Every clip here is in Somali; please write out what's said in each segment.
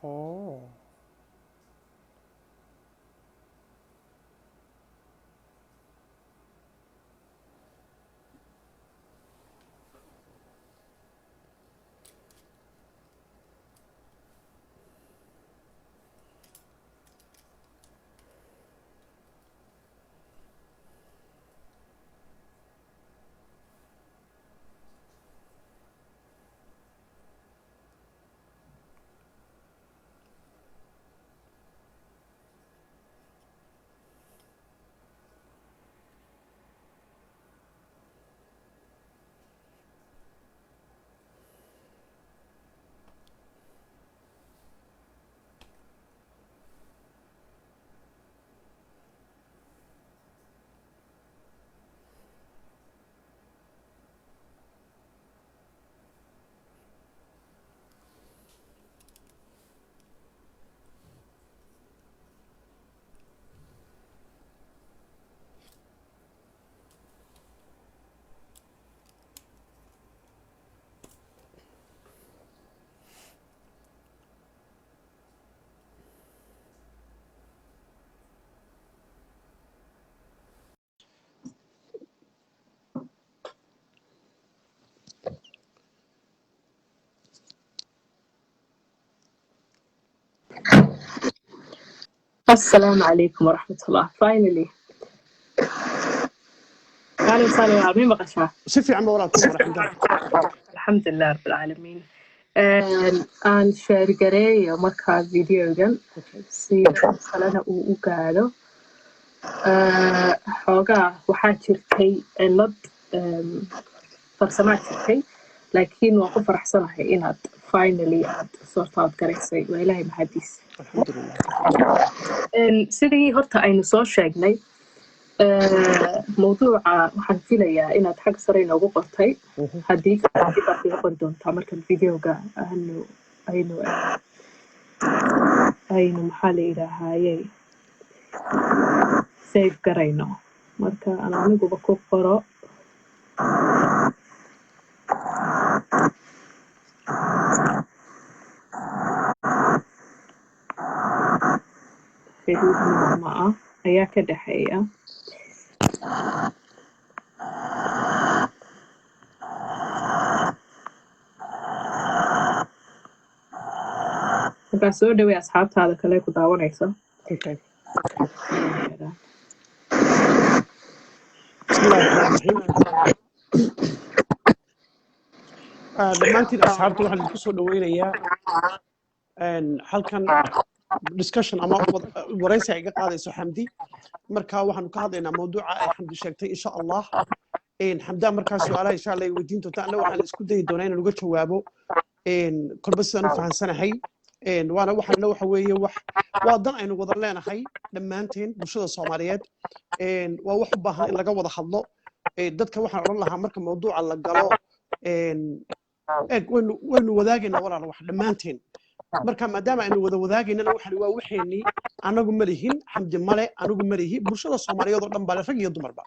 Oh. السلام عليكم ورحمة الله. Finally. أهلا وسهلا بالعالمين بقشعة. سيفي عم وراكم ورحمة الله. الحمد لله رب العالمين. aan share gareeyo markaa videogan si kalena uu u gaadho xoogaa waxaa jirtay cilad farsamaad jirtay laakiin waan ku faraxsanahay inaad finally aad sort out garaysay waa ilaahay mahadiis alxamdulilah sidii horta aynu soo sheegnay mawduuca waxaan filayaa inaad xag sare inoogu qortay haddii baad iga qori doontaa markan videoga aynu maxaa la yidhaahayey save garayno marka aan aniguba ku qoro xuduud noocma ah ayaa ka dhexeeya markaa soo dhawey asxaabtaada kale ku daawanaysa okay bismillaahi dhammaantiin asxaabta waxaan idinku soo dhaweynayaa halkan discussion ama waraysi ay iga qaadayso xamdi marka waxaanu ka hadlaynaa mawduuca ay xamdi sheegtay insha allah xamdaa markaa su-aalaha insha allah ay weydiin doonta anna waxaan isku dayi doonaa inaan uga jawaabo kolba sidaan u fahansanahay waana waxaana waxa weeye waa dan aynu wada leenahay dhammaanteen bulshada soomaaliyeed waa wax u baahan in laga wada hadlo dadka waxaan odhan lahaa marka mawduuca la galo waynu wadaagaynaa walaal wax dhammaanteen marka maadaama aynu wada wadaagaynana waxaan waa waxeenii anagu ma lihin xamdi male anigu ma lihi bulshada soomaaliyeed oo dhan baa rag iyo dumarba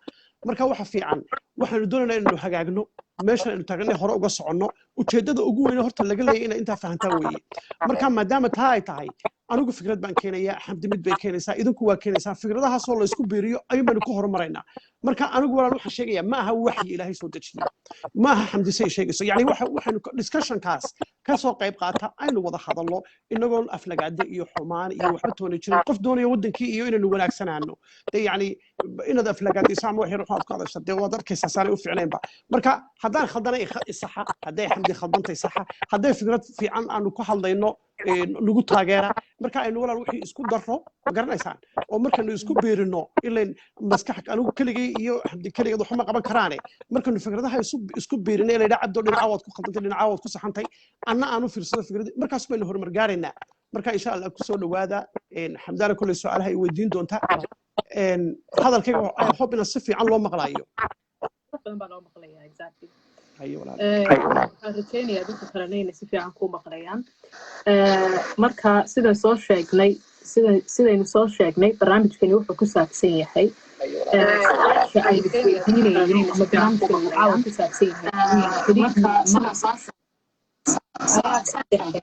marka waxa fiican waxaanu doonaynaa inaynu hagaagno meeshan aynu taaganay hore uga soconno ujeeddada ugu weyne horta laga leeyahay inay intaa fahantaa weeye marka maadaama taa ay tahay anigu fikrad baan keenayaa xamdi mid bay keenaysaa idinku waa keenaysaa fikradahaasoo la isku biiriyo ayuun baynu ku horumaraynaa marka anigu walaal waxaan sheegayaa ma aha waxyi ilaahay soo dejiyey ma aha xamdi say sheegayso yacni waxaynu discussionkaas ka soo qayb qaata aynu wada hadalno inagoo aflagaade iyo xumaan iyo waxba tooni jirin qof doonaya waddankii iyo inaynu wanaagsanaano dee yacni inaad aflagaadayso ama wax yar waxaad ku hadasha dee waad arkaysaa saanay u fiicnaynba marka haddaan khaldanay isaxa hadday xamdi khaldantay saxa hadday fikrad fiican aanu ku hadlayno lagu taageera marka aynu walaal wixii isku darro ma garanaysaan oo markaynu isku beerino ilayn maskax anigu keligay iyo xamdi keligeed waxuma qaban karaane markaynu fikradaha isku beerino ilaa idhaa cabdo dhinaca waad ku khaldantay dhinaca waad ku saxantay anna aanu fiirsado fikrad markaas baynu horumar gaaraynaa marka insha allah ku soo dhawaada xamdaana kulley su-aalaha ay weydiin doontaa hadalkayga I hope ina si fiican loo maqlaayo waxaan rajaynayaa dadka kalena inay si fiican ku maqlayaan marka sidaynu soo sheegnay barnaamijkani wuxuu ku saabsan yahay aynu weydiinayno ama barnaamijkani uu caawa ku saabsan yahay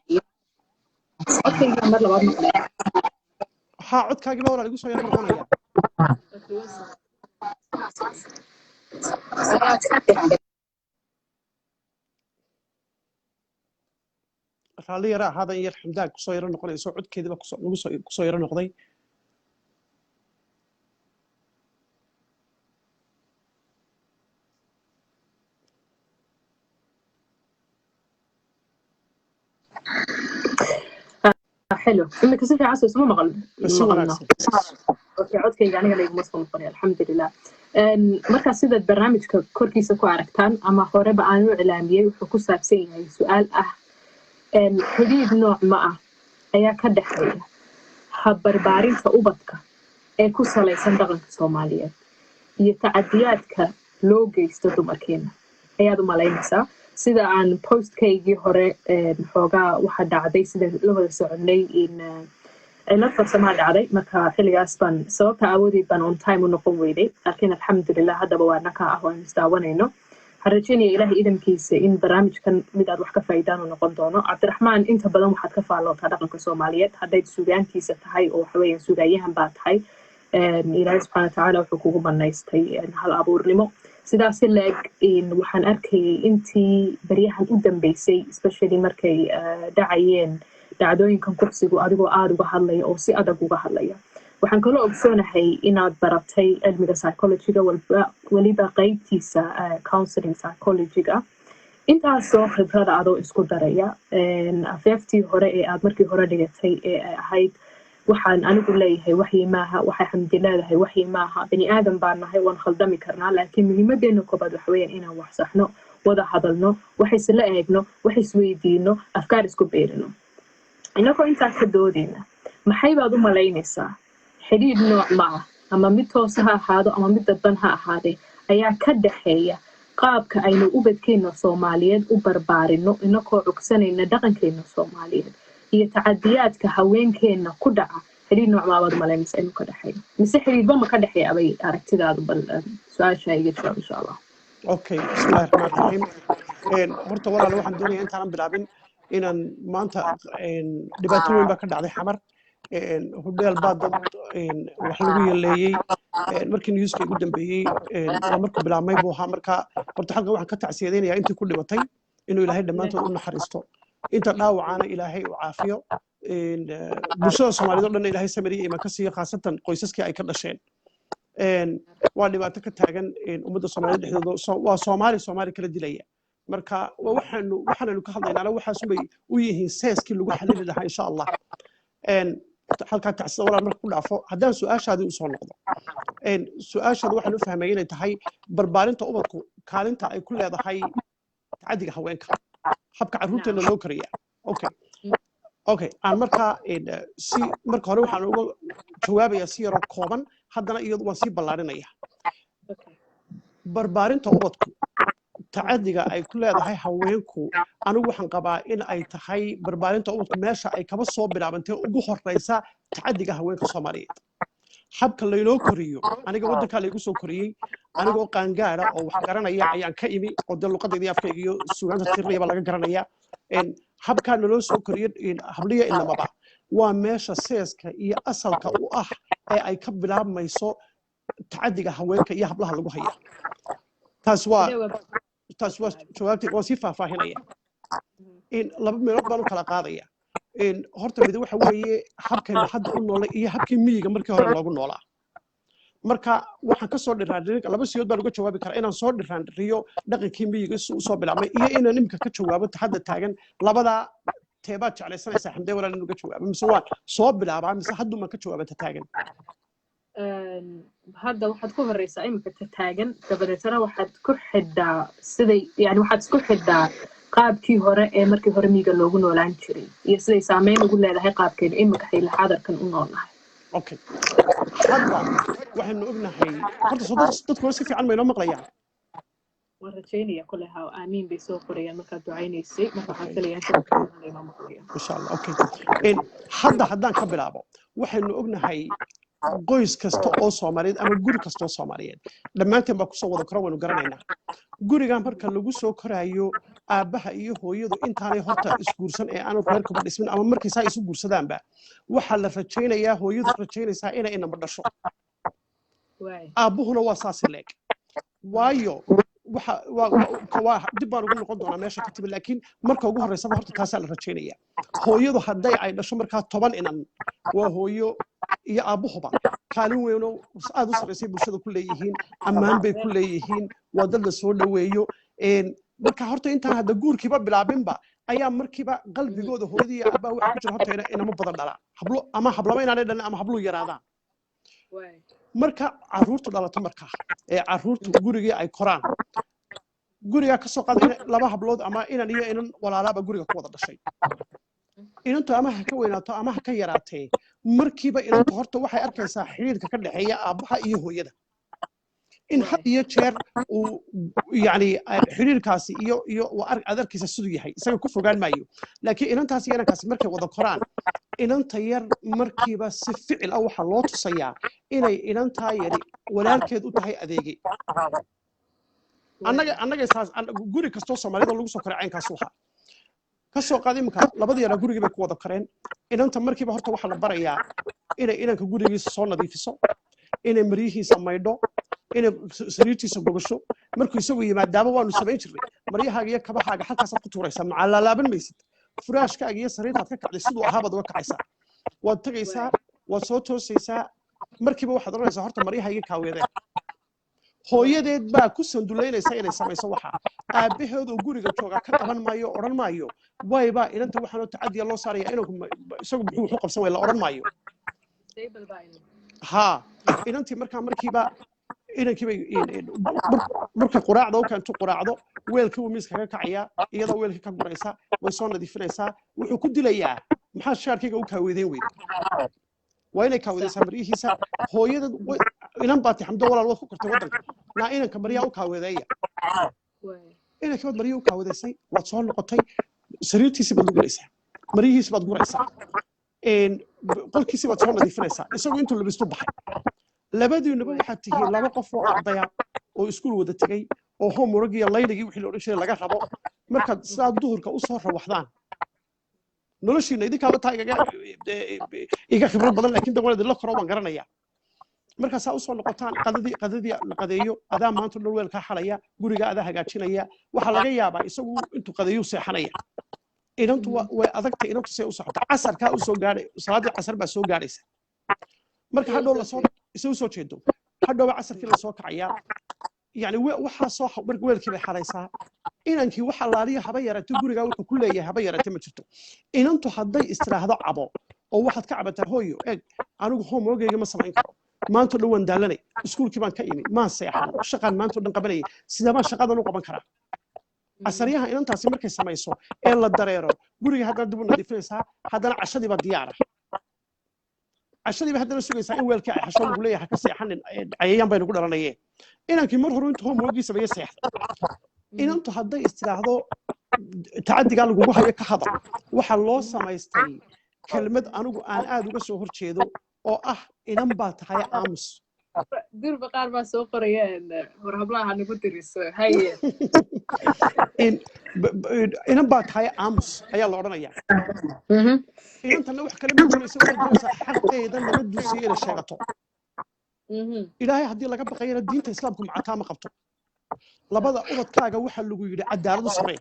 اوكي مر لبعض مقلية ها codkaagii baa walaal igu soo yara noqonaya raalli yara ahaadan yar xamdaan kusoo yara noqonayso codkeediiba kusoo yara noqday حلو انك سيفي عسو اسمه مغل بس wanaagsan اوكي codkayga aniga laygu masoo noqonay alxamdulilah markaa sidaad barnaamijka korkiisa ku aragtaan ama horeba aan u ilaamiyey wuxuu ku saabsan yahay su-aal ah xidhiidh nooc ma ah ayaa ka dhexeeya habbarbaarinta ubadka ee ku salaysan dhaqanka soomaaliyeed iyo tacadiyaadka loo geysto dumarkeena ayaad u malaynaysaa sida aan postkaygii hore xoogaa waxa dhacday sida la wada soconay cilad farsamaa dhacday marka xilligaas baan sababta awoodeed baan on time u noqon weyday laakiin alxamdulilah haddaba waa naka ah waan isdaawanayno waxaan rajeynaya ilaahay idamkiisa in barnaamijkan mid aad wax ka faa'iidaan u noqon doono cabdiraxmaan inta badan waxaad ka faallootaa dhaqanka soomaaliyeed haddayd sugaantiisa tahay oo waxaweeyaan sugayahan baa tahay ilaahay subxaana watacaala wuxuu kugu banaystay hal abuurnimo sidaasi leeg waxaan arkayay intii baryahan u dambeysay especially markay dhacayeen dhacdooyinkan kursigu adigoo aada uga hadlaya oo si adag uga hadlaya waxaan kaloo ogsoonahay inaad baratay cilmiga psychologyga weliba qeybtiisa counseling psychologyga intaasoo khibrada adoo isku daraya afeeftii hore ee aad markii hore dhigatay ee ahayd waxaan anigu leeyahay waxyi maaha waxay xamdi leedahay waxyi maaha bani aadan baan nahay waan khaldami karnaa laakiin muhiimadeena koobaad waxa weeyaan inaan wax saxno wada hadalno waxayse la eegno waxaisweydiino afkaar isku beerino inagoo intaa ka doodayna maxay baad u malaynaysaa xidhiidh nooc ma ah ama mid toose ha ahaado ama mid dadban ha ahaadee ayaa ka dhaxeeya qaabka aynu ubadkeena soomaaliyeed u barbaarino inagoo cugsanayna dhaqankeena soomaaliyeed iyo tacadiyaadka haweenkeena ku dhaca xidhiidh nooc maabaad u malaynaysaa inuu ka dhexeeyo mise xidhiidhba ma ka dhexeeya abay aragtidaadu bal su-aasha iga jawaab insha allah okay bismillahi raxmaani raxiim horta walaal waxaan doonaya intaanan bilaabin inaan maanta dhibaato weyn baa ka dhacday xamar hudheel baa dad wax lagu yeeleeyey markii newska ugu dambeeyey waa markuu bilaabmay buu ahaa marka horta halkan waxaan ka tacsiyadeynayaa intii ku dhimatay inuu ilaahay dhammaantood u naxariisto inta dhaawacaana ilaahay u caafiyo bulshada soomaaliyeed oo dhan ilaahay samiriya iman ka siiyo khaasatan qoysaskii ay ka dhasheen waa dhibaato ka taagan ummadda soomaaliyeed dhexdooda waa soomaali kala dilaya marka waxaanaynu ka hadlaynaa waxaasubay u yihiin seeskii lagu xalili lahaa insha allah halkaa tacsida walaal marka ku dhaafo haddaan su-aashaadii usoo noqdo su-aashaada waxaan u fahmay inay tahay barbaarinta ubadku kaalinta ay ku leedahay tacadiga haweenka habka carruurteena loo kariya okay aan markaa si marka hore waxaan uga jawaabayaa si yaroo kooban haddana iyadu waan sii ballaarinaya barbaarinta ubadku tacadiga ay ku leedahay haweenku anigu waxaan qabaa in ay tahay barbaarinta ubadku meesha ay kaba soo bilaabantay ugu horeysa tacadiga haweenka soomaaliyeed habka laynoo koriyo aniga waddankaa laygu soo koriyey anigoo qaangaara oo wax garanaya ayaan ka imi oo dee luqadeedii afkayga iyo sugaanta tirinayaba laga garanaya habkaa naloo soo koriyo habliya inamaba waa meesha seeska iyo asalka u ah ee ay ka bilaabmayso tacadiga haweenka iyo hablaha lagu haya taas waa jawaabteed waan sii faahfaahinaya laba meelood baan u kala qaadaya horta mid waxa weeye habkaynu hadda u noolay iyo habkii miyiga markii hore loogu noolaa marka waxaan ka soo dhiraandhirin laba siyood baan uga jawaabi karaa inaan soo dhiraandhiriyo dhaqankii miyiga si uu soo bilaabmay iyo inaan imika ka jawaabo hadda taagan labadaa teebaad jeclaysanaysaa xamdee walaal in uga jawaabo mise waan soo bilaabaa mise hadduumaan ka jawaabata taagan hadda waxaad ku horeysaa imika taagan dabadeetana waxaad ku xidhaa siday yani waxaad isku xidhaa qaabkii hore ee markii hore miyiga loogu noolaan jiray iyo siday saameyn ugu leedahay qaabkeena imika xilli xaadarkan u noolnahay okay hadda waxaynu ognahay horta dadku si fiican maynoo maqlayaan waan rajaynaya kule ha aamiin bay soo qorayaan markaad ducaynaysay marka waxaan filayaa inta maqlayaan insha allah okay haddaan ka bilaabo waxaynu ognahay qoys kasta oo Soomaaliyeed ama guri kasta oo Soomaaliyeed dhammaanteen baa ku soo wada koro waynu garanaynaa guriga marka lagu soo korayo aabbaha iyo hooyadu intaanay horta isguursan ee aanu reerkuba dhismin ama markay saa isu guursadaanba waxaa la rajaynayaa hooyadu rajaynaysaa inay inama dhasho aabbuhuna waa saasi leeg waayo waa dib baan ugu noqon doonaa meesha ka timid laakiin marka ugu horreysaba horta taasaa la rajaynayaa hooyadu hadday ay dhasho markaa 10 inan waa hooyo iyo aabbuhuba kaalin weynoo aad u sarreysay bulshada ku leeyihiin ammaan bay ku leeyihiin waa dad la soo dhoweeyo marka horta intaan hadda guurkiiba bilaabinba ayaa markiiba qalbigooda hooyadii iyo aabbaha waxa ku jira horta inama badan dhala hablo ama hablama inaanay dhalin ama habluhu yaraadaan marka carruurtu dhalato markaa carruurtu gurigii ay koraan guriga ka soo qaaday laba hablood ama inan iyo inan walaalaaba guriga ku wada dhashay inantu ama ha ka weynaato ama ha ka yaraatee markiiba inantu horta waxay arkaysaa xiriirka ka dhaxeeya aabbaha iyo hooyada in had iyo jeer uu yani xiriirkaasi iyo adarkiisa siduu yahay isaga ku fogaan maayo laakiin inantaasi iyo inankaasi markay wada koraan inanta yar markiiba si ficil ah waxaa loo tusayaa inay inantaa yari walaalkeed u tahay adeegay annaga saas guri kastoo soomaalida lagu soo koray caynkaas waxa ka soo qaaday imika labada yara gurigii bay ku wada koreen inanta markiiba horta waxaa la barayaa inay inanka gurigiisa soo nadiifiso inay maryihiisa maydho inay sariirtiisa gogasho markuu isagu yimaadaaba waanu samayn jirnay maryahaaga iyo kabahaaga halkaasaad ku tuuraysaa macalaalaaban maysid furaashkaaga iyo sariirtaad ka kacday siduu ahaabaad uga kacaysaa waad tegaysaa waad soo toosaysaa markiiba waxaad oranaysaa horta maryahayga kaaweedeen hooyadeed baa ku sanduleynaysa inay samayso waxa aabaheed oo guriga jooga ka qaban maayo oran maayo wayba inanta waxaanoo tacadiya loo saaraya inuu isagu muxuu wuxuu qabsan way la oran maayo ha inantii markiiba inankiiba marka quraacda oo kantu quraacdo weelka uu miiska ka kacaya iyadoo weelka ka guraysa way soo nadiifinaysaa wuxuu ku dilayaa maxaa shaarkayga u kaaweedeen weyn waa inay kaaweedaysaa maryihiisa hooyada inan baati xamdo walaal waad ku kortay waddanka naa inanka maryaa u kaaweedeeya inankii baad marya u kaaweedaysay waad soo noqotay sariirtiisii baad lugulaysaa maryihiisi baad guraysaa qolkiisii baad soo nadiifinaysaa isagoo intuu labistu baxay labadiinuba waxaad tihiin laba qof oo ardaya oo iskuul wada tegey oo homework iyo laynigii wixii la odhan jiray laga rabo markaad sidaa duhurka u soo rawaxdaan noloshiina idinkaaba taa iga khibrad badan laakiin dawladda la koro waan garanayaa markaasaa u soo noqotaan qadadii la qadeeyo adaa maanta dhan weelkaa xalaya guriga adaa hagaajinaya waxaa laga yaabaa isagu intuu qadeeyo seexanaya inantu way adagtay inantu say u socota casarkaa u soo gaadhay salaadii casar baa soo gaadhaysa marka hadhow lasoo isagu soo jeedo hadhowba casarkii lasoo kacayaa yani waxaa soo marka weelkii bay xalaysaa inankii waxa laaliya haba yaratay guriga wuxuu ku leeyahay haba yaratay ma jirto inantu hadday istiraahdo cabo oo waxaad ka cabataa hooyo eeg anigu homeworkayga ma samayn karo maanta dhan waan daalanay iskuulkii baan ka imi maan seexan shaqaan maanta dhan qabanayay sidee baan shaqadan u qaban karaa casaryaha inantaasi markay samayso ee la dareero guriga haddana dib u nadiifinaysaa haddana cashadiiba diyaara cashadiiba haddana sugaysaa in weelkii ay xasho lagu leeyahay ka seexanin cayayaan baynu ku dhalanayeen inankii mar hore intuu homeworkii sameeye seexday inantu hadday istiraahdo tacadigaa lagugu hayo ka hadal waxaa loo samaystay kelmad anigu aan aad uga soo horjeedo oo ah inan baa tahay aamus durba qaar baa soo qorayeen war hablaha nagu diriso haye inan baa tahay aamus ayaa la odhanayaa inantana wax kale ma doonaysa waxay doonaysaa xaqeeda lama duusiyo inay sheegato ilaahay haddii laga baqayana diinta islaamku macataa ma qabto labada ubadkaaga waxaa lagu yidhi cadaalad u samee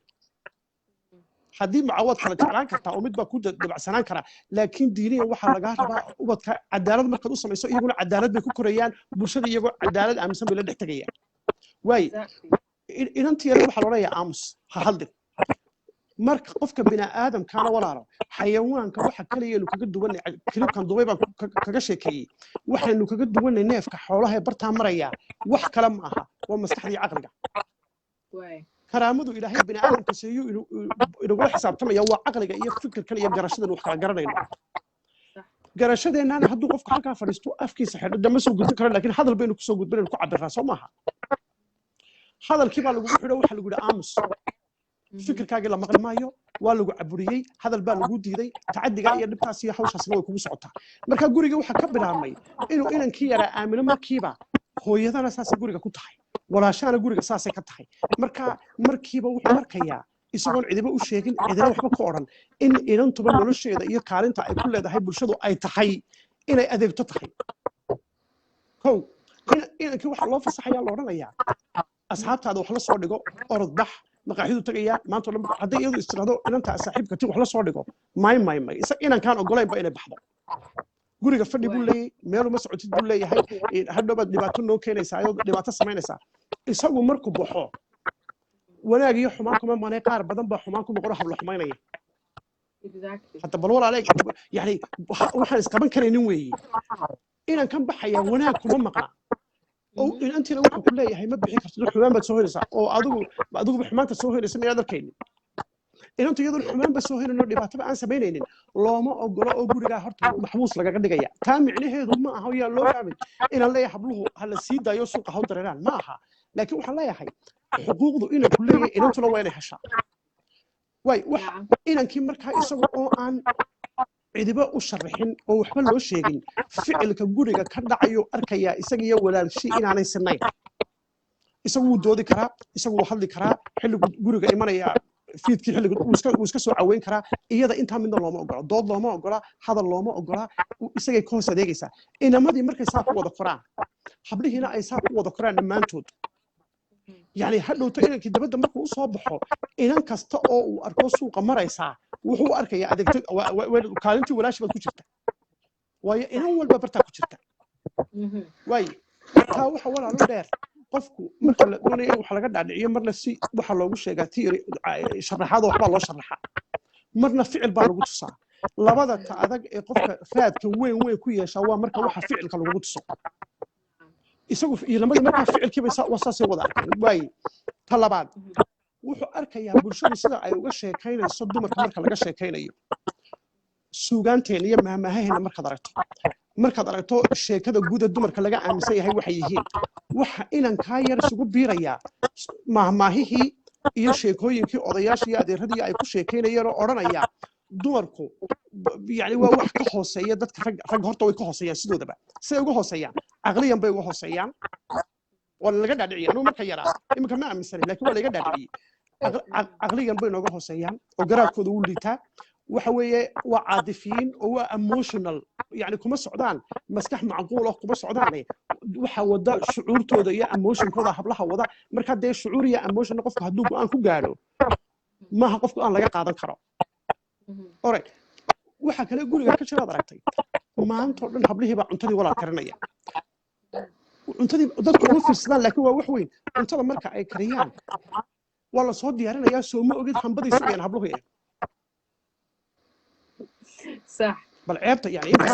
haddii macawaad kala jeclaan kartaa oo mid baa ku dabacsanaan karaa laakiin diiniyan waxaa lagaa rabaa ubadka cadaalad markaad u samayso iyaguna cadaalad bay ku korayaan bulshada iyagoo cadaalad aaminsan bay la dhex tegayaan waaye inantii yar waxaa loodhanayaa aamus ha hadlin marka qofka bini aadamkaana walaalo xayawaanka waxa kaliyaynu kaga duwanay kilibkan dubay baan kaga sheekeeyey waxaynu kaga duwanay neefka xoolaha ee bartaa maraya wax kale ma aha waa maskaxdii caqliga karaamadu ilaahay bini aadamka siiyo inagula xisaabtamaya waa caqliga iyo fikirkan iyo garashadan wax kala garanayno garashadeennaana hadduu qofka halkaa fadhiisto afkiisa xidho dama soo gudbin karo laakiin hadal baynu kusoo gudbinaynu ku cabiraa soo maaha hadalkii baa lagugu xidho waxaa lagu yidhi aamus fikirkaagii la maqli maayo waa lagu caburiyey hadal baa lagu diiday tacadigaa iyo dhibkaas iyo hawshaasna way kugu socotaa marka guriga waxaa ka bilaabmay inuu inankii yaraa aamino markiiba hooyadana saasay guriga ku tahay walaashaana guriga saasay ka tahay marka markiiba wuxuu arkayaa isagoon cidiba u sheegin cidina waxba ku odhan in inantuba nolosheeda iyo kaalinta ay ku leedahay bulshadu ay tahay inay adeegto tahay kow inankii waxa loo fasaxayaa la odhanayaa asxaabtaada wax la soo dhigo orod bax maqaaxidu tagayaa maanta dhan hadday iyadu istiraado inanta saaxiibka ti wax la soo dhigo may inankaan ogolaynba inay baxdo guriga fadhi buu leeyahay meeluma socotid buu leeyahay hadhowbaad dhibaato noo keenaysaa ayadoo dhibaato samaynaysaa isagu markuu baxo wanaag iyo xumaan kuma manay qaar badan baa xumaan ku noqon habla xumaynaya hadda bal walaal yani waxaan isqaban karaynin weeye inankan baxaya wanaag kuma maqna oo inantiina wuxuu ku leeyahay ma bixi kartid xumaan baad soo helaysaa oo adiguba xumaanta soo helaysa miyaad arkaynin inantu iyadoo xumaanba soo helayno dhibaataba aan samaynaynin looma ogolo oo gurigaa horta maxbuus lagaga dhigaya taa micnaheedu ma aha yaa loo fahmin inaan leeyahay habluhu hala sii daayo suuqa haw dareeraan ma aha laakiin waxaan leeyahay xuquuqdu inanku leeyahay inantuna waa inay heshaa waay wax inankii markaa isaga oo aan cidiba u sharaxin oo waxba loo sheegin ficilka guriga ka dhacayo arkayaa isaga iyo walaalshii inaanay sinayn isagu wuu doodi karaa isagu wuu hadli karaa xilligu guriga imanaya fiidkii xilligu wuu iska soo caweyn karaa iyada intaa midna looma ogola dood looma ogola hadal looma ogola isagay ka hoos adeegaysaa inamadii markay saa ku wada koraan hablihiina ay saa ku wada koraan dhammaantood يعني هذا تقريبا كده بدنا مركو صباحه إن كسته أو أركو سوق مرة ساعة وهو أركي يا أديك وكالنتي ولا شيء بتكشفته ويا إن أول ببرتا كشفته ويا هاو حوالي على دير قفكو مثل دوني وحلقات عادية مرة سي وحلا وش جاتيري شرح هذا وحلا الله شرحه مرنا فعل بارو تصا لبدا تعذق قفك فاد وين كويا شوا مركو وح فعل كانوا تصا isagu ilmada markaa ficilkiiba wasaasay wada arkeen way talabaad wuxuu arkayaa bulshada sida ay uga sheekaynayso dumarka marka laga sheekaynayo suugaanteen iyo maahmaahaheena markaad aragto sheekada guud ee dumarka laga aaminsan yahay waxay yihiin waxa inankaa yar isugu biirayaa maahmaahihii iyo sheekooyinkii odayaashii iyo adeeradii ay ku sheekaynayeen oo odhanaya dumarku يعني wax ka hooseeya dadka rag horta way ka hooseeyaan sidoodaba say uga hooseeyaan aqliyan bay uga hooseeyaan wala laga dhaadhiciyay anuu marka yaraa imika ma aaminsanin laakiin waa laga dhaadhiciyay aqliyan bay nooga hooseeyaan oo garaadkooda u liitaa waxa weeye waa caadifiin oo waa emotional yani kuma socdaan maskax macquul ah kuma socdaan waxa wada shucuurtooda iyo emotionkooda hablaha wada marka dee shucuur iyo emotion qofka hadduu go'aan ku gaaro maaha qofku aan laga qaadan karo alright waxa kale guriga ka jira aragtay maanta oo dhan hablihii baa cuntadii walaal karinaya cuntadii dadku ugu fiirsadaan laakiin waa wax weyn cuntada marka ay kariyaan waa la soo diyaarinayaa soo ma ogid hambadii sugayaan habluhu صح bal ceebta yani inta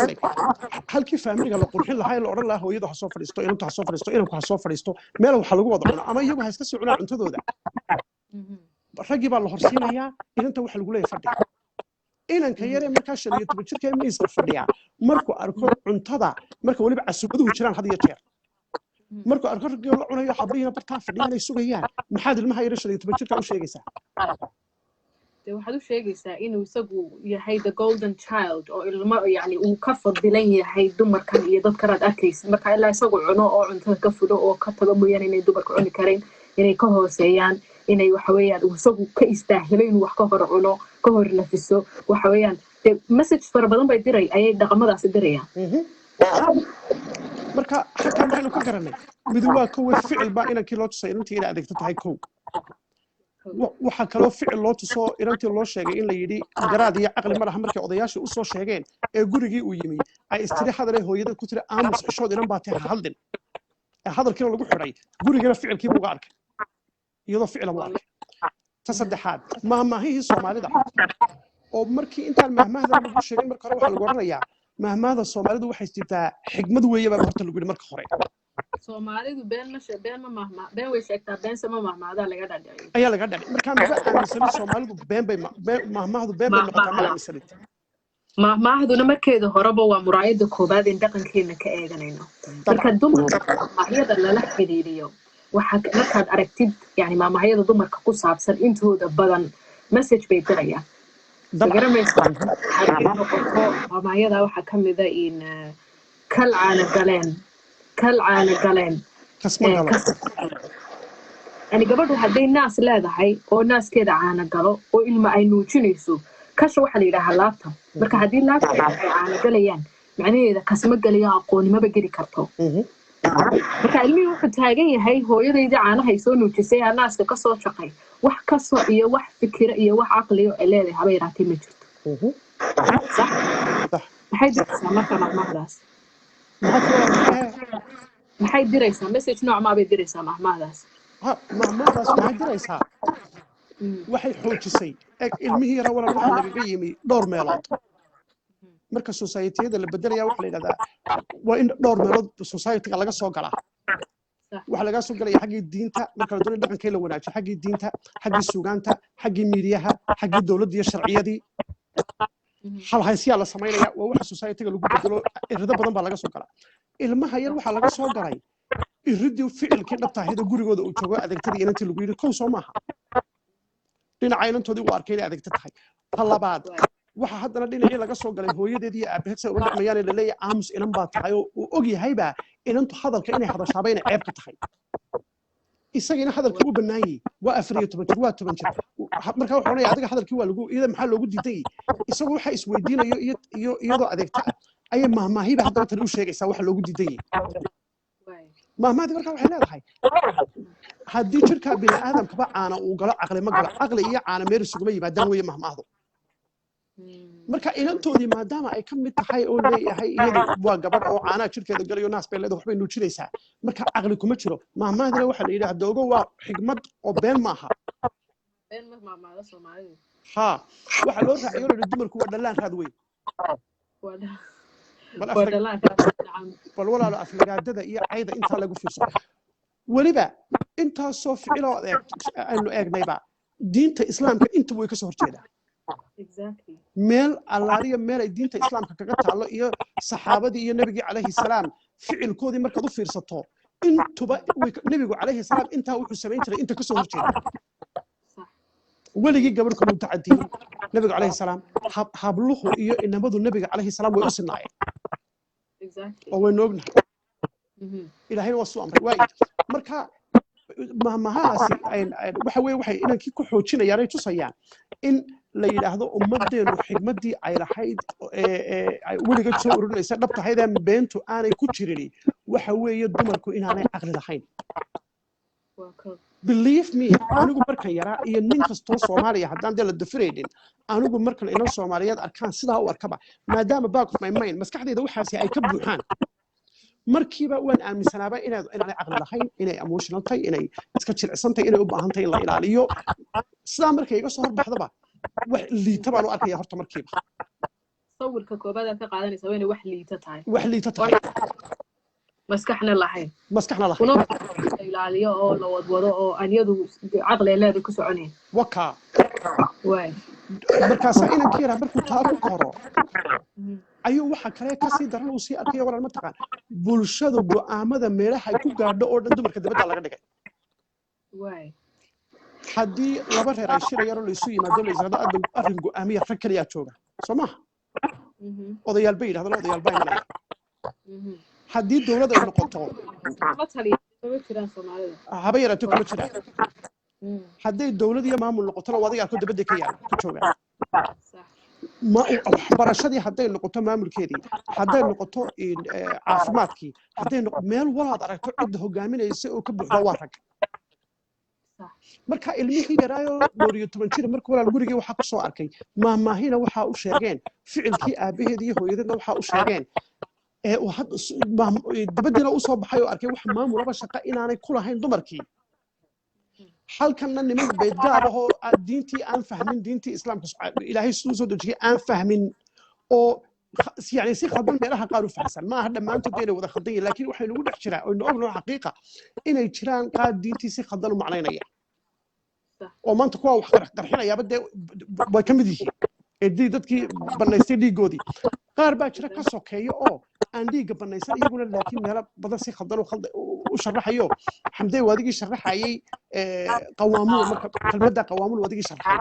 halkii faamiliga la qurxin lahaa la oran lahaa hooyada ha soo fadhiisto inantu ha soo fadhiisto inanku ha soo fadhiisto meel waxa lagu wada cuno ama iyagu ha iska soo cunaan cuntadooda ragii baa la horsiinayaa inanta waxa lagu leeyahay fadhi inanka yare markaa 15 jirka miiska fadhiya markuu arko cuntada marka waliba casuubaduhu jiraan had iyo jeer markuu arko ragii la cunayo habriina bartaa fadhiyaan ay sugayaan maxaad ilmaha yare 15 jirka u sheegaysaa waxaad u sheegaysaa inuu isagu yahay the golden child oo ilmo yani uu ka fadilan yahay dumarkan iyo dadka aad arkaysid marka ilaa isagu cuno oo cuntada ka fudo oo ka tago mooyaan inay dumarka cuni kareen inay ka hooseeyaan inay waxa weeyaan isagu ka istaahilo inuu wax ka hor cuno ka hor nafiso waxa weeyaan message fara badan bay diray ayay dhaqamadaasi dirayaan marka xataa maxaynu ka garanay mid waa kow ficil baa inankii loo tusay intii ila adeegto tahay kow waxa kaloo ficil loo tuso inantii loo sheegay in la yidhi garaad iyo caqli ma laha markay odayaashii u soo sheegeen ee gurigii uu yimi ay istiri hadalay hooyada ku tiri aamus xishood inan baa tahay haldin hadalkiina lagu xidhay gurigana ficilkiiba uga arkay iyadoo ficila u arkay ta saddexaad maahmaahihii soomaalida oo markii intaan maahmaahda lagu sheegay marka hore waxaa lagu oranayaa maahmaahda soomaalidu waxay jirtaa xigmad weeye baa horta lagu yidhi marka hore soomaalidu been way sheegtaa been sama maahmaahda laga dhadhicay ayaa laga dhadhicay marka ma aaminsan soomaalidu maahmaahdu been bay noqotaa ma aaminsan maahmahduna markeeda horeba waa muraayada koobaad in dhaqankeena ka eeganayno marka dumarka maahmahyada lala xiriiriyo waxa markaad aragtid yani maahmahyada dumarka ku saabsan intooda badan message bay dirayaan maahmahyada waxaa ka mid ah in kal caana galeen يعني gabadhu hadday naas leedahay oo naaskeeda caana galo oo ilma ay nuujinayso kasha waxa la yiraahdaa laabta marka haddii laabta ay caana galayaan macnaheeda kasma galayo aqoonimaba geli karto marka ilmihii wuxuu taagan yahay hooyadayda caanaha soo nuujisay naaska ka soo shaqay wax ka soo iyo wax fikira iyo wax aqliyo ay leedahay haba yaraatay ma jirto صح maxay diraysaa marka mahmaahdaas maxay diraysaa message nooc ma bay diraysaa mahmaahdaas mahmaahdaas maxay diraysaa waxay xoojisay ilmihii yara walaal waxa lagaga yimi dhowr meelood marka society-da la bedelaya waxa la yiraahdaa waa in dhowr meelood society-ga laga soo galaa waxa laga soo galaya xaggii diinta marka la doonayo dhaqanka la wanaajiyo xaggii diinta xaggii suugaanta xaggii miidiyaha xaggii dawladda iyo sharciyadii hal haysiya la sameeynaya waa waxa society-ga lagu bedelo irada badan baa laga soo galaa ilmaha yar waxa laga soo galay iridii ficilkii dhabta ahayd gurigooda uu joogo adeegtadii inantii lagu yiri kow soo maaha dhinaca inantoodii uu arkay inay adeegta tahay talabaad waxa haddana dhinacii laga soo galay hooyadeedii aabaheed say uga dhaqmayaan la leeyahay aamus inan baa tahay oo uu og yahayba inantu hadalka inay hadashaaba inay ceeb ka tahay isagina hadalkii u banaayay waa 14 jir waa 10 jir marka wuxuu leeyahay adiga hadalkii waa lagu iyada maxaa loogu diiday isagu waxa isweydiinayo iyo iyadoo adeegta ay mahmaahiba haddana tan u sheegaysaa waxa loogu diiday mahmaahdi marka waxay leedahay haddii jirka bini aadamkaba caana uu galo caqli ma galo caqli iyo caana meel isuguma yimaadaan weeye mahmaahdu marka inantoodii maadaama ay ka mid tahay oo leeyahay iyadu waa gabadh oo caanaha jirkeeda galayo naas bay leedahay waxbay nuujinaysaa marka caqli kuma jiro mahmahdina waxa la yidhaahdaa doogo waa xigmad oo been maaha been mahmaahda Soomaalidu ha waxa loo raaciyo in dumarku waa dhalaan raad weyn bal walaalo aflagaadada iyo cayda inta lagu fiirso waliba inta soo ficilo aynu eegnayba diinta islaamka inta way ka soo horjeedaa exactly meel allaaliya meel ay diinta islaamka kaga taalo iyo saxaabadii iyo nabigii calayhi salaam ficilkoodii markaad u fiirsato intuba nabigu calayhi salaam intaa wuxuu samayn jiray inta ka soo horjeeda weligii gabadh ku mutacadiin nabiga calayhi salaam habluhu iyo inamadu nabiga calayhi salaam way u sinaayeen exactly oo way noognahay ilaahayna waa soo amray waay marka mahmahaasi waxa weeye waxay inankii ku xoojinayaan ay tusayaan in la yiraahdo ummadeenu xigmadii ay lahayd weliga soo ururinaysa dhabtahaydee beentu aanay ku jirin waxa weeye dumarku inaanay caqli lahayn believe me anigu markan yaraa iyo nin kastoo Soomaaliya haddaan la dafiraynin anigu markan inan Soomaaliyeed arkaan sidaa u arkaba maadaama back of my mind maskaxdayda waxaasi ay ka buuxaan markiiba waan aaminsanaaba inaanay caqli lahayn inay emotional tahay inay iska jilicsan tahay inay u baahan tahay in la ilaaliyo sidaa markay iga soo horbaxdaba wax liita baan u arkaya horta markiiba sawirka koobaad ka qaadanaysa waa inay wax liita tahay maskaxna lahayn ilaaliyo oo la wadwado oo aniyadu caqli leedahay ku soconeen waka way markaas inankii yara markuu taa ku koro ayuu waxa kale ka sii daran uu sii arkayo walaal ma taqaan bulshadu go'aamada meelaha ay ku gaadho oo dhan dumarka dibadda laga dhigay way haddii laba reer ay shirayaan la isu yimaado la isagada arrin go'aamiya rag kaliya jooga Soomaa odayaal bay yiraahdaan odayaal bay imanaya haddii dawladda ay noqoto ma taliyo ma jiraan Soomaalida haba yaraato kuma jiraan haddii dawladda iyo maamul noqoto wadayaal ku dibadda ka yaal ku jooga ma waxbarashadii hadday noqoto maamulkeedii hadday noqoto caafimaadkii hadday meel walaad aragto cid hogaaminaysa oo ka buuxda waa rag marka ilmihii yaraayo 12 jir markuu walaal gurigii waxa ku soo arkay maahmaahina waxa u sheegeen ficilkii aabaheed iyo hooyadeedna waxa u sheegeen dabadina u soo baxay oo arkay wax maamulaba shaqo inaanay ku lahayn dumarkii halkanna niman beedgaab ah oo diintii aan fahmin diintii islaamka ilaahay soo dejiyay aan fahmin oo يعني سي خدام meelaha qaar u faxsan ma aha dhamaantood inay wada khaldaan laakiin waxay nagu dhex jiraa oo noogno xaqiiqa inay jiraan qaar diintii si khaldan u macnaynaya oo maanta kuwa wax qarxinaya bad way kamid yihiin ee dadkii banaystay dhiigoodii qaar baa jira ka sokeeyo oo aan dhiiga banaysan iyaguna laakiin meelo badan si khaldan u sharaxayo xamday wadigii sharaxayay qawaamuhu marka kalmada qawaamuhu wadigii sharaxay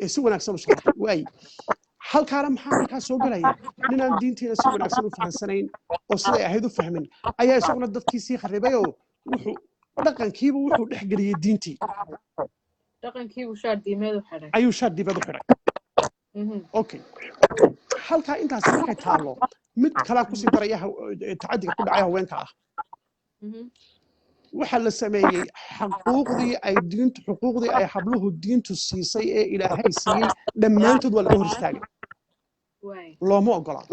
ee si wanaagsan u sharaxay way halkaana maxaa markaa soo galaya ninaan diintiina si wanaagsan u fahansanayn oo siday ahayd u fahmin ayaa isaguna dadkii sii kharibay oo wuxuu dhaqankiiba wuxuu dhex geliyay diintii dhaqankii uu shaar diimeed u xiray ayuu shaar dibad u xiray okay halkaa intaasi markay taallo mid kalaan kusii daraya tacadiga ku dhacay haweenka ah waxa la sameeyey xuquuqdii ay habluhu diintu siisay ee ilaahay siiyey dhammaantood waa laga hor istaagay looma ogolaa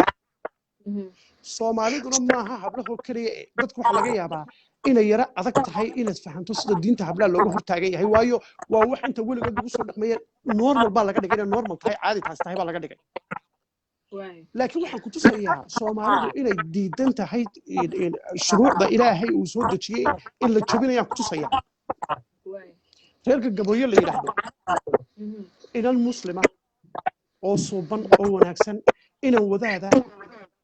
soomaaliduna maaha hablahu kaliya dadku waxa laga yaabaa inay yara adag tahay inaad fahanto sida diinta hablaha looga hortaagan yahay waayo waa wax inta weligood lagu soo dhaqmaya normal baa laga dhigay inay normal tahay caadi taas tahay baa laga dhigay laakiin waxaan ku tusayaa soomaalidu inay diidan tahay shuruucda ilaahay uu soo dejiyey in la jabinayaan ku tusayaa reerka gabooye la yidhaahdo inan muslima oo suuban oo wanaagsan inan wadaada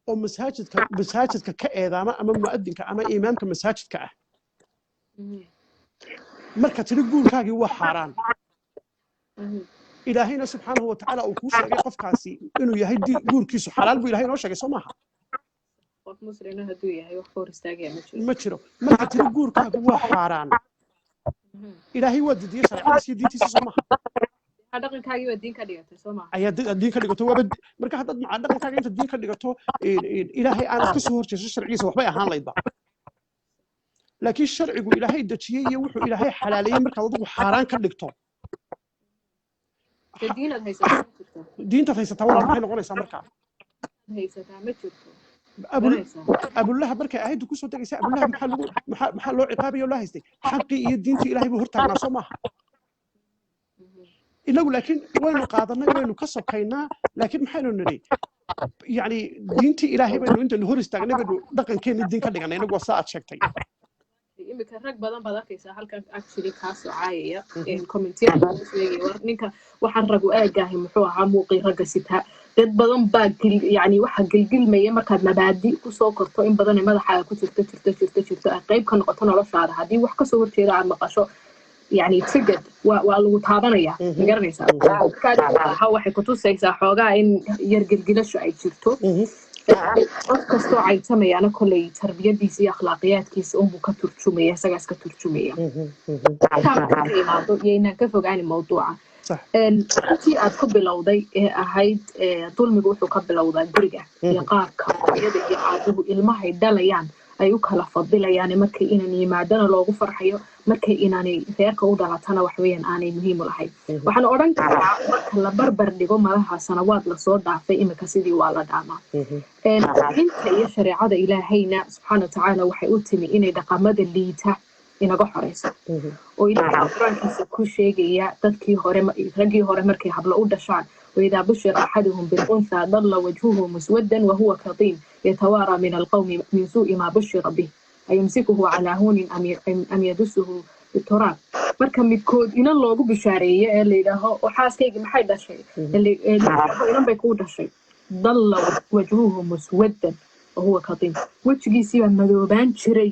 oo masaajidka ka eedaama ama mu'adinka ama imaamka masaajidka ah marka tiri guurkaagii waa xaaraan ilaahayna subxaanahu watacaala uu kuu sheegay qofkaasi inuu yahay guurkiisu xalaal buu ilahay inoo sheegay soo maaha qof muslina hadduu yahay wax hor istaagaya ma jiro marka tiri guurkaagu waa xaaraan ilaahay waa didiyey sharciyadiisa iyo diintiisa soo maaha dhaqankaagii waa diin ka dhigatay soo maaha ayaa diin ka dhigato waaba marka haddaad macaa dhaqankaaga inta diin ka dhigato ilaahay aanad ka soo horjeeso sharcigiisa waxbay ahaan laydba laakiin sharcigu ilaahay dejiyey iyo wuxuu ilaahay xalaaleeyey markaad adigu xaaraan ka dhigto diintaad haysataa wala maxay noqonaysaa markaa abulaha markay aayaddu kusoo degaysa abulaha maxaa loo ciqaabaya oo loo haystay xaqii iyo diintii ilaahay buu hortaagnaa soo maaha inagu laakiin waynu qaadanay waynu ka sokaynaa laakiin maxaynu nidhi yani diintii ilaahay baynu intaynu hor istaagnay baynu dhaqankeenni diin ka dhiganay inagu waa saa aad sheegtay imika rag badan baad arkaysaa halkan actually kaasoo caayaya commentiyada sheegay war ninka waxaan ragu aagaahay muxuu ahaa muuqii ragga sitaa dad badan baa yani waxa gilgilmaya markaad mabaadi kusoo korto in badan madaxaaga ku jirto ay qayb ka noqoto noloshaada haddii wax kasoo horjeeda aad maqasho يعني تجد والله تابنيا مقرنيسا ها waxay ku tusaysaa xoogaa in yar gilgilasho ay jirto qof kastoo ay sameeyaan kulay tarbiyadiisa iyo akhlaaqiyadkiisa uu ka turjumaya isaga iska turjumaya yeena ka fogaan mawduuca intii aad ku bilowday ee ahayd dulmigu wuxuu ka bilowdaa guriga iyo qaabka hooyada iyo aabuhu ilmahay dhalayaan ay u kala fadilayaan markay inaan yimaadana loogu farxayo markay inaanay reerka u dhalatana wax weeyaan aanay muhiim u lahayn waxaan oran karaa marka la barbar dhigo malaha sanawaad la soo dhaafay imika sidii waa la dhaamaa inta iyo shareecada ilaahayna subxaana watacaala waxay u timi inay dhaqamada liita inaga xoreyso oo ilaahay quraankiisa ku sheegaya dadkii hore raggii hore markay hablo u dhashaan وإذا بشر أحدهم بالأنثى ظل وجهه مسودا وهو كظيم يتوارى من القوم من سوء ما بشر به أيمسكه على هون أم يدسه بالتراب marka midkood ina loogu bishaareeyay ee leeyahay oo xaaskayga maxay dhashay inan bay ku dhashay dalla wajhuhu muswaddan oo huwa kadin wajigiisii baa madoobaan jiray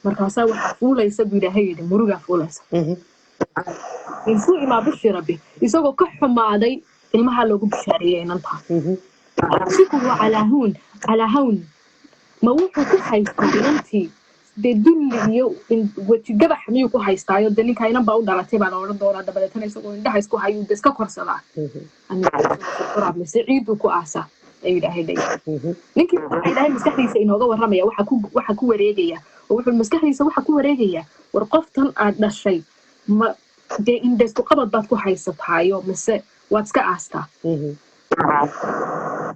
markaas waxa fuulaysa ilaahay muruga fuulaysa in suu ima bishara bi isagoo ka xumaaday ilmaha loogu bishaareeyay inanta sikuhu ala hawn ma wuxuu ku haystaa inantii dulli iyo waji gabax miyuu ku haystaayo ninka inan baa u dhalatay baa loola doonaa dabadeetana isagoo indhaha isku hayo iska korsadaa ciidu ku aasa ay ilaahay ninkii ilaahay maskaxdiisa inooga warramaya waxa ku wareegaya oo wuxuu maskaxdiisa waxa ku wareegaya war qoftan aad dhashay ma dee indhaysku qabad baad ku haysataayo mise waad iska aastaa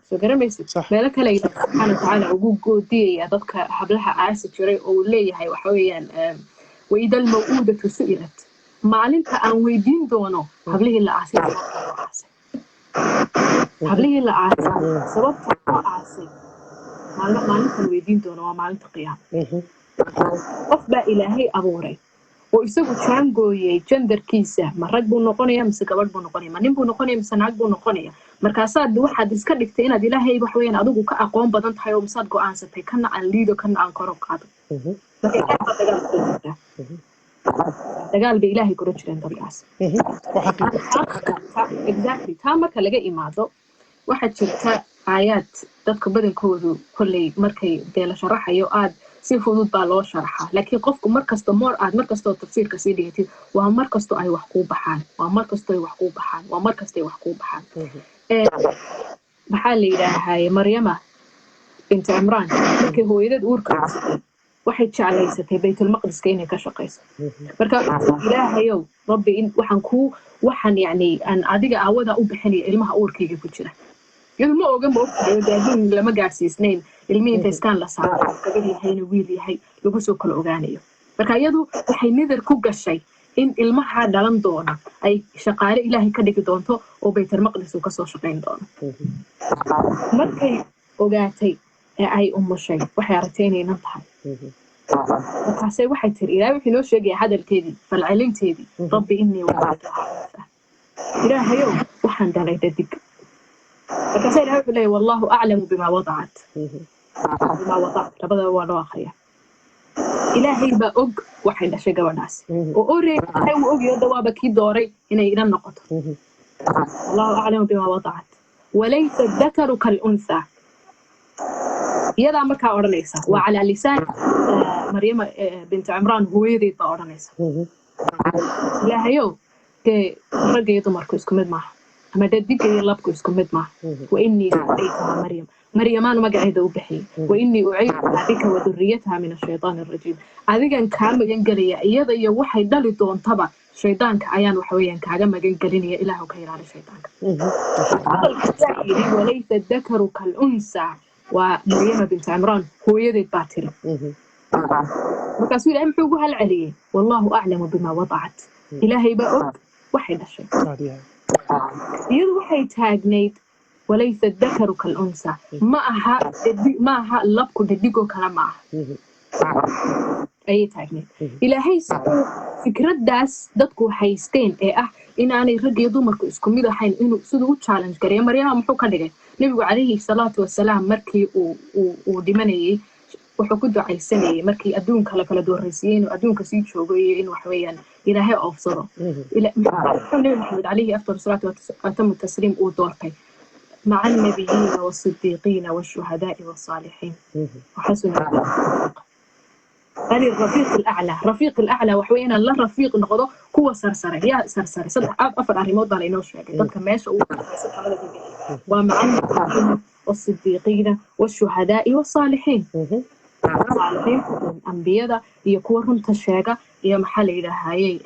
soo garamaysid meelo kale subxaana watacaala ugu goodiyaya dadka hablaha aasi jiray oo uu leeyahay waxa weeyaan waida almaw'uudatu su'ilat maalinta aan weydiin doono hablihii la aasay sababta loo aasay maalintan weydiin doono waa maalinta qiyaama qof baa ilaahay abuuray oo isagu jaangooyay genderkiisa ma rag buu noqonayaa mise gabadh buu noqonayaa ma nin buu noqonayaa mise naag buu noqonayaa markaasaad waxaad iska dhigtay inaad ilaahay wax weeyaan adigu ka aqoon badan tahay oo misaad go'aansatay kana aan liido kana aan koro qaado dagaal bay ilaahay kula jireen dadkaas exactly taa marka laga imaado waxaa jirta aayaad dadka badankoodu kolley markay dee la sharaxayo aad si fudud baa loo sharaxaa laakiin qofku markasta aad markastoo tafsiirka sii dhigatid waa markastoo ay wax kuu baxaan maxaa la yidhaahay maryama binti cimraan markay hooyadeed uurka waxay jeclaysatay baytulmaqdiska inay ka shaqayso marka ilaahayow rabbi in waxaan yani aan adiga aawada u bixinaya ilmaha uurkayga ku jira iyadu ma oga daadin lama gaadhsiisnayn ilmihii inta iskaan la saaro gabadh yahayna wiil yahay lagu soo kala ogaanayo marka iyadu waxay nidar ku gashay in ilmaha dhalan doona ay shaqaale ilaahay ka dhigi doonto oo baytulmaqdis uu kasoo shaqayn doono markay ogaatay ee ay umushay waxay aragtay inay nan tahay markaasay waxay tiri ilaahay wuxuu noo sheegaya hadalkeedii falcelinteedii rabbi innii wadactuhaa ilaahayow waxaan dhalay dhadig markaasay ilaahay wuxuu leeyahay wallaahu aclamu bimaa wadacat labadaba waa loo akhriya ilaahay baa og waxay dhashay gabadhaas oo oreegay uu ogyahay dawaaba kii dooray inay ila noqoto wallaahu aclamu bimaa wadacat walaysa dakaru kalunhaa iyadaa markaa odhanaysa waa calaa lisaan maryama binti cimraan hooyadeed baa odhanaysa ilaahayow dee ragga iyo dumarku isku mid maaha ama dhadiga iyo labku isku mid maaha wa innii sudaytahaa maryamaan magaceeda u bixiyey wa innii uciiduhaa bika wa duriyataha min ashaytaani arajiim adigan kaa magan gelaya iyada iyo waxay dhali doontaba shaydaanka ayaan waxaweyaan kaaga magan gelinaya ilaahu ka ilaali shaydaanka walaysa dakaru kalunsaa waa maryama binti cimraan hooyadeed baa tiri markaasuu ilaahay muxuu ugu halceliyey wallaahu aclamu bimaa wadacat ilaahay baa og waxay dhashay iyadu waxay taagnayd walaysa dakaru kalunsaa ma aha labku dhadigoo kale ma aha ayay taagnayd ilaahay fikraddaas dadku haysteen ee ah inaanay rag iyo dumarku isku mid ahayn inuu siduu u challenge gareeyo maryama muxuu ka dhigay nabigu calayhi salaatu wasalaam markii uu dhimanayay wuxuu ku ducaysanayay markii adduunka la kala dooraysiiyey inuu adduunka sii joogo iyo in waxweeyaan ilaahay oofsado nabi maxamed calayhi afdal salaatu waatamu tasliim uu doortay maca annabiyiina waasidiiqiina waashuhadaa'i wasaalixiin waxasuna rafiiq alaclaa waxweeyaan la rafiiq noqdo kuwa sarsare yaa sarsare afar arrimood baa laynoo sheegay dadka meesha ugu sarreysa talada ku bixi waa maca annabiyiina waasidiiqiina waashuhadaa'i wasaalixiin ambiyada iyo kuwa runta sheega iyo maxaa la yidhaahayey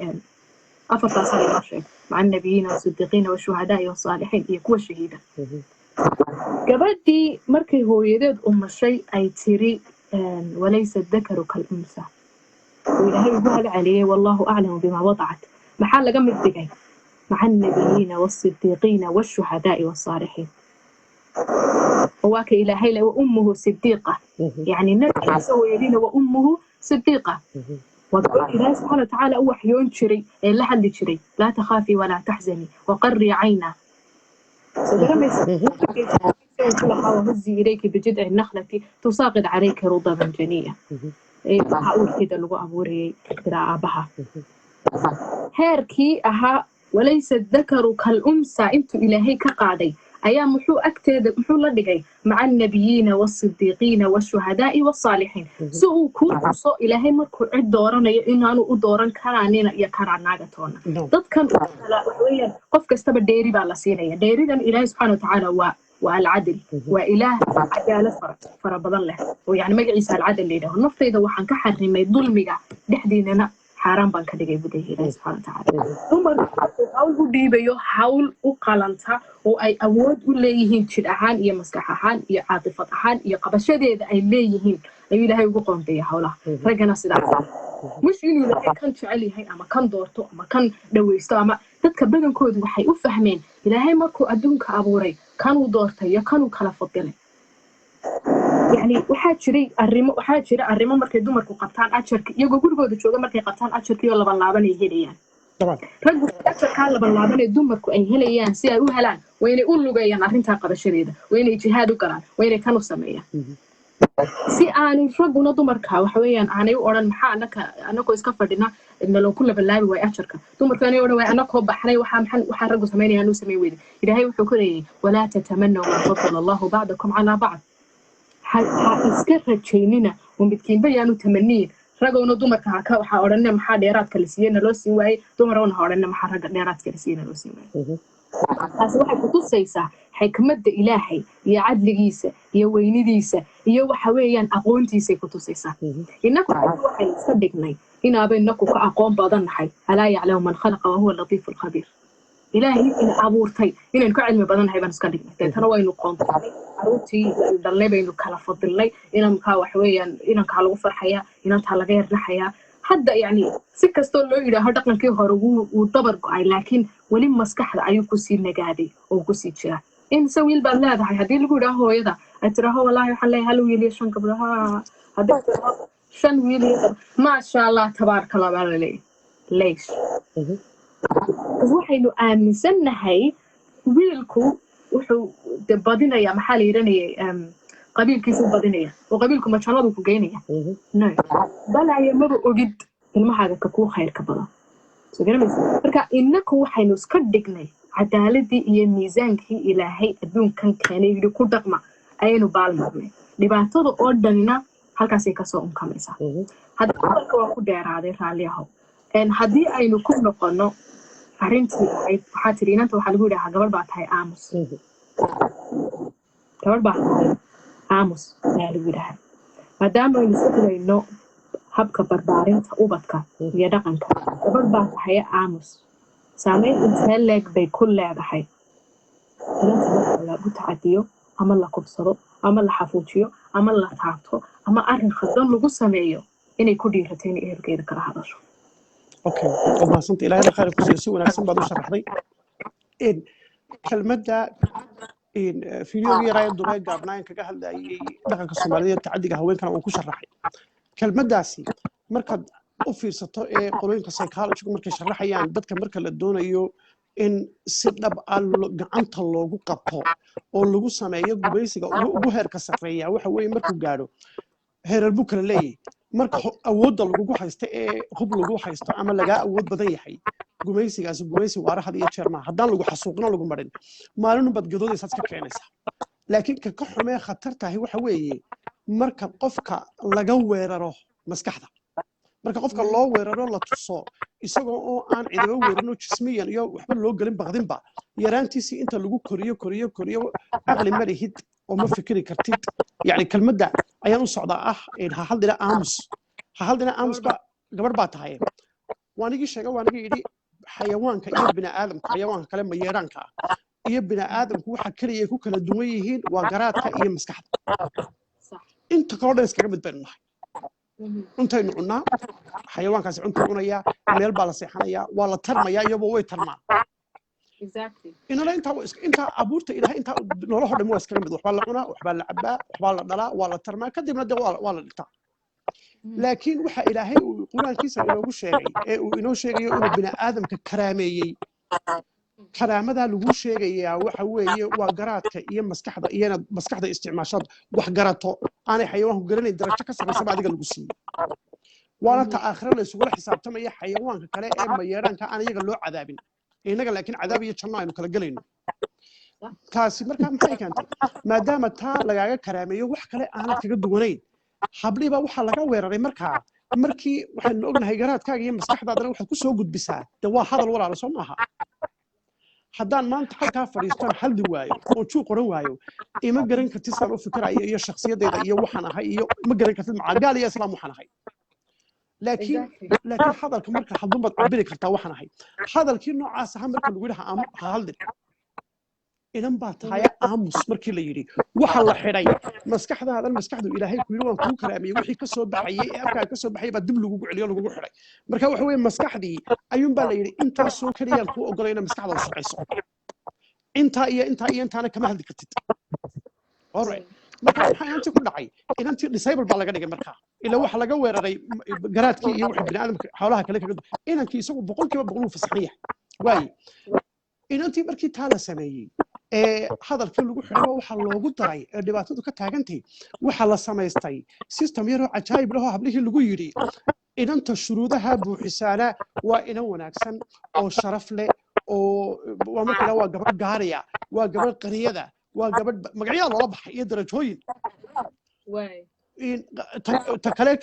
afartaasaa laynoo sheegay maca annabiyiina waasidiiqiina waashuhadaa'i wasaalixiin iyo kuwa shahiida gabadhii markay hooyadeed umashay ay tiri walaysa dakaru kalunsaa uu ilaahay ugu halceliyey wallaahu aclamu bimaa wadacat maxaa laga mid dhigay maca annabiyiina waasidiiqiina waashuhadaa'i wasaalixiin وواك إلهي له وأمه صديقة يعني نبي سويلين وأمه صديقة وقال إله سبحانه وتعالى وحيون شري لا حد شري لا تخافي ولا تحزني وقري عينا وهزي إليك بجذع النخلة تساقط عليك رطبا جنيا هقول كده لغو أبوري قراءة بها هيركي أها وليس الذكر كالأنثى أنتو إلهي كقاعدي أيام محو لدغاي مع النبيين والصديقين والشهداء والصالحين سو كو إلهي marku cid dooranayo inaanu u dooran karaanina iyo karaanaga toona dadkan waxweeyaan qof kastaba dheeri baa la siinaya dheeridan ilaahay subhanahu wa ta'ala waa al-adl waa ilaah cadaalad fara badan leh oo yani magaciisa al-adl leeyahay naftayda waxaan ka xarimay dulmiga dhexdiinana حرام بان كدغاي بدايه الله سبحانه وتعالى عمر hawl u dhiibayo hawl u qalanta oo ay awood u leeyihiin jid ahaan iyo maskax ahaan iyo caatifad ahaan iyo qabashadeeda ay leeyihiin ay ilaahay ugu qoonteeyo hawlaha ragana sidaas مش inuu ilaahay kan jecel yahay ama kan doorto ama kan dhaweysto ama dadka badankoodu waxay u fahmeen ilaahay markuu adduunka abuuray kan uu doortay iyo kan uu kala fadilay يعني waxaa jira arrimo markay dumarku qabtaan ajarka iyagoo gurigooda jooga markay qabtaan ajarkiyo laba laaban ay helayaan raggu ajarka laba laaban ee dumarku ay helayaan si ay u helaan waa inay u lugayaan arrinta qabashadeeda waa inay jihaad u galaan waa inay kan u sameeyaan si aan raguna dumarka waxa weeyaan aanay u oran maxaa anako iska fadhina nalo ku labalaabi way ajarka dumarku aanay oran way anako baxnay waxa raggu sameeyaan uu sameey weeyay ilaahay wuxuu ku leeyahay wala tatamannu ma fadala Allahu ba'dakum ala ba'd iska rajaynina ومتكين بيانو تمنين رجعوا ندمر كهكا وحاولنا محل يرات كالسيين لوسي واي دمرون حاولنا محل يرات كالسيين لوسي واي taasi waxay ku tusaysaa xikmadda ilaahay iyo cadligiisa iyo weynidiisa iyo waxa weeyaan aqoontiisa ku tusaysaa inaku waxay iska dhignay inaaba inaku ka aqoon badan nahay alaa yaclamu man khalaqa wa huwa al-latiif al-khabiir ilaahay in abuurtay inaan ka cilmi badan nahay baan iska dhignay deetana waynu qoontahay aruutii dhalnay baynu kala fadilnay inanka wax weeyaan inanka lagu farxaya inanta laga yarnaxaya hadda yani si kasto loo yiraahdo dhaqankii hore uu dabar go'ay laakiin wali maskaxda ayuu ku sii nagaaday oo ku sii jira in sawiil baa leedahay hadii lagu yiraahdo hooyada ay tiraahdo wallahi waxa leeyahay hal wiil iyo shan gabdhaha hadda shan wiil iyo ma sha Allah tabaaraka Allah leesh waxaynu aaminsanahay wiilku wuxuu badinaya maxaa la yiraahdaa qabiilkiisu badinaya oo qabiilku ma janadu ku geynaya no balaya maba ogid ilmahaaga ka ku khayrka badan soo garanaysa marka inaku waxaynu iska dhignay cadaaladii iyo miisaankii ilaahay adduunkan keenay ku dhaqma ayaynu baalmarnay dhibaatada oo dhanna halkaas ay ka soo unkamaysaa hadda waa ku dheeraaday raaliyahow haddii aynu ku noqono arrintii waxaa tiri inanta waxaa lagu yidhahaa gabadh baa tahay aamus gabadh baa tahay aamus ayaa lagu yidhahaa maadaama aynu isku habka barbaarinta ubadka iyo dhaqanka gabadh baa tahay aamus saameyn intee leeg bay ku leedahay inanta marka lagu tacadiyo ama la kubsado ama la xafuujiyo ama la taabto ama arrin khaldan lagu sameeyo inay ku dhiirato inay ehelkeeda kala hadasho اوكي ما صنت الى هذا خارج كوسي وناكسن بعد شرحني ان كلمه ان فيديو يراي دبي قابناين كغا هلداي دقنka Soomaaliyeed tacadiga haweenkan oo ku sharaxay kelmadaasi marka u fiirsato ee qolooyinka psychology markay sharaxayaan dadka marka la doonayo in si dhab ah gacanta loogu qabto oo lagu sameeyo gubaysiga ugu heerka sareeya waxa weey markuu gaaro heerar buu kala leeyahay marka awoodda lagu haysto ee hub lagu haysto ama laga awood badan yahay gumaysigaas gumaysi waara had iyo jeer ma haddaan lagu xasuuqno lagu marin maalin bad gadoodaysa iska keenaysa laakiin ka xumee khatar tahay waxa weeye marka qofka laga weeraro maskaxda marka qofka loo weeraro la tuso isagoo oo aan ciidaga weerano jismiyan iyo waxba loo galin baqdinba yaraantiisi inta lagu koriyo aqli marihid oo ma fikri kartid yani kelmadda ayaan u socdaa ha haldina aamus ba gabar baa tahay waanigi sheega waanigi yidhi xayawaanka iyo bini'aadamka xayawaanka kale ma yeeraanka iyo bini'aadamku waxa kaliya ku kala duwan yihiin waa garaadka iyo maskaxda inta kale dhan iskaga mid baynu nahay intaynu cunaa xayawaankaasi cunta cunaya meel baa la seexanaya waa la tarmaya iyagoo way tarmaan exactly inala inta abuurta ilaahay inta nolosha dhan waa iskaga mid waxba la cunaa waxba la cabaa waxba la dhalaa waa la tarmaa kadibna waa la dhigtaa laakiin waxa ilaahay uu quraankiisa inoogu sheegay ee uu inoo sheegayo inuu bini'aadamka karaameeyay karaamada lagu sheegayaa waxa weeye waa garaadka iyo maskaxda isticmaashada wax garato aanay xayawaanku garanay darajo ka sareysa adiga lagu siiyay waana ta aakhira la isugu xisaabtamaya xayawaanka kale ee mayeeraanka aan iyaga loo cadaabin inaga laakiin cadaab iyo janno aynu kala galayno taasi markaa maxay keentay maadaama taa lagaaga karaameeyo wax kale aanad kaga duwanayn habliba waxaa laga weeraray markii waxaynu ognahay garaadkaaga iyo maskaxdaadana waxaad ku soo gudbisaa de waa hadal walaala soo maaha haddaan maanta halkaa fadhiistaan haldi waayo oo juu qoran waayo ima garan kartid saan u fikirayo iyo shakhsiyadeeda iyo waxaan ahay iyo ma garan kartid gaal iyo islaam waxaan ahay laakiin hadalka marka hadunbaad cabiri kartaa waxaan ahay hadalkii noocaas aha marka lagu yidhaha ha haldin idan baa tahay aamus markii la yidhi waxa la xidhay maskaxdu ilaahay ku yidhi waan kuu karaamiyey wixii ka soo baxayay ee afkaa ka soo baxayay baa dib lagugu celiyo lagugu xidhay marka waxa weeye maskaxdii ayuun baa la yidhi intaas soo keliyaan kuu ogolayna maskaxda u shaqayso intaana kama hadli kartid alright marka waxaa inantii ku dhacay inantii disable baa laga dhigay markaa ilaa waxa laga weeraray garaadkii iyo wixii bini'aadamka xoolaha kale kaga inankii isagu 100% uu fasaxan yahay waaye inantii markii taa la sameeyey ee hadalkii lagu xidhay waxa loogu daray ee dhibaatadu ka taagantay waxa la samaystay system yar oo cajaa'ib leh oo hablihii lagu yidhi inanta shuruudaha buuxisaana waa inan wanaagsan oo sharaf leh oo waa markaa waa gabadh gaariya waa gabadh qariyada waa gabadh magacyo loola baxay iyo darajooyin تكلم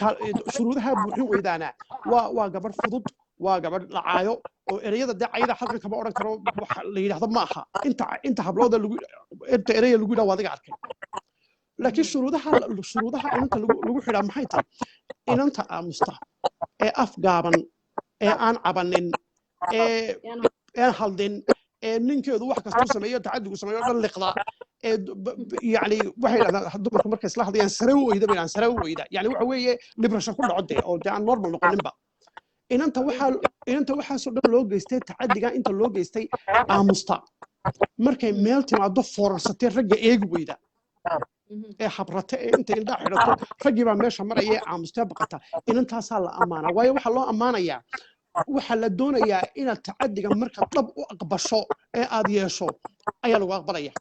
شروطها بوحين ويدانا وقبل فضود وقبل لعايو وإريادة ده عيدا حقا كما أوران كرو اللي هذا معها أنت حبلوده أنت إريا اللي جوده واضح عارك لكن شروطها أنت لو حدا محيطة إن أنت مستح أفقابا أن عبنين أن حلدين نينك ذو واحد كستو سمية تعدي وسمية ولا لقضاء يعني واحد هذا مركز لاحظ يعني سرو إذا بيان سرو إذا يعني وحوي لبرشة كل عدة أو ده نورمال نقول نبأ إن أنت وحال صدق لوج يستي تعدي أنت لوج يستي مستح مركز ميلتي مع ضفور ستير رجع إيج وإذا حبرته أنت إن ده حرته رجع ماشى مرة مستبقته إن أنت صار أمانة ويا وحال الله أمانة يعني waxa la doonayaa inaad tacadiga marka dab u aqbasho ee aad yeesho ayaa lagu aqbalaya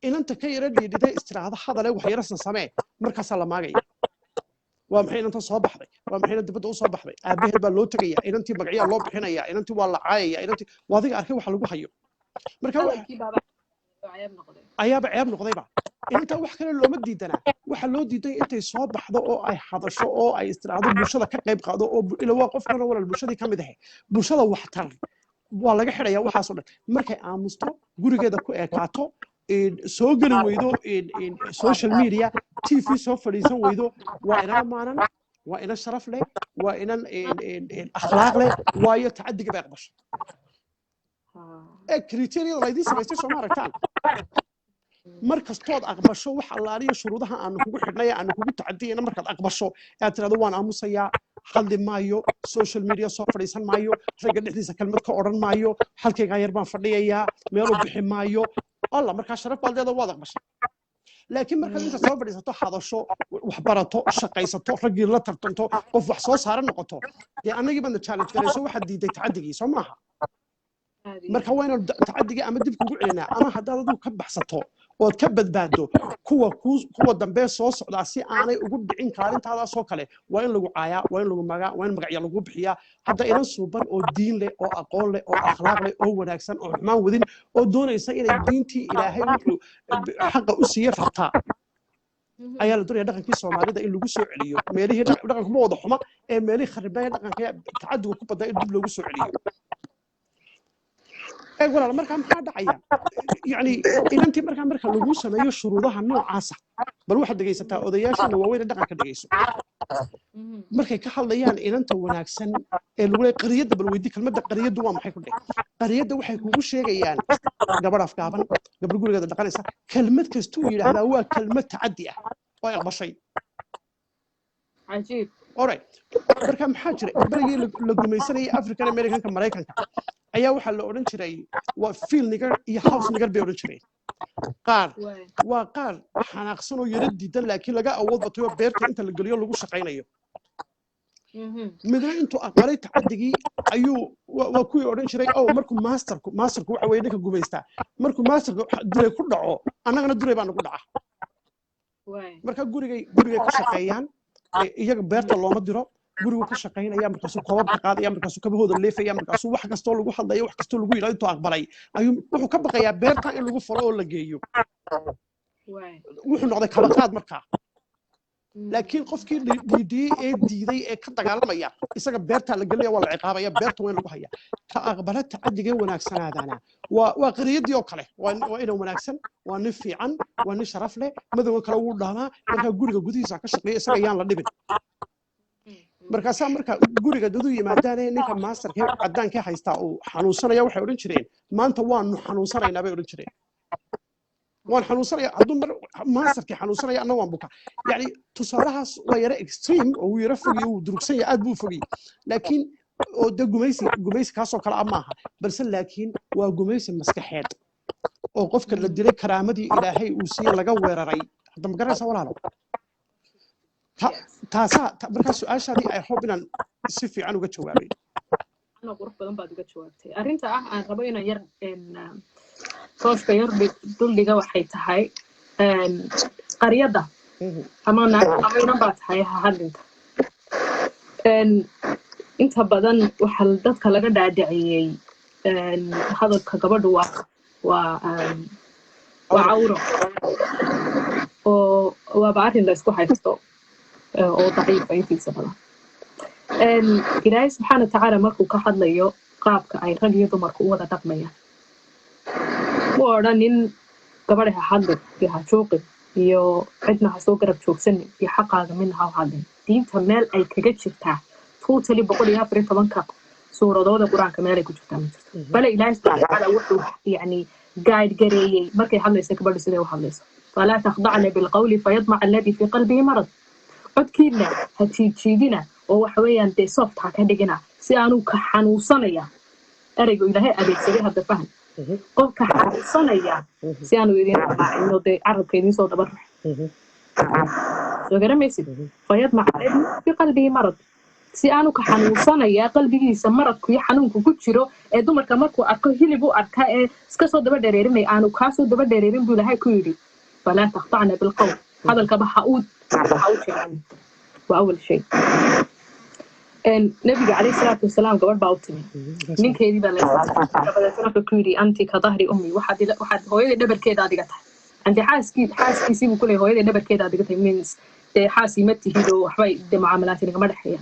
inanta ka yara dhiidhiday istiraahada hadale wax yarasna samee markaas la maagaya waa maxay inanta soo baxday waa maxay dibadda u soo baxday aabaheed baa loo tagaya inantii magaciya loo bixinaya inantii waa la caayaya inantii waadiga arkay waxa lagu hayo marka ayaaba ceeb noqdayba inta wax kale looma diidana waxa loo diiday intay soo baxdo oo ay hadasho oo ay istiraahdo bulshada ka qayb qaado oo ila waa qofkana wala bulshadii ka mid ah bulshada wax tar waa laga xirayaa waxaas oo dhan markay aamusto gurigeeda ku eekaato soo gali weydo social media TV soo fadhiisan weydo waa ina maanan waa ina sharaf leh waa ina akhlaaq leh waayo tacadiga bay aqbasho criteria la idin sameystay soo maaragtaan markastood aqbasho wax allaaliyo shuruudaha aan kugu xidhnay aan kugu tacadiyayna markaad aqbasho aad tiraahdo waan aamusayaa hadli maayo social media soo fadhiisan maayo ragga dhexdiisa kalmad ka oran maayo halkayga yar baan fadhiyayaa meel u bixi maayo alla marka sharaf baldeeda waad aqbashay laakiin markaad inta soo fadhiisato hadasho wax barato shaqaysato raggii la tartanto qof wax soo saaran noqoto ee anagii baan challenge garayso waxa diiday tacadigii soo maaha marka waa inaan tacadiga ama dib kugu celinaa ama haddaad adigu ka baxsato ood ka badbaado kuwa dambe soo socdaa si aanay ugu dhicin kaalintaadaas oo kale waa in lagu caayaa waa in lagu magaa waa in magacyo lagu bixiyaa hadda inan suuban oo diin leh oo aqoon leh oo akhlaaq leh oo wanaagsan oo xumaan wadin oo doonaysa inay diintii ilaahay wuxuu xaqa u siiyay rabtaa ayaa la doonaya dhaqankii Soomaalida in lagu soo celiyo meelihii dhaqanka wada xuma ee meelihii kharibay dhaqanka tacadiga ku baday dib loogu soo celiyo ولا مركا محاد عيا يعني إذا أنت مركا لجوء سمايو شروطها النوع عاصة بل واحد دقيسة تأودياش إنه وين الدقة كدقيسة مركا كحل ليان إذا أنت وناكسن الولاء قرية بالويدي كلمة قرية دوام حيكون ده قرية دو حيكون شيء يعني قبل أفكارن قبل يقول هذا الدقة كلمة كستوي هذا هو كلمة تعدية ويا بشيء عجيب alright marka maxaa jiray barigii la gumaysanay African American ka Mareykanka ayaa waxa la oran jiray waa field nigger iyo house nigger bay oran jiray qaar xanaaqsan oo yara diidan laakiin laga awood bato beerta inta la galiyo lagu shaqeynayo midna intuu aqbalay tacadigii ayuu waa ku oran jiray oo markuu masterku waxa weeye ninka gumaystaa markuu masterku diray ku dhaco annagana diray baan ugu dhaca marka gurigay ka shaqeeyaan iyaga beerta looma diro gurigu ka shaqeynaya markaasuu koobabka qaadaya markaasuu kabahooda leefaya markaasuu wax kastoo lagu hadlayo wax kastoo lagu yiraahdo intuu aqbalay ayuu wuxuu ka baqayaa beerta in lagu furo oo la geeyo wuxuu noqday kabaqaad markaa laakiin qofkii diiday ee ka dagaalamaya isaga beerta la gelaya waa la ciqaabaya beerta weyn lagu haya ka aqbala tacadiga wanaagsanaadana waa qariyadii oo kale waa inuu wanaagsan waa nin fiican waa nin sharaf leh madowga kale uu dhaamaa marka guriga gudihiisa ka shaqeeyo isaga yaan la dhibin markaas marka guriga dadu yimaadaan ninka masterka cadaanka haysta oo xanuunsanaya waxay oran jireen maanta waanu xanuunsanaynaa bay oran jireen waan xanuunsanaya hadduu masterka xanuunsanaya anna waan buka yani tusaalahaas waa yara extreme oo yara fogiyo uu durugsan yahay aad buu fogiyo laakiin oo de gumaysi kaasoo kale maaha balse laakiin waa gumaysi maskaxeed oo qofka la dilay karaamadii ilaahay uu siiyay laga weeraray hadda ma garanaysaa walaalo taasaa markaa su-aashaadii ay hob inaan si fiican uga jawaabay ana qurux badan baad uga jawaabtay arrinta aan rabo inaan yar tooska yar dulliga waxay tahay qaryada ama inan baa tahay hadlinta inta badan waxa dadka laga dhaadhiciyey hadalka gabadhu waa cawro وبعرف إن لسه حيفستو أو ضعيف أي في سبلا إلهي سبحانه وتعالى مركو كحد ليو قابك أي رجل مركو وذا تقمية وأرانين قبلها حد فيها شوقي يو عندنا سوق رب شوق سني في حقها منها وهذين دين تمال أي كجت شفتها توتالي بقول يا فريق طبعا كاب سورة ضوء القرآن كمالك وشفتها بلا إلهي سبحانه وتعالى وحده يعني قاعد قريي مركي حمل يستكبر سنة وحمل فلا تخضعن بالقول فيطمع الذي في قلبه مرض codkiina ha jiidjiidina oo waxa weeyaan dee soft ha ka dhigina si aanu ka xanuunsanaya ereygu ilaahay adeegsaday hadda faham qofka xanuunsanaya si aanu idin raacino dee carabka idin soo dabar soo garamaysid fayadmac alladhi fi qalbihi marad si aanu ka xanuunsanaya qalbigiisa maradku iyo xanuunku ku jiro ee dumarka markuu arko hilib u arka ee iska soo daba dheereerinay aanu ka soo daba dheereerin buu ilaahay ku yiri fala taqta'na bil qawl hadalka baxaud وأول شيء النبي عليه الصلاة والسلام قبل باوتني من كذي بلا قبل سنة كوري أنت كظهر أمي واحد هو يدي دبر كذا دقتها عندي حاس يسيبوا كله هو يدي دبر كذا دقتها مينس حاسي متي هيدو حباي دي معاملات اللي ما حيا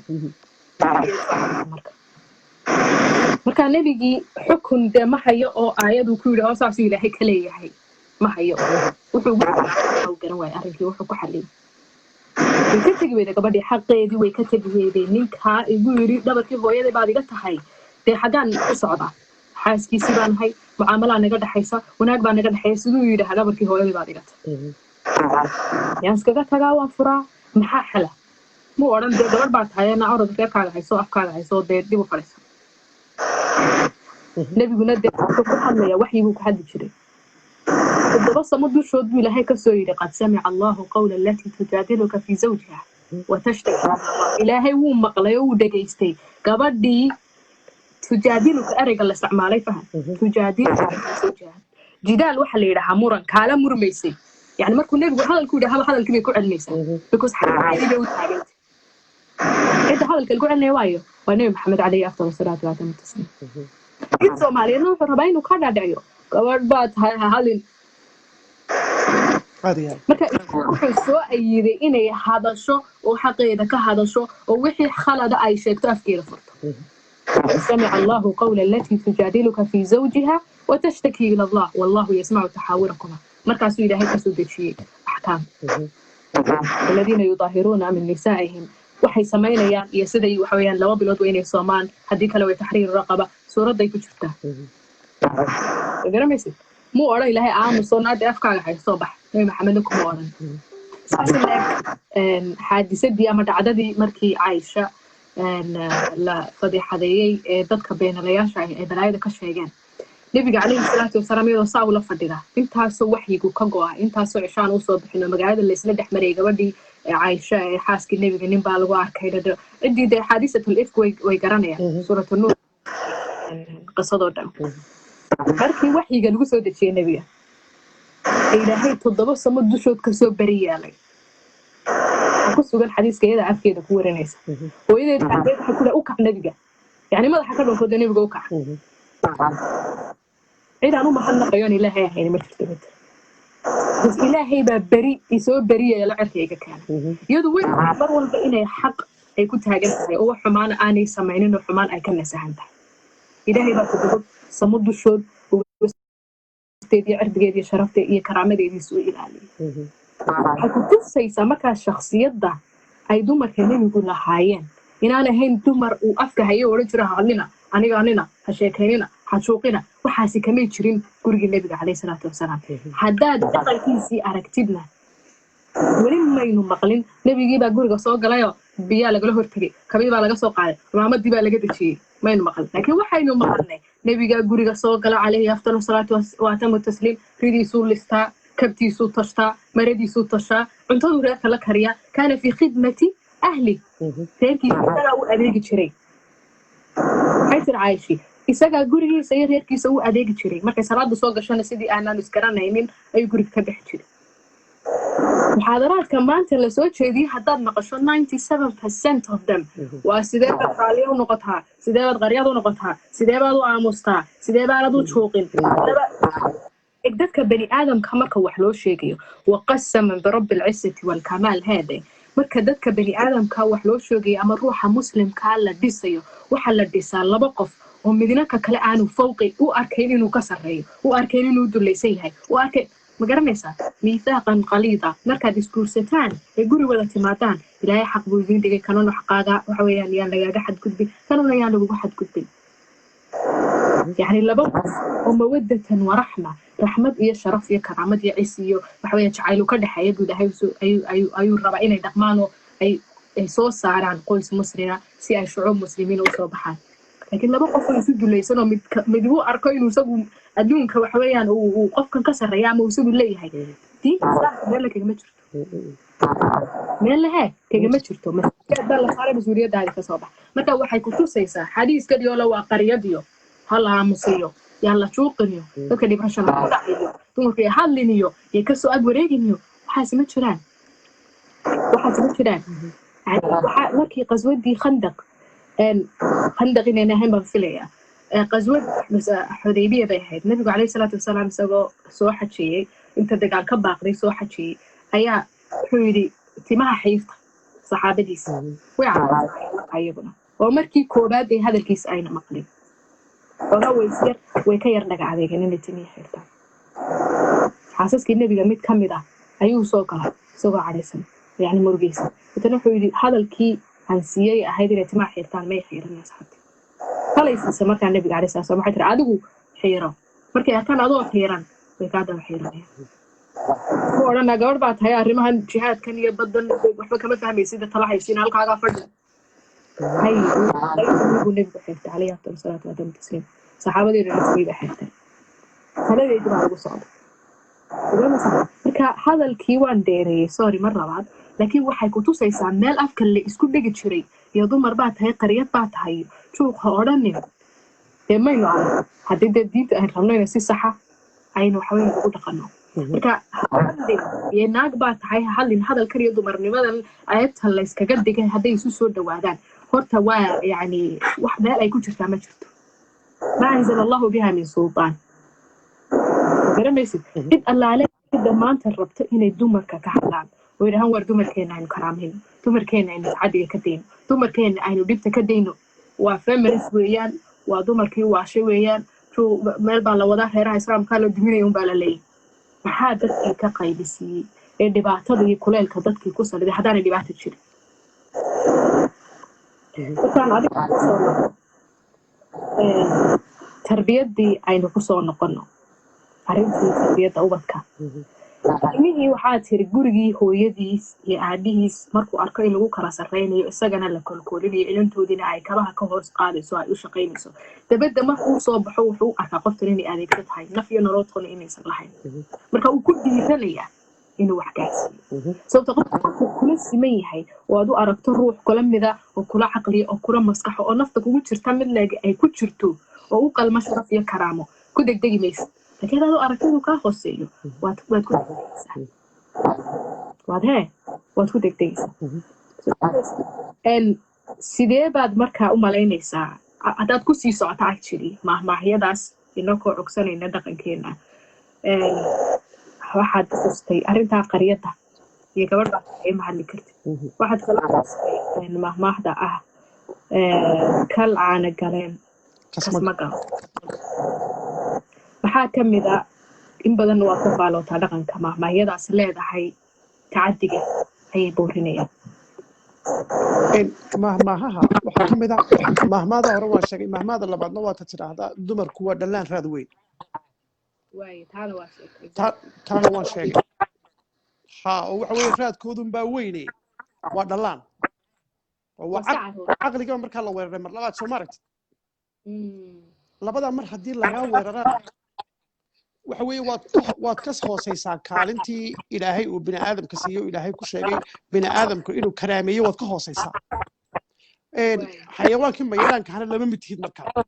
marka nabigi xukun de ma hayo oo aayadu ku yiri hoosaas ilaahay kale yahay ma hayo wuxuu garan waay arrinkii wuxuu ku xaliyay ka tagi weeyday gabadhii xaqeedii way ka tagi weeyday ninka igu yiri dhabarkii hooyaday baad iga tahay de xagaan u socda xaaskiisii baan hay mucaamala naga dhaxaysa wanaag baa naga dhaxaysa sidoo yiri dhabarkii hooyaday baad iga tahay yaan iskaga tagaa waan furaa maxaa xala mu oran de gabadh baa tahay na orodka kaaga hayso afkaaga hayso de dib u fariiso nabiguna de wuxuu ku hadlaya waxyigu ku hadli jiray الدراسة مدو شو دو لهي كسويري قد سمع الله قول التي تجادلك في زوجها وتشتكي إلهي ومقلي ودقيستي قبدي تجادلك أرق الله استعمالي فهم تجادلك في زوجها جدال وحلي لها مرن كالا مرميسي يعني مركو نبي هذا الكود هذا الكلمة يكون علميسي بكوز حرام يدي وتعبيت إذا هذا الكلمة يكون علمي وايو ونبي محمد عليه أفضل الصلاة والسلام إذا سومالي أنه فربين وكذا دعيو قبل بات هالين marka wuxuu soo ayiday inay hadasho oo xaqeeda ka hadasho oo wixii khalada ay sheegto afkeeda furto سمع الله قول التي تجادلك في زوجها وتشتكي إلى الله والله يسمع تحاوركما markaasuu ilaahay ka soo dejiyay axkaam الذين يظاهرون من نسائهم waxay sameynayaan iyo siday waxa weeyaan 2 bilood inay soomaan hadii kale way tahriir raqaba suuraday ku jirtaa garamaysid مو أرى إلهي عام صنعت أفكار حي صباح محمد كمارن حادثة دي أمر عددي مركي عايشة لا فضيحة دي ضدك بين الرياش بلايد كشيئين نبي عليه الصلاة والسلام يوصى ولا فديها أنت هسوا وحيك وكجوا أنت هسوا عشان وصل حنا مقعد اللي سند حمري قبدي عايشة حاسك النبي جنين بالغوا كيدا عندي ده حادثة الإفك ويقرنها سورة النور قصة ده markii waxyiga lagu soo dejiyay nabiga ilaahay 7 samo dushood ka soo bariyay ku sugan xadiiskayada afkeeda ku waranaysa hooyadeed xadeed waxa kula u kac nabiga yani madaxa ka dhunkood nabiga u kac ciidan uma hadnaqayoon ilaahay ahayn ma jirto mid bas ilaahay baa bari isoo bariyay la cirkayga kaan iyadu way mar walba inay xaq ay ku taagan tahay oo xumaan aanay sameeynin oo xumaan ay ka nasahan tahay ilaahay baa ku صمد الشود وستدي عرضي شرفتي إيه كرامتي دي سوء العالي حكوت سيسا مكا الشخصيات ده أي دومر كمان يقول لحايان إن أنا هين دومر وأفكا هي ورجرها علينا أنا هشيكينا هشوقنا وحاسي كمان تشرين قرق النبي عليه الصلاة والسلام حداد دقل كيسي أركتبنا ولما ينو مقلين نبي يجيب قرق صوق لايو بيا لقى له هرتقي كبيبا لقى صوق عليه محمد دي بقى لقى شيء ما ينو مقل لكن وحينو مقلنا نبي قرق صوق لا عليه أفضل الصلاة وأتم التسليم ريدي سول لستا كبتي سو تشتا مريدي سو تشتا انتظروا رأيك لك هريا كان في خدمة أهلي تركي سرعوا أديك شري حيث عايشي إساقا قرقي سير هيركي سووا أديك شري مركي سراد صوق عشان سيدي أهنا نسكران نايمين أي قرق كبح شري محاضرات كمان تلسوت شيء دي حتى نقشوا 97% of them وسيدابة قاليه ونقطها سيدابة غرياض ونقطها سيدابة دو عاموستا سيدابة دو تشوقين dadka bani aadamka marka wax loo sheegayo waqasama birabbi alcisati walkamaal hada marka dadka bani aadamka wax loo sheegayo ama ruuxa muslimka la dhisayo waxa la dhisaa laba qof oo midna ka kale aanu fawqi u arkayn inuu ka sareeyo u arkayn inuu dulaysan yahay u arkay ma garanaysaa miisaaqan qaliida markaad isguursataan ee guri wada timaadaan ilaahay xaq buu idin dhigay kanuna xaqaaga waxa weeyaan yaan lagaaga xadgudbin kanuna yaan lagugu xadgudbin يعني لبقى ومودة ورحمة رحمة إيه شرف إيه كرامة إيه عيسيو وحوي جعلوا كل حياة وده أيو الربعين يدقمانو أي صوص صار عن قوس مسلمة سي شعوب مسلمين وصوبحان لكن لبقى في سود اللي يسنو مدهو أركين وسبوا أدون كوحويان وقف كان كسر ريام وسبوا اللي هاي دي صح مالك يا مجر مال هاي كجماعة شرطة ما كده الله صار بزورية ده كصباح متى واحد كتو سيسا حديث كده يلا وقرية ديو هلا مصيو يلا شوقنيو لكن يبرشنا كودعيو ثم في حلنيو يكسو أجورينيو وحاسمت شران يعني وحكي قزود دي خندق خندق إن أنا هم بفليه قزود بس حديبية بيهاد النبي عليه الصلاة والسلام سوى حد شيء أنت دقال كباقري سوى حد شيء أيا حيري تماها حيفت صحابة ديس ويعرف عيبنا ومركي كوباد هذا الكيس أين مقلي وهو يصير ويكير لك عليك إن اللي تنيه حيرتا حاسس كي النبي قميت كمدا أيوه سوقها على اسم يعني مرقيس وتنحو يدي هذا الكي عن سياي هيدي اللي تماها حيرتان ما يحيرن يا صاحبتي خلاص سمعت عن النبي عليه الصلاة والسلام حيتر عدو حيرة مركي كان عدو حيران ويكادوا حيران هو أنا قبل بعد هاي أرمها جهات كان يبدل وحنا كمان فهمي سيدة طلع يسين هالك على فرد هاي النبي بحيرته عليه أفضل الصلاة والتسليم صحابة دي الرسول بحيرته هذا اللي يجب على صعب marka hadalkii waan dheereeyay sorry mar labaad laakiin waxay ku tusaysaa meel afka la isku dhigi jiray iyo dumar baa tahay qariyad baa tahay juuqa odhanin ee maynu arag haddii dee diinta ay rabno inay si saxa aynu waxweyn ugu dhaqanno marka iyo naag baa tahay hadlin hadalkan iyo dumarnimadan ayadta la iskaga dhigay hadday isu soo dhawaadaan horta waa yani wax meel ay ku jirtaa ma jirto ma anzala allahu biha min sultaan garanaysid cid allaale cida maanta rabta inay dumarka ka hadlaan oo yidhahaan war dumarkeena aynu karaameyno dumarkeena aynu cadiga ka dayno dumarkeena aynu dhibta ka dayno waa feminist weeyaan waa dumarkii waashay weeyaan meel baa la wadaa reeraha islaamkaa la duminaya unbaa la leeyahy maxaa dadkii ka qaybisiiyey ee dhibaatada iyo kuleelka dadkii ku saliday haddaanay dhibaato jirin markaan adiga kusoo noqo tarbiyadii aynu kusoo noqono arrintii tarbiyadda ubadka ilmihii waxaa tiri gurigii hooyadiis iyo aabihiis markuu arko in lagu kala sarreynayo isagana la kolkoolinayo ilintoodina ay kabaha ka hoos qaadayso ay u shaqaynayso dabadda markuu soo baxo wuxuu arkaa qoftan inay adeegto tahay naf iyo noloodkuna inaysan lahayn marka uu ku dhiiranayaa inuu wax gaarsiiyo sababta qofku kula siman yahay oo aad u aragto ruux kula mida oo kula caqliya oo kula maskaxo oo nafta kugu jirta mid leeg ay ku jirto oo u qalma sharaf iyo karaamo ku degdegi maysa لكن هذا أركض كاخوسيو واتكون وهذا واتكون دكتيسة سيدي بعد مركا أمالينيسا عدد كسي ساعات actually ما هي داس إنكو عكسنا إن دقن كينا واحد كستي أرنتها قريتها هي كبر بعد أي محل كرت واحد كلا كستي إن ما هذا كل عنا قلين كسمقة waxaa ka mid ah in badan waa ku faalootaa dhaqanka mahmahyadaas leedahay tacadiga ayay boorinayaan mahmahaha waxaa ka mid ah mahmaada hore waan sheegay mahmaada labaadna waa ta tidhaahdaa dumarku waa dhallaan raad weyn taana waan sheegay ha oo waxa weeye raadkoodun baa weyne waa dhallaan waa caqliga markaa la weeraray mar labaad soo maaragti labada mar haddii lagaa weerara waxa weeye waad ka hoosaysaa kaalintii ilaahay uu bini aadamka siiyo ilaahay ku sheegay bini aadamku inuu karaameeyo waad ka hoosaysaa xayawaankii mayeelaanka hana lama mid tihid markaa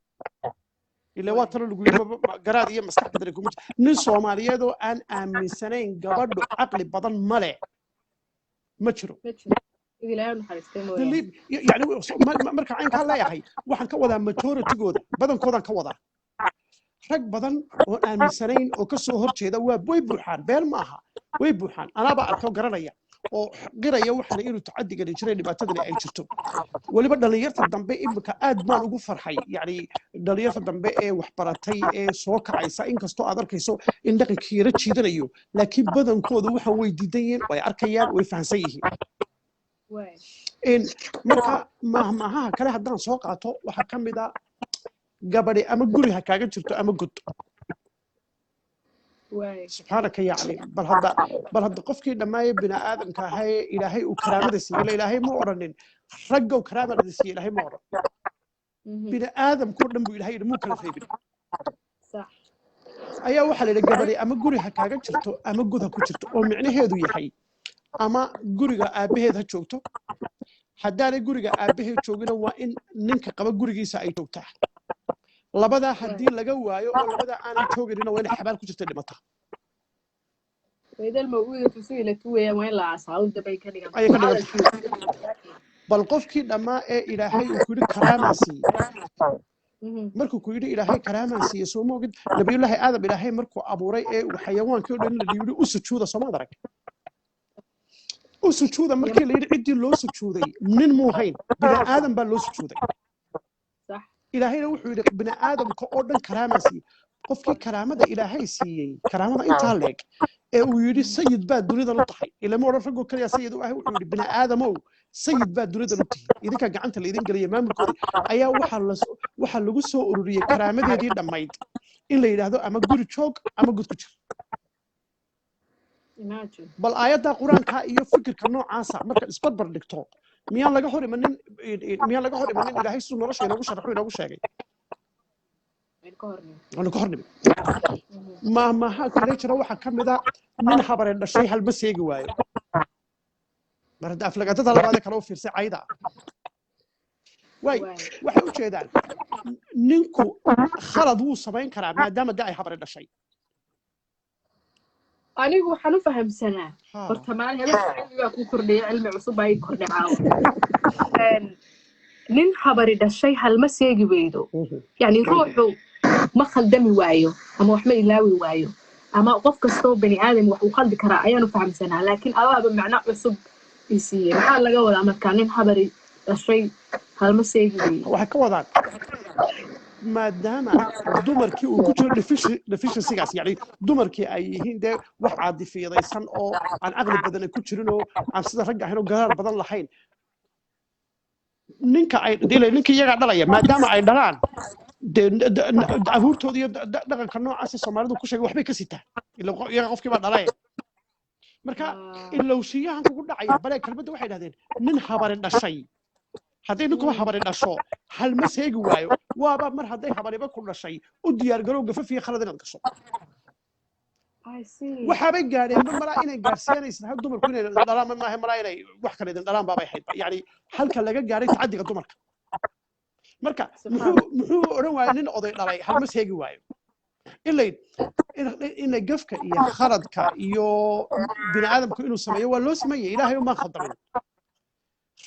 ilaa waa talo lagu yiri garaad iyo maskax badan kuma nin Soomaaliyeed oo aan aaminsanayn gabadhu caqli badan male ma jiro يعني marka aan ka leeyahay waxaan ka wadaa majority-gooda badankoodan ka wadaa rag badan oo aaminsanayn oo ka soo horjeeda waa way buuxaan been ma aha way buuxaan anaaba arko garanaya oo qiraya waxana inuu tacadiga jiray dhibaatadani ay jirto waliba dhalinyarta dambe imika aad baan ugu farxay yani dhalinyarta dambe ee wax baratay ee soo kacaysa inkastoo aad arkayso in dhaqankii yara jiidanayo laakiin badankoodu waxaan way diidan yihiin way arkayaan way fahansan yihiin marka mahmahaha kale haddaan soo qaato waxaa ka mid a gabadhi ama guri ha kaaga jirto ama god subxaanaka yacni bal hadda qofkii dhammaayay bini aadamka ahaye ilaahay uu karaamada siiyey ilaahay ma odhanin raggow karaamada siiyey ilaahay ma odhan bini aadamkao dhan buu ilaahay yidhi muu kala reebin ayaa waxaa la yidhi gabadhi ama guri ha kaaga jirto ama god ha ku jirto oo micnaheedu yahay ama guriga aabbaheed ha joogto haddaanay guriga aabbaheed joogina waa in ninka qaba gurigiisa ay joogtaa labadaa haddii laga waayo oo labadaa aanay jooginina waa inay xabaal ku jirta dhimata bal qofkii dhammaa ee ilaahay uu ku yidhi karaamaa siiyey markuu ku yidhi ilaahay karaamaa siiyey soo ma ogid nabiyullaahi aadam ilaahay markuu abuuray ee xayawaankii o dhan la yidhi u sujuuda soomaad arag u sujuuda markii la yidhi ciddii loo sujuuday nin muu hayn bini aadam baa loo sujuuday ilaahayna wuxuu yidhi bini aadamka oo dhan karaamaa siiyey qofkii karaamada ilaahay siiyey karaamada intaa leeg ee uu yidhi sayid baa dunidan u tahay ilama odhan raggoo kaliya sayid u ahay wuxuu yidhi bini aadamow sayid baa dunidan u tihi idinkaa gacanta laydin gelaya maamulkoodii ayaa waxaa lagu soo ururiyey karaamadeedii dhammayd in la yidhaahdo ama guri joog ama gud ku jir bal aayadda qur-aanka iyo fikirka noocaasa marka isbarbar dhigto miyaan laga hor imanin ilaahay siduu nolosha inoogu sharaxo inoogu sheegay aanu ka hor nimin mahmaha kale jira waxaa ka mid a nin habare dhashay halma seegi waayo mar hadda aflagaadada labaadee kale u fiirsay cayda waxay u jeedaan ninku khalad wuu samayn karaa maadaama de ay habare dhashay anigu waxaan u fahamsanaa horta maalin hebelbaa ku kordhaya cilmi cusub ay kordhacaa nin habari dhashay halma seegi weydo yani ruuxu ma khaldami waayo ama wax ma ilaawi waayo ama qof kastoo bani aadam wax uu khaldi karaa ayaanu fahamsanaa laakiin allaaba macno cusub i siiyey maxaa laga wadaa markaa nin habari dhashay halma seegi weydo waxay ka wadaan maadaama dumarkii uu ku jiro deficiencygaas yani dumarkii ay yihiin dee wax caadifiyadaysan oo aan caqli badan ku jirin oo aan sida ragga ahayn oo garaar badan lahayn ninka iyagaa dhalaya maadaama ay dhalaan abuurtooda iyo dhaqanka noocaas soomaalidu ku sheegay waxbay ka sitaan iyaga qofkii baa dhalaya marka ilowshiyahan kugu dhacaya bale kelmadda waxay dhahdeen nin habari dhashay hadday ninkuba habari dhasho halma seegi waayo waaba mar hadday habariba ku dhashay u diyaargarow gafafiya khalad inaad gasho waxaabay gaadheen mar malaa inay gaarsiinaysa hal dumarku inay dhalaan maaha malaa inay wax kale idin dhalaan baabay ahayd yani halka laga gaadhay tacadiga dumarka marka muxuu odhan waayo nin oday dhalay halma seegi waayo inay gafka iyo khaladka iyo bini aadamku inuu sameeyo waa loo sameeyey ilaahay umaan khaldamin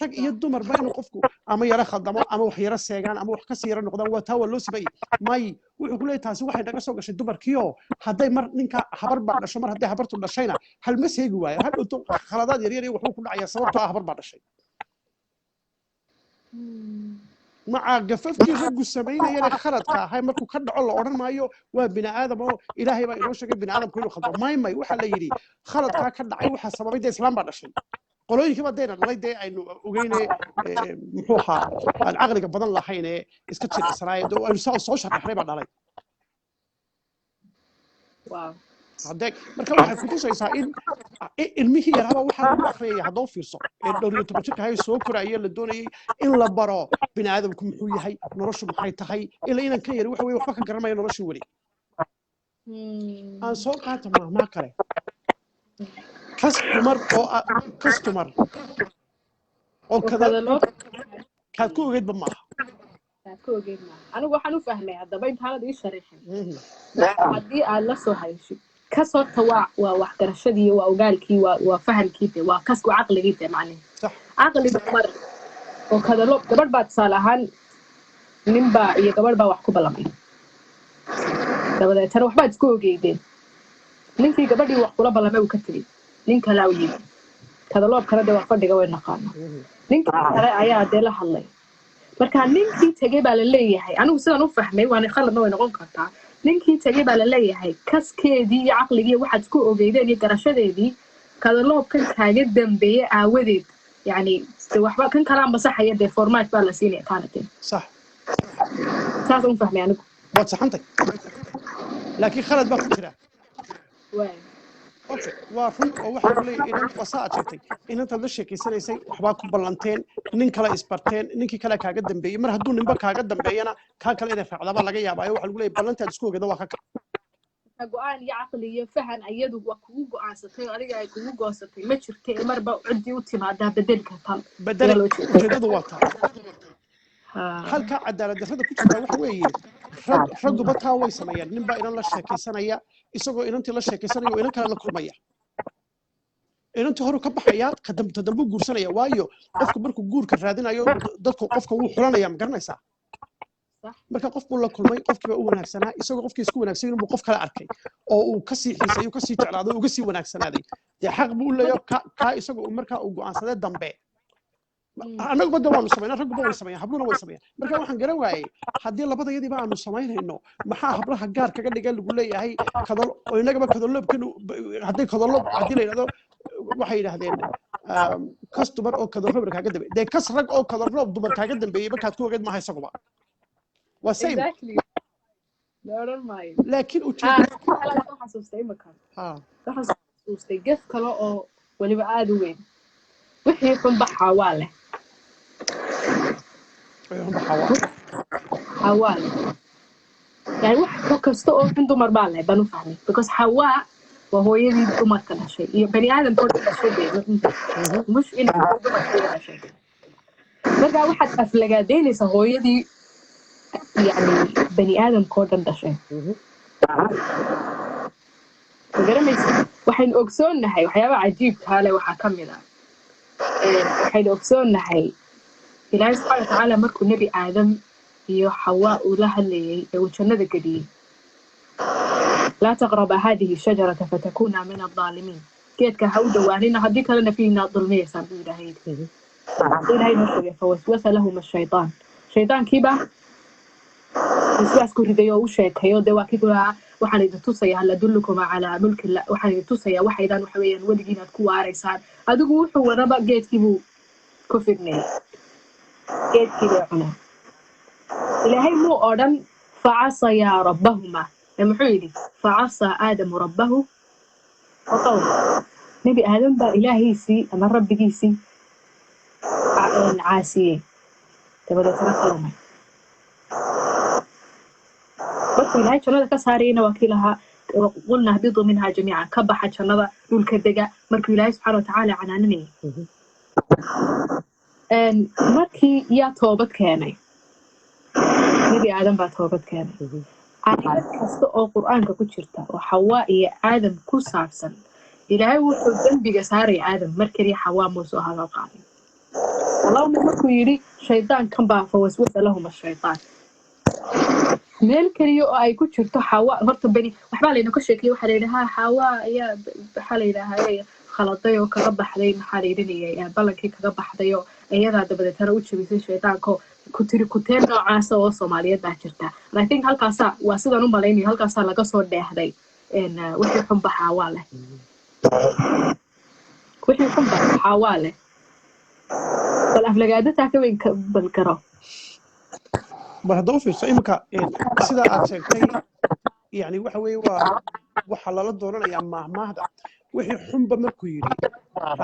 rag iyo dumarba inuu qofku ama yara khaldamo ama wax yara seegaan ama wax kasii yara noqdaan waa taa waa loo sameeyey may wuxuu ku leeyahay taasi waxay naga soo gashay dumarkiioo hadday mar ninka habar baa dhasho mar hadday habartu dhashayna halma seegi waayo hadhowto khaladaad yaryar iyo waxbuu ku dhacaya sababtoo ah habar baa dhashay maca gafafkii raggu samaynayana khaladka ahay markuu ka dhaco la odhan maayo waa bini aadam oo ilaahay baa inoo sheegay bini aadamku inuu khaldo may waxaa la yidhi khaladkaa ka dhacay waxaa sababay dee islaam baa dhashay qolooyinkiiba dayna dhalay dee aynu ogeyne muxuu ahaa aan caqliga badan lahayn ee iska jilicsanaaye dee aynu soo sharaxnay baa dhalay hadeeg marka waxay kutusaysaa in ilmihii yaraaba waxaa lagu akhriyaya haddoo fiirso ee dhowr iyo toban jirka hay soo koraya la doonayay in la baro bini aadamku muxuu yahay noloshu maxay tahay ilaa inan ka yari waxa weye waxba ka garanaya noloshii weli aan soo qaata mahmaa kale customer oo kaad ku ogeydba maaha anigu waxaan u fahmay haddaba intaanad ii sharaxin haddii aad la soo hayshid kasoo waa waxgarashadii waa ogaalkii waa fahamkii waa kasku caqligii macnaheed caqliga mar oo kadalo gabadh baa tusaale ahaan ninbaa iyo gabadh baa wax ku ballamay dabadeetana waxbaad isku ogeydeen ninkii gabadhii wax kula ballamay uu ka tegey nin kale u yimi kadaloob kale dee waa fadhiga way naqaana ninkii kale ayaa dee la hadlay marka ninkii tegey baa la leeyahay anigu sidaan u fahmay waana khaladna way noqon kartaa ninkii tegey baa la leeyahay kaskeedii iyo caqligii waxaad isku ogeydeen iyo garashadeedii kadaloobkan kaaga dambeeye aawadeed yani waxba kan kalaa masaxaya dee formaat baa la siinaya kaanateen صح saas u fahmay anigu waad saxantay laakiin khalad baa ku jira waay okay waa run oo waxaa ku leeyahay inaan wasaa jirtay inanta la sheekeysanaysay waxbaa ku ballanteen nin kale isbarteen ninkii kale kaaga dambeeyay mar hadduu ninba kaaga dambeeyana kaa kale inay raacdaba laga yaabaa waxa lagu leeyahay ballantaad isku ogeeda waa ka kale go'aan iyo caqli iyo fahan ayadu waa kugu go'aansatay adiga ay kugu goosatay ma jirtay marba cidii u timaadaa bedel kartaa bedel ujeedadu waa taa halka cadaalad darrada ku jirta waxa weeye ragguba taa way sameeyaan ninbaa inan la sheekaysanaya isagoo inantii la sheekaysanaya oo inan kale la kulmaya inantii horu ka baxaya kadambuu guursanaya waayo qofku markuu guurka raadinayo dadku qofka wuu xulanaya ma garanaysaa marka qofku la kulmay qofkiiba u wanaagsanaa isagoo qofkii isku wanaagsan inuu qof kale arkay oo uu ka sii xiisay ka sii jeclaaday uga sii wanaagsanaaday dee xaq buu leeyahay ka isagoo marka uu go'aansaday dambe anagu badda waanu sameynaa ragguba way sameeyaan habluhuna way sameeyaan marka waxaan garan waayey haddii labadayadiiba aanu samaynayno maxaa hablaha gaar kaga dhiga lagu leeyahay kadal oo inagaba kadalloobkan haddii kadalloob haddii la yidhahdo waxay yidhaahdeen kas dumar oo kadalroob kaaga dambeeyey dee kas rag oo kadalroob dumar kaaga dambeeyey markaad ku ogeed maaha isaguba waa same laakiin ujeedada xasuustay gef kale oo weliba aada u weyn wixii xun baxaa waa leh حواء يعني واحد كسته أو عنده مربع له بنو فهمي because حواء وهو يدي دمر كل شيء بني آدم كل شيء مش إنه دمر كل شيء برجع واحد أفلقادين هو يدي يعني بني آدم كل شيء وجرمي وحين أقصون نحي وحياة عجيب هلا وحكمنا وحين أقصون نحي إلهي سبحانه وتعالى مركو نبي آدم iyo حواء ولها اللي وجنده قديم لا تقرب هذه الشجرة فتكون من الظالمين كيف كهود وعنينا هديك لنا فينا ظلمية سابقين هيد إلهي نشوية فوسوس لهم الشيطان شيطان كيبا وسواس كرديو وشيك هيو دواكي كلها وحالي توصي هلا دلكم على ملك الله وحالي توصي وحيدان وحويا ودقينا تكو عاريسان أدوكو وحو ربا جيت كيبو كفرني جيت كيبو عنا إلهي مو أردن فعصى ربهما المحيلي فعصى آدم ربه وطول نبي آدم با إلهي سي أما الرب جيسي عاسية تبدأ تنقلهم بس إلهي شنو كسارين وكيلها قلنا هبيضوا منها جميعا كبحت شنو نقول كدقة مركي إلهي سبحانه وتعالى عنانني مركي يا توبت كاني نبي آدم باتوبت كان عادة كسته أو قرآن كوتشرتا وحواء آدم كوسابسن إلهي وحو ذنبي قساري آدم مركري حواء موسو هذا القاضي والله مركو يري شيطان كان بها فوسوس لهم الشيطان مالكريو أي كوتشرتا حواء مرتب بني وحبالي إنه كشكي وحالي لها حواء يا بحالي لها خلطيو كغبح لي محالي لني يا بلنكي كغبح ديو أيضا دبدا تروتش بيسي شيطان كو كتير نوعاas oo Soomaaliyeed baa jirta I think halkaas waa sidaan u maleynay halkaas laga soo dheexday wixii xun baxaa waa leh bal aflagaadada ka weyn bal karo bal hadoo fiirso imka sida aad sheegtay yani waxa weey waxa la doonanayaa maahmaahda wixii xunba markuu yiri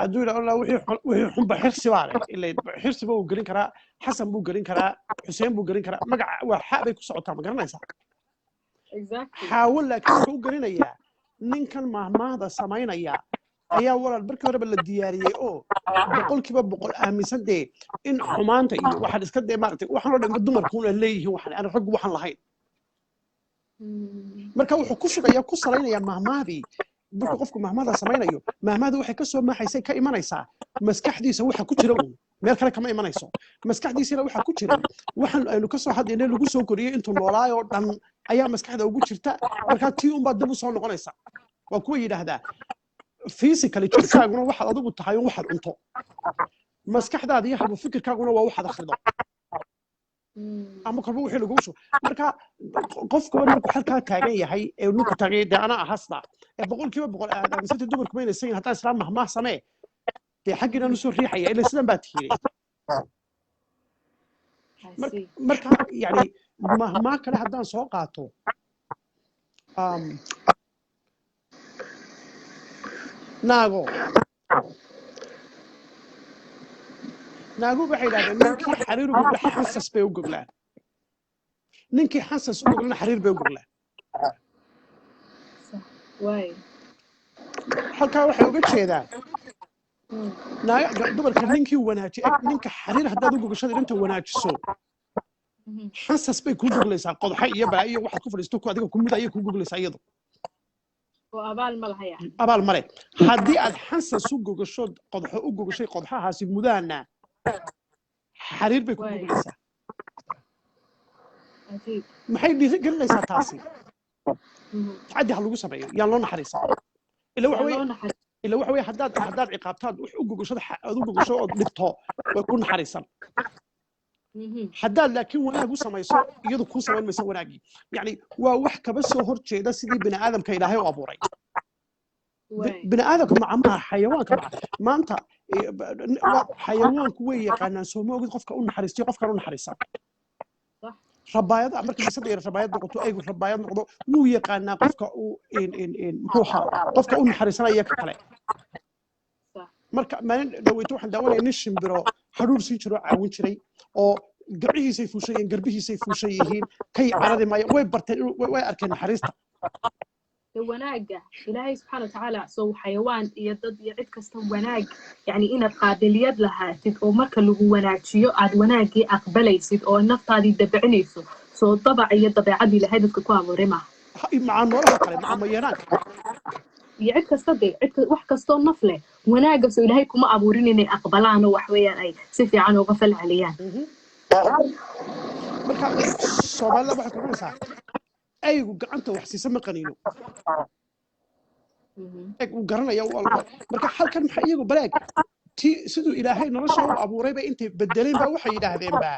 haduu ilaa wixii xunba xirsi waale ilaa xirsi buu gelin karaa xasan buu gelin karaa xuseen buu gelin karaa magac waa xaabay ku socotaa ma garanaysaa exactly xaawal laakiin uu gelinayaa ninkan maahmaahda sameynaya ayaa walaal markii hore la diyaariyay oo boqolkiiba boqol aaminsan de in xumaanta iyo waxa iska de maartay waxaan oo dhan dumarku leeyihiin waxaan aan rag waxaan lahayn marka wuxuu ku shaqeeyaa ku saleynaya maahmahdii marka qofku maahmaahda sameynayo maahmaahdu waxay ka soo maaxaysay ka imanaysaa maskaxdiisa waxa ku jira meel kale kama imanayso maskaxdiisina waxa ku jira waxaan aynu ka soo hadlaynay lagu soo koriyay intuu noolaayo dhan ayaa maskaxda ugu jirta marka tii un baa dib u soo noqonaysa waa kuwa yidhaahdaa physically jirkaaguna waxaad adigu tahay un waxaad cunto maskaxdaada iyo hab fikirkaaguna waa waxaad akhrido ama kolba wixii lagu soo marka qofku markuu halkaa taagan yahay ee ninku taagan yahay ana ahasda ee boqolkiiba boqol aadam sida dumarku ma inaysan hataa islaam mahmaa samee dee xaggina nu soo riixaya ilaa sidan baa tihiray marka yani mahmaa kale haddaan soo qaato naago waxay yidhahdeen ninkii xariir u gogla xansas bay u goglaan ninkii xansas u goglana xariir bay u goglaan halkaa waxay uga jeedaan dumarka ninkii wanaaji ninka xariir haddaad u gogashada inta wanaajiso xansas bay kuu goglaysaa qodxa iyo balaayo waxaad ku fadhiisto adiga ku mid ayay kuu goglaysaa iyadu abaal male haddii aad xansas u gogasho qodxo u gogashay qodxahaasi mudaana xariir bay ku goglaysaa maxay dhiirigelinaysaa taasi tacaddi ha lagu sameeyo yaan loo naxariisaa ila waxa weeye haddaad ciqaabtaad wax u gogashada aad u gogasho ood dhigto way ku naxariisan haddaad laakiin wanaag u samayso iyadu kuu samayn maysa wanaagii yani waa wax kaba soo hor jeeda sidii bini aadamka ilaahay u abuuray bini aadamka maca xayawaanka maca maanta xayawaanku way yaqaanaan soo ma ogid qofka u naxariistiyo qofkan u naxariisan rabaayad markii bisada yar rabaayad noqoto aygu rabaayad noqdo wuu yaqaanaa qofka uu muxuu ahaa qofka u naxariisanaya ka kale marka maalin dhaweyto waxaan daawanaya nin shimbiro hadhuur siin jiro caawin jiray oo gabcihiisay fuushan yihiin garbihiisay fuushan yihiin kay caradi maayo way barteen way arkeen naxariista wanaaga ilaahay subxaana watacaala soo xayawaan iyo dad iyo cid kasta wanaag yani inaad qaabiliyad lahaatid oo marka lagu wanaajiyo aad wanaagii aqbalaysid oo naftaadii dabicinayso soo dabac iyo dabeecadii ilaahay dadka ku abuuray maaha maca noolaha kale maca mayanaanka iyo cid kasta de wax kastoo naf leh wanaagaasoo ilaahay kuma abuurin inay aqbalaan oo wax weeyaan ay si fiican uga falceliyaan marka soomaalida waxay kuranaysaa aygu gacanta wax siisa ma qaniino uu garanaya marka halkan maxay iyagu balaag siduu ilaahay nolosha u abuurayba intay bedeleen baa waxay yidhaahdeen baa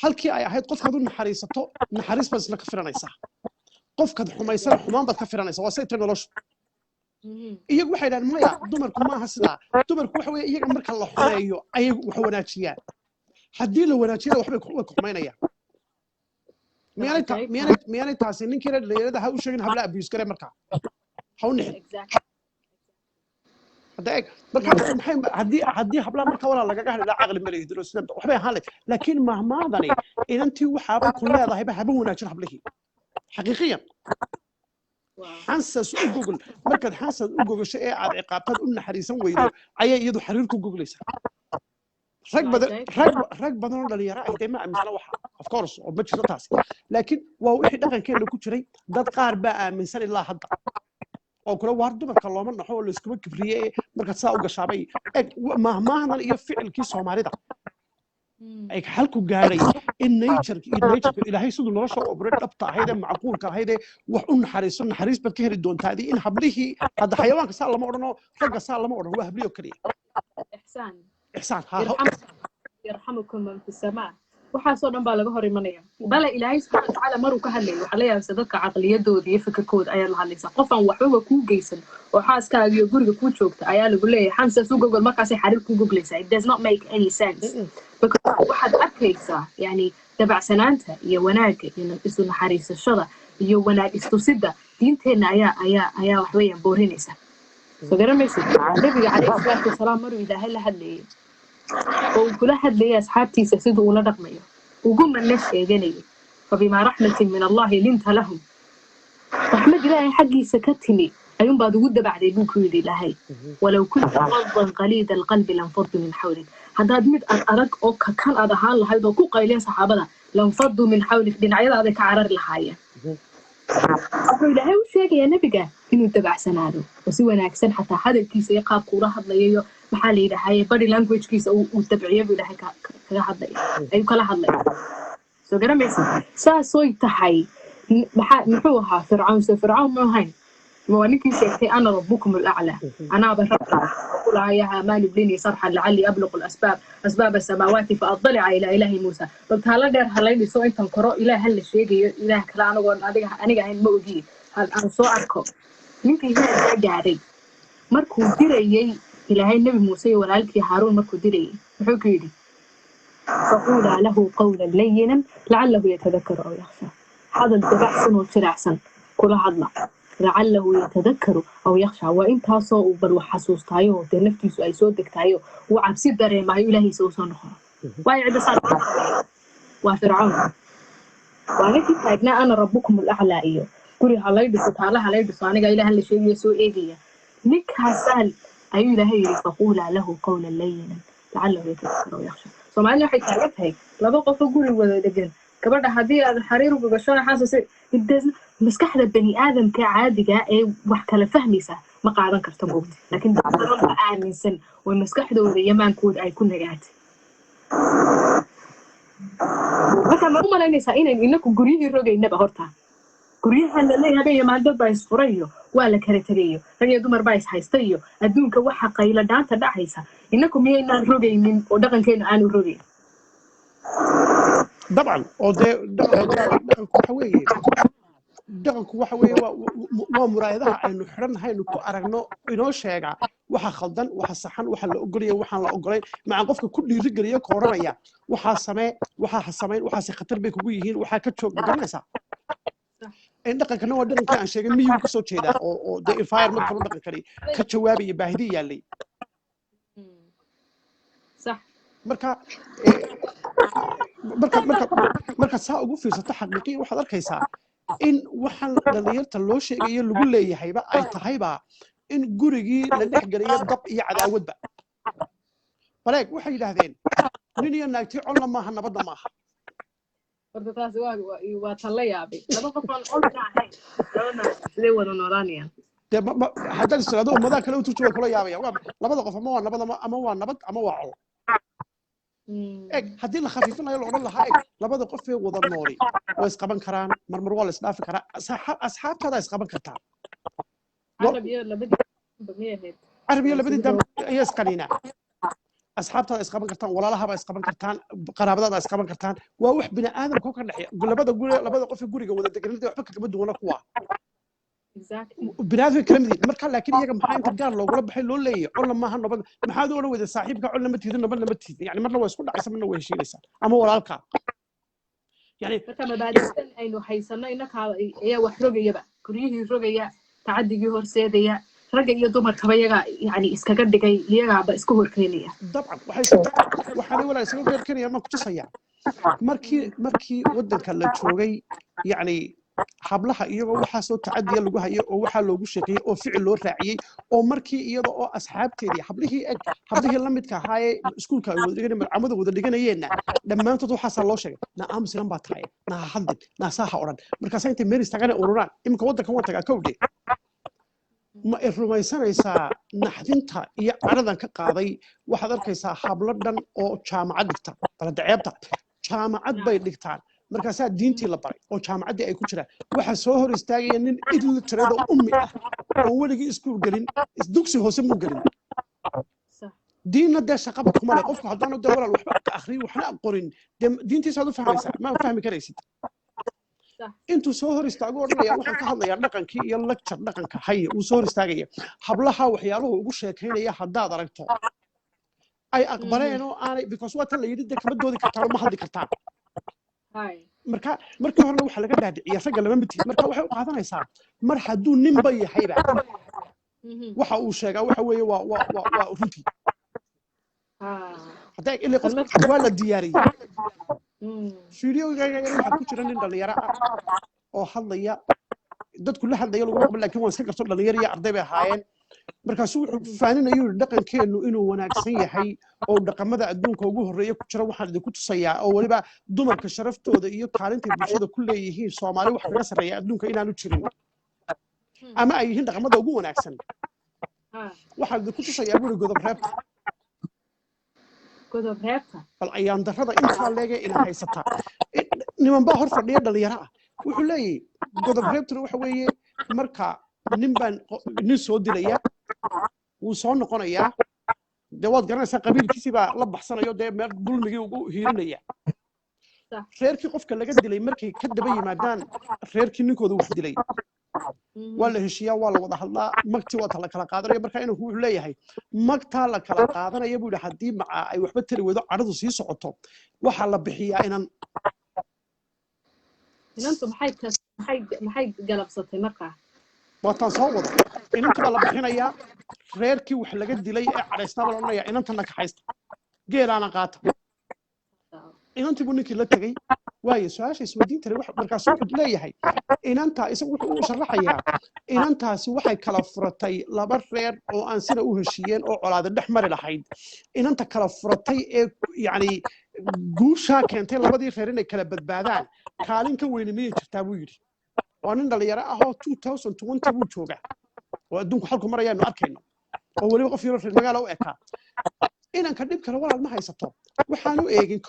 halkii ay ahayd qofkaad u naxariisato naxariis baad isla ka filanaysaa qofkaad xumaysana xumaan baad ka filanaysaa waa sayta noloshu iyagu waxay yidhahdeen maya dumarku maaha sidaa dumarku waxa weeye iyaga marka la xumeeyo ayay wax wanaajiyaan haddii la wanaajiyana waxbay ku xumaynayaan miyaanay taasi ninkii dhalinyarada ha u sheegin habla abuse gare markaa ha u nixin hadda eeg marka haddii hablaha marka walaa lagaga hadhi laa caqli ma leeyihin oo sidan waxbay ahaan lahayd laakiin mahmaadani inantii waxaabay ku leedahayba haba wanaajin hablihii xaqiiqiyan xansas u gogol markaad xansas u gogasho ee aad ciqaabtaad u naxariisan weydo ayay iyadu xariir ku goglaysaa rag badan oo dhalinyaro ah dee ma aaminsana waxa of course oo ma jirto taasi laakiin waa wixii dhaqankeena ku jiray dad qaar baa aaminsan ilaa hadda oo kula waar dumarka looma naxo oo layskuma kibriye markaad saa u gashaabay mahmaahadan iyo ficilkii soomaalida ay halku gaadhay in nature ilaahay siduu nolosha u abuuray dhabta ahayd ee macquulka ahayd ee wax u naxariis baad ka heli doontaadii in hablihii hadda xayawaanka saa lama odhanoo ragga saa lama odhan waa hablihii oo keliya إحسان يرحمكم من في السماء waxaasoo dhan baa laga hor imanaya bale ilaahay subxaana watacaala maruu ka hadlayo waxaa la yaabsa dadka caqliyadooda iyo fikirkooda ayaa la hadlaysaa qofaan waxbaba kuu geysan oo xaaskaaga iyo guriga kuu joogta ayaa lagu leeyahay xansas u gogol markaasay xariir kuu goglaysaa it does not make any sense waxaad arkaysaa yani dabacsanaanta iyo wanaagga iyo isu naxariisashada iyo wanaag istusida diinteenna ayaa waxweeyaan boorinaysa soo garamaysid nabiga calayhi salaatu wasalaam maruu ilaahay la hadlayay oo kula hadlayay asxaabtiisa siduu ula dhaqmayo ugu manna sheeganayay fabimaa raxmatin min allahi linta lahum raxmad ilaahay xaggiisa ka timi ayuun baad ugu dabacday buu ku yidhi ilaahay walow kunta faddan qaliida alqalbi lanfaddu min xawlik haddaad mid adag oo kakan aad ahaan lahayd oo ku qayleen saxaabada lanfaddu min xawlik dhinacyadaada ka carari lahaayeen wuxuu ilaahay u sheegayaa nebiga inuu dabacsanaado oo si wanaagsan xataa hadalkiisa iyo qaabka ula hadlayayo maxaa la yidhaahaye body languagekiisa uu dabciyo buu ilaahay kaga hadlaya ayuu kala hadlaya soo garamaysa saasooy tahay muxuu ahaa fircawn se fircawn ma ahayn waa ninkii sheegtay ana rabbukum alaclaa anaaba rabka qulaa ya hamaan ibnini sarxan lacalii abluqu asbaab asamaawaati faadalica ilaa ilaahi muusa bal taala dheer halay dhiso intan koro ilaah hala sheegayo ilaah kale aniga ahayn ma ogiye aan soo arko ninkii heerkaa gaadhay markuu dirayey ilaahay nebi muuse iyo walaalkii haaruun markuu dirayey muxuu ku yidhi faquulaa lahu qawlan layinan lacalahu yatadakaru aw yakhsha hadal dabacsan oo jiracsan kula hadla lacalahu yatadakaru aw yakhsha waa intaasoo uu bal wax xasuustaayo oo dee naftiisu ay soo degtaayo uu cabsi dareemaayo ilaahiisa uu soo noqono waayo cidda saa waa fircawn waa ninkii taagnaa ana rabbukum alaclaa iyo guri halay dhiso taala halay dhiso aniga ilaah la sheegayo soo eegaya ninkaasaal ayuu ilaahay yidhi faquulaa lahu qawlan layinan lacalahu yatadakaru aw yakhsha soomaalina waxay taagan tahay laba qofoo guri wada degan gabadha haddii aad xariir uga gasho xaasase maskaxda bani aadamka caadiga ee wax kala fahmaysa ma qaadan karto moogta laakiin dadka aaminsan way maskaxdooda yamaankooda ay ku nagaatay marka ma u malaynaysaa inaynu inaku guryihii rogaynaba horta guryaha la leeyahay maaldad baa isfurayo waa la kala tegayo rag iyo dumar baa is haysta iyo adduunka waxa qayla dhaanta dhacaysa inaku miyaynaan rogaynin oo dhaqankeena aanu rogayn dabcan oo dee dhaqanku waxa weeye waa muraayadaha aynu xidhannahay aynu ku aragno inoo sheega waxa khaldan waxa saxan waxa la ogolaya waxaan la ogolayn macaan qofka ku dhiirigeliya ka odhanaya waxaa samee waxaa ha samayn waxaase khatar bay kugu yihiin waxaa ka joog magaranaysaa in dhaqankana waa dhaqankii aan sheegay miyuu ka soo jeedaa oo dee environment kalo dhaqankani ka jawaabaya baahidii yaallay marka saa ugu fiirsato xaqiiqiya waxaad arkaysaa in waxaan dhalinyarta loo sheegayo lagu leeyahayba ay tahayba in gurigii la dhex geliyo dab iyo cadaawadba baleeg waxay yidhaahdeen nin iyo naagtii conna maaha nabadna maaha horta taasi waa tan la yaabay laba qof aan conna ahayn sidee wada noolaanayaan dee haddaad istiraado ummadaha kale u turjuba kula yaabaya labada qof ama waa nabad ama waa nabad ama waa col eg haddii la khafiifinayo la odhan lahaa eg labada qofee wada nooli way isqaban karaan marmar waa la isdhaafi karaa asxaabtoodaa isqaban kartaa carab iyo labadii dam ayaa isqaniinaa asxaabtaada isqaban kartaan walaalahaba isqaban kartaan qaraabadaada isqaban kartaan waa wax bini aadamka ka dhexeeya labada qofee guriga wada deganada waxba kagama duwana kuwa binaadamka kala mid yihiin marka laakiin iyaga maxaa inta gaar loogula baxay loo leeyahay conna maaha nabad maxaad u odhan weyda saaxiibka conna ma tiidin nabadna ma tiidin yani marna waa isku dhacaysa marna waa heshiinaysaa ama walaalka yani marka mabaadi'dan aynu haysano inakaa ayaa wax rogayaba guryihii rogaya tacadigii horseedaya ragga iyo dumarkaba iyaga yani iskaga dhigay iyagaaba iska horkeenaya dabcan waxaana walaa iskaga horkeenaya ma kutusaya markii waddanka la joogay yani hablaha iyagoo waxaa soo tacadiya lagu hayo oo waxaa loogu sheekeeyey oo ficil loo raaciyey oo markii iyada oo asxaabteedii hablihii la midka ahaayee iskuulka ay wada dhiganayeen malcamada wada dhiganayeenna dhammaantood waxaasaa loo sheegay naa aamusigan baa tahay naa ha hadlin naa saa ha odhan markaasaa intay meel istaagana ururaan iminka waddankan waan tagaa kowdhe ma i rumaysanaysaa naxdinta iyo caradan ka qaaday waxaad arkaysaa hablo dhan oo jaamacad dhigta baladaceebta jaamacad bay dhigtaan markaasaa diintii la baray oo jaamacaddii ay ku jiraan waxaa soo hor istaagaya nin illiterate oo ummi ah oo weligii iskuul gelin dugsi hoose muu gelin diinna dee shaqaba kuma leh qofku haddaanu dee walaal waxba ka akhriyin waxna qorin dee diintiisaad u fahmaysaa ma fahmi karaysid intuu soo hor istaago odhanaya waxaan ka hadlayaa dhaqankii iyo lecture dhaqanka haye uu soo hor istaagaya hablaha waxyaaluhu ugu sheekaynaya haddaad aragto ay aqbaleen oo aanay because waa tan la yidhi dee kama doodi kartaan oo ma hadli kartaan markii horena waxa laga dhaadhiciya ragga lama mid marka waxay u qaadanaysaa mar hadduu ninba yahayba waxa uu sheegaa waxa weeye waa runtii hadday ilaa qof waa la diyaariyey fiidiyogaaga waxaa ku jira nin dhalinyaro ah oo hadlaya dadku la hadlaya lagu maqbal laakiin waan iska garto dhalinyaro iyo arday bay ahaayeen markaasuu wuxuu faaninayo dhaqankeenu inuu wanaagsan yahay oo dhaqamada adduunka ugu horreeya ku jira waxaan idinku tusayaa oo waliba dumarka sharaftooda iyo kaalintay bulshada ku leeyihiin Soomaali wax kaga sarreeya adduunka inaanu jirin ama ay yihiin dhaqamada ugu wanaagsan waxaan idinku tusayaa buri godob reebta bal ayaan darrada intaa leega ina haysata niman baa hor fadhiya dhalinyaro ah wuxuu leeyahay godob reebtuna waxa weeye marka nin soo dilaya wuu soo noqonayaa dee waad garanaysaa qabiilkiisii baa la baxsanayo dee meel dulmigii ugu hiirinaya reerkii qofka laga dilay markay ka daba yimaadaan reerkii ninkooda wax dilay waa la heshiiyaa waa la wada hadlaa magtii waa la kala qaadanaya marka inuu wuxuu leeyahay magtaa la kala qaadanaya buu yidhi haddii macaa ay waxba tari weydo cadhadu sii socoto waxaa la bixiyaa inantu maxay galabsatay markaa waataan soo wada inanta baa la bixinayaa reerkii wax laga dilay ee cadhaysnaa baa la odhanayaa inantana kaxaysta geelaana qaata inantii buu ninkii la tegey waayo su-aasha isweydiin taray markaasuu wuxuu leeyahay inantaa isagu wuxuu u sharaxayaa inantaasi waxay kala furatay laba reer oo aan sina u heshiiyeen oo colaada dhex mari lahayd inanta kala furatay ee yacni guushaa keentay labadii reer inay kala badbaadaan kaalin ka weyni miyay jirtaa buu yidhi waa nin dhalinyaro ah oo 2020 buu joogaa oo adduunku halku marayaanu arkayno oo weliba qof yaro reer magaalo u ekaa inanka dhib kale walaal ma haysato waxaanu eegin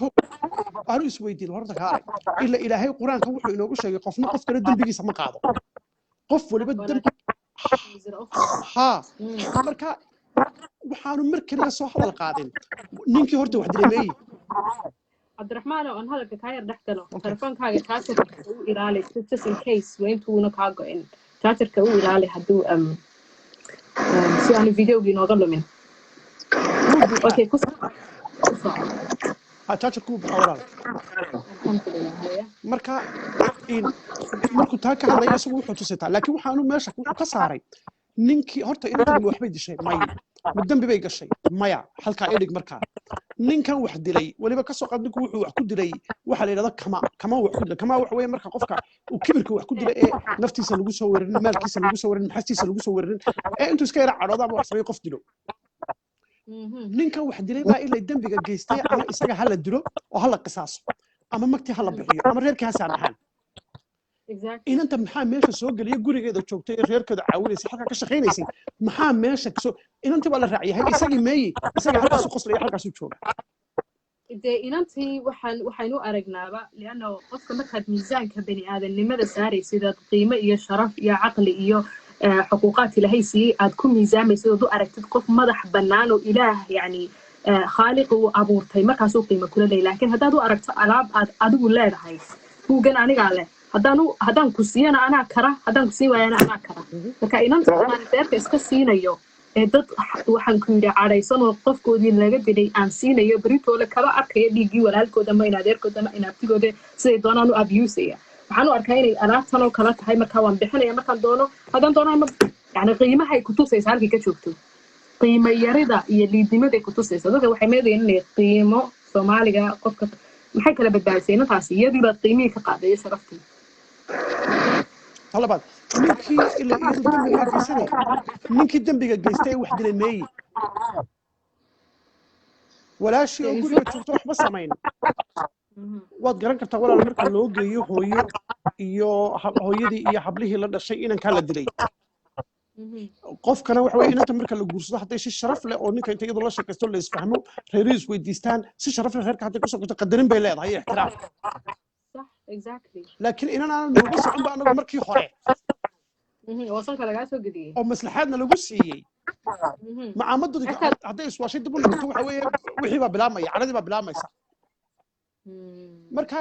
aanu isweydiin horta kaalay ila ilaahay quraanka wuxuu inoogu sheegay qofna qof kale dambigiisa ma qaado qof waliba dambi marka waxaanu mar kale soo hadal qaadin ninkii horta wax dileeyay Abdurrahman oo hadalka ka yar dhaxtalo telefonkaaga charger uu ilaali just in case weyntuuna ka go'in chargerka uu ilaali haduu si aan videoga inooga lumin okay chargerku bixawral marka markuu taa ka hadlay isagu wuxuu tusitaa laakiin waxaanu meesha ka saaray ninkii horta inta waxbay dishay dambi bay gashay maya halka ay dhig markaa ninkan wax dilay waliba ka soo qadninku wuxuu wax ku dilay waxa la yiraahdo kama wax ku dilay kama wax weey marka qofka uu kibirka wax ku dilay ee naftiisa lagu soo weerin maalkiisa lagu soo weerin xastiisa lagu soo weerin ee intuu iska yara cadhooda ama wax sameey qof dilo ninkan wax dilay baa ilaa dambiga geystay ama isaga hala dilo oo hala qisaaso ama magti hala bixiyo ama reerka ha saamaxaan inanta maxaa meesha soo galiyay gurigeeda joogtay reerkeeda caawinaysay halka ka shaqeynaysay maxaa meesha soo inanta baa la raaciyay isagii meeyay isaga halkaas u qoslay halkaas u jooga inantii waxaynu aragnaaba liano qofka markaad miisaanka bani aadamnimada saaraysid qiimo iyo sharaf iyo caqli iyo xuquuqaad ilaahay siiyay aad ku miisaamaysid oo aragtid qof madax bannaan oo ilaah yani khaaliq uu abuurtay markaas uu qiimo kula leeyahay laakiin haddaad u aragto alaab aad adigu leedahay buugan aniga leh haddaan ku siiyana anaa kara haddaan ku sii waayana anaa kara marka inanta aan beerka iska siinayo ee dad waxaan ku yidhi cadhaysan oo qofkoodii laga dilay aan siinayo beritoole kaba arkaya dhiiggii walaalkooda ama inadeerkooda ama inaabtigooda siday doonaan u abusaya waxaan u arkaa inay alaabtan oo kala tahay markaa waan bixinaya markaan doono haddaan doono yani qiimahay ku tusaysa halkii ka joogto qiimo yarida iyo liidnimaday ku tusaysa dadka waxay meedayeen inay qiimo soomaaliga qofka maxay kala badbaadisay inantaasi iyadii baad qiimihii ka qaadaya sharaftii طلبات ninkii ila iyadu dambiga geysanay ninkii dambiga geystay wax dilay meey walaashi oo guriga joogto waxba sameyn waad garan kartaa walaal marka loo geeyo hooyo iyo hooyadii iyo hablihii la dhashay inaan kala dilay qofkana waxa weey inta marka la guursado haday si sharaf leh oo ninka inta iyadu la shaqeysto la isfahmo reeriis weydiistaan si sharaf leh reerka haday ku soo qabto qadarin bay leedahay ixtiraam exactly laakiin inaan lagu socon ba anagu markii hore wasanka laga soo gudiyay oo maslaxaadna lagu siiyay macaamadu haday iswaashay dib u noqoto waxa weeye wixii ba bilaamaya caladii ba bilaamaysa marka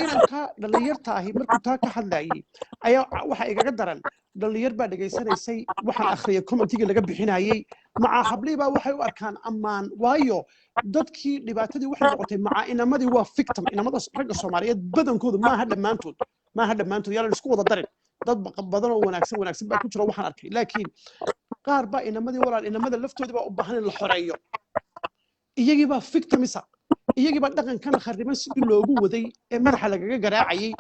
inanka dhalinyarta ahi markuu taa ka hadlayay ayaa waxa igaga daran dhalinyar baa dhageysanaysay waxaan akhriyay commentiga laga bixinayay maca hablii baa waxay u arkaan ammaan waayo dadkii dhibaatadii waxay noqotay maca inamadii waa victim inamada ragga Soomaaliyeed badankoodu maaha dhammaantood yaalan isku wada darin dad badan oo wanaagsan baa ku jira waxaan arkay laakiin qaar baa inamadii walaal inamada laftooda baa u baahan in la xoreeyo iyagii baa victimisa iyagii baa dhaqankan khariban sidii loogu waday ee madaxa lagaga garaacayay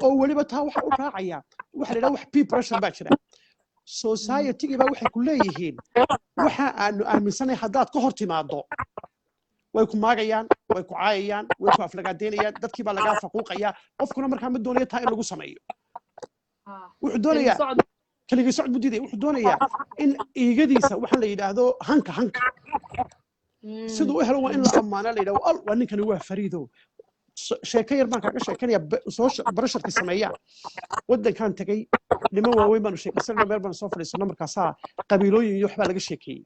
oo waliba taa waxa u raacaya waxa la yiraahdo wax peer pressure baa jira society baa waxay ku leeyihiin waxa aanu aaminsanay haddaad ka hor timaado way ku maagayaan way ku caayayaan way ku aflagaadeynayaan dadkii baa lagaa faquuqayaa qofkuna markaa ma doonayo taa in lagu sameeyo wuxuu doonayaa keligii socod buu diidaya wuxuu doonayaa in iigadiisa waxaan la yidhaahdo hanka siduu u helo waa in la ammaana la yidhahdo al waa ninkani waa fariido sheeko yar baan kaaga sheekanaya barasharkii sameeyaan waddankan tegey niman waaweyn baanu sheekaysanayna meel baan soo fadhiisano markaasaa qabiilooyin iyo waxbaa laga sheekeeyey